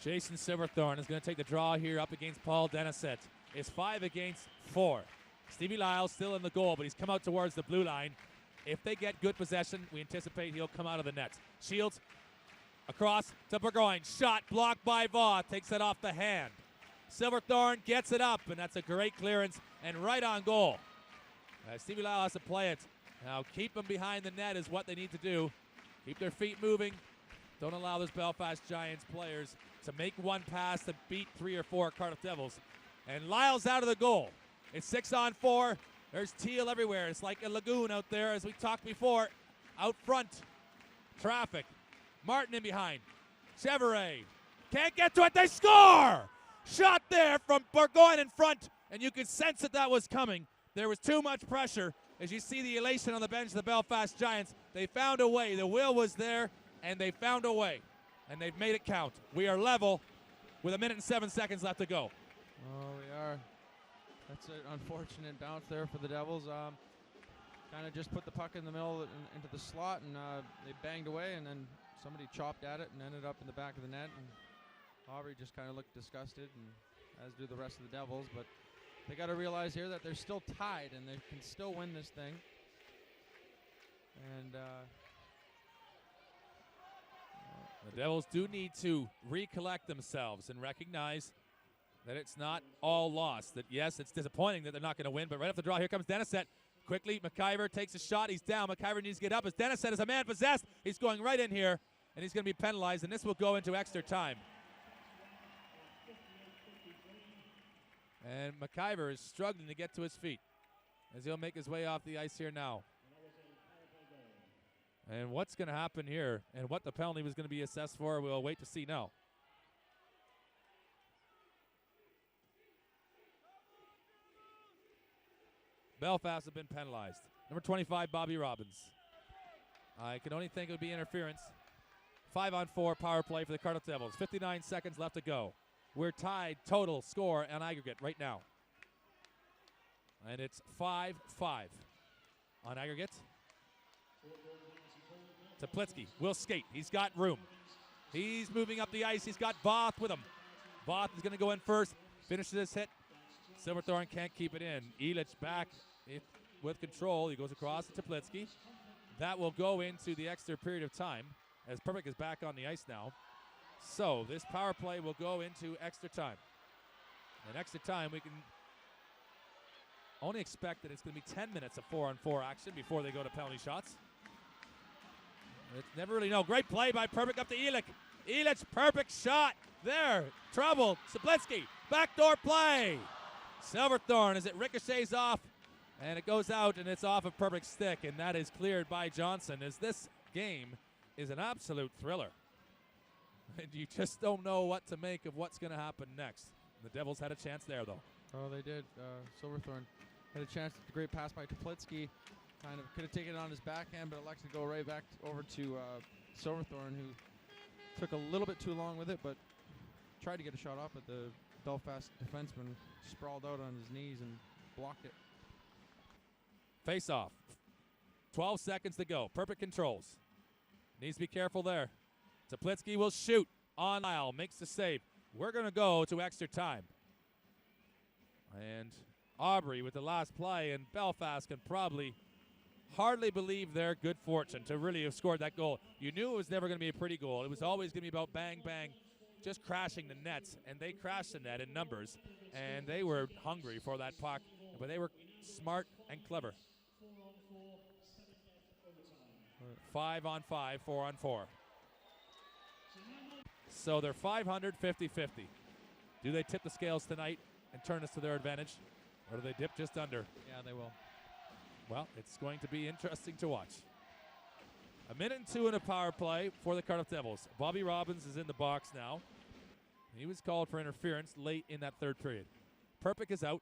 Jason Silverthorne is going to take the draw here up against Paul Denisette. It's 5 against 4. Stevie Lyle still in the goal, but he's come out towards the blue line. If they get good possession, we anticipate he'll come out of the net. Shields across to Burgoyne. Shot blocked by Vaught. Takes it off the hand. Silverthorne gets it up, and that's a great clearance and right on goal. Stevie Lyle has to play it. Now keep them behind the net is what they need to do. Keep their feet moving. Don't allow those Belfast Giants players to make one pass to beat 3 or 4 Cardiff Devils. And Lyle's out of the goal. It's 6-on-4. There's teal everywhere. It's like a lagoon out there, as we talked before. Out front, traffic. Martin in behind. Chevrolet can't get to it. They score! Shot there from Burgoyne in front, and you could sense that was coming. There was too much pressure. As you see the elation on the bench of the Belfast Giants, they found a way. The will was there, and they found a way, and they've made it count. We are level with 1 minute and 7 seconds left to go. Oh, we are. That's an unfortunate bounce there for the Devils. Kind of just put the puck in the middle into the slot, and they banged away, and then somebody chopped at it and ended up in the back of the net. And Aubrey just kind of looked disgusted, and as do the rest of the Devils. But they got to realize here that they're still tied, and they can still win this thing. And The Devils do need to recollect themselves and recognize that it's not all lost. That, yes, it's disappointing that they're not going to win, but right off the draw, here comes Denisette. Quickly, McIver takes a shot. He's down. McIver needs to get up. As Denisette is a man possessed, he's going right in here, and he's going to be penalized, and this will go into extra time. And McIver is struggling to get to his feet as he'll make his way off the ice here now. And what's going to happen here and what the penalty was going to be assessed for, we'll wait to see now. Belfast have been penalized. Number 25, Bobby Robbins. I can only think it would be interference. 5-on-4 power play for the Cardiff Devils. 59 seconds left to go. We're tied total score and aggregate right now. And it's 5-5 on aggregate. Teplitsky will skate. He's got room. He's moving up the ice. He's got Voth with him. Voth is going to go in first. Finishes his hit. Silverthorne can't keep it in. Elich back with control. He goes across to Teplitsky. That will go into the extra period of time as Perpick is back on the ice now. So this power play will go into extra time. And extra time, we can only expect that it's going to be 10 minutes of 4-on-4 action before they go to penalty shots. It's never really know. Great play by Perpick up to Elich. Elich, perfect shot. There, trouble. Teplitsky, backdoor play. Silverthorne as it ricochets off, and it goes out, and it's off of Perpick's stick, and that is cleared by Johnson, as this game is an absolute thriller. And you just don't know what to make of what's going to happen next. The Devils had a chance there, though. Oh, they did. Silverthorne had a chance at the great pass by Teplitsky. Kind of could have taken it on his backhand, but elected to go right back over to Silverthorne, who took a little bit too long with it, but tried to get a shot off, but the Belfast defenseman sprawled out on his knees and blocked it. Face off. 12 seconds to go. Perpick controls. Needs to be careful there. Teplitsky will shoot on Lyle. Makes the save. We're going to go to extra time. And Aubrey with the last play, and Belfast can probably hardly believe their good fortune to really have scored that goal. You knew it was never going to be a pretty goal. It was always going to be about bang, bang, just crashing the nets, and they crashed the net in numbers, and they were hungry for that puck, but they were smart and clever. 5-on-5, 4-on-4. So they're 500, 50-50. Do they tip the scales tonight and turn this to their advantage, or do they dip just under? Yeah, they will. Well, it's going to be interesting to watch. 1 minute and 2 in a power play for the Cardiff Devils. Bobby Robbins is in the box now. He was called for interference late in that third period. Perpick is out.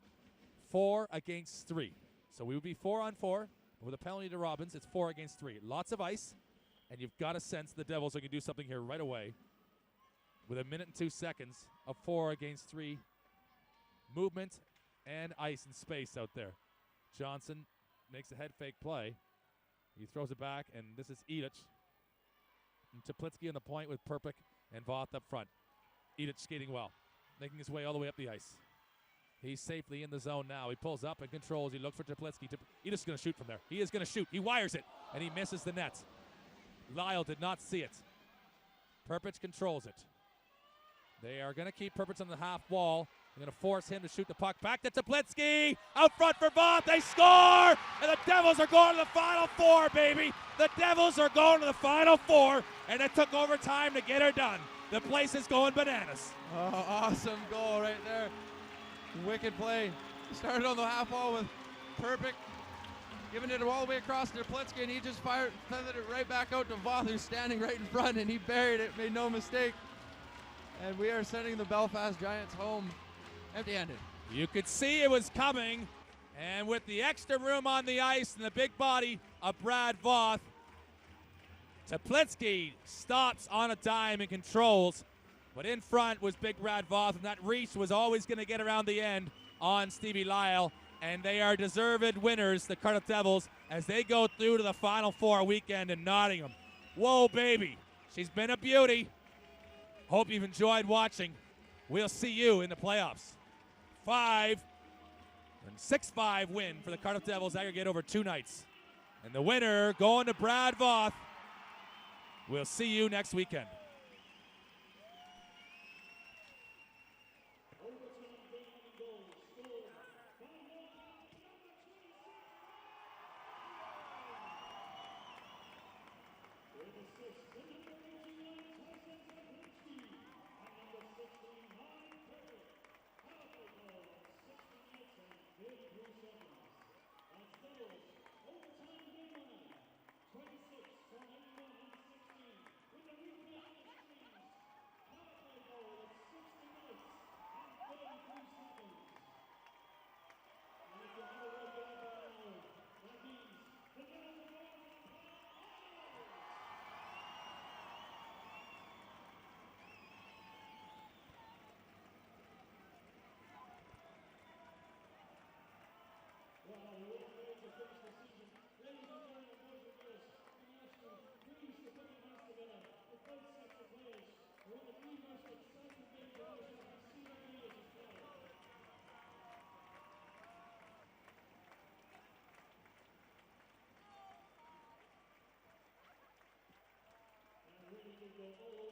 4 against 3. So we would be 4-on-4. With a penalty to Robbins, it's 4 against 3. Lots of ice, and you've got to sense the Devils are going to do something here right away. With 1 minute and 2 seconds of 4 against 3 movement and ice and space out there. Johnson makes a head fake play. He throws it back, and this is Elich. And Teplitsky on the point with Perpick and Voth up front. Elich skating well, making his way all the way up the ice. He's safely in the zone now. He pulls up and controls. He looks for Teplitsky. Elich is going to shoot from there. He is going to shoot. He wires it, and he misses the net. Lyle did not see it. Perpick controls it. They are going to keep Perpick on the half wall. They're going to force him to shoot the puck back to Teplitsky. Out front for Voth. They score! And the Devils are going to the Final Four, baby. The Devils are going to the Final Four, and it took overtime to get her done. The place is going bananas. Oh, awesome goal right there. Wicked play. Started on the half wall with Perpick giving it all the way across to Teplitsky, and he just feathered it right back out to Voth, who's standing right in front, and he buried it, made no mistake. And we are sending the Belfast Giants home empty-handed. You could see it was coming, and with the extra room on the ice and the big body of Brad Voth, Teplitsky stops on a dime and controls. But in front was big Brad Voth, and that reach was always going to get around the end on Stevie Lyle. And they are deserved winners, the Cardiff Devils, as they go through to the Final Four weekend in Nottingham. Whoa, baby. She's been a beauty. Hope you've enjoyed watching. We'll see you in the playoffs. 6-5 win for the Cardiff Devils, aggregate over 2 nights. And the winner going to Brad Voth. We'll see you next weekend. Go all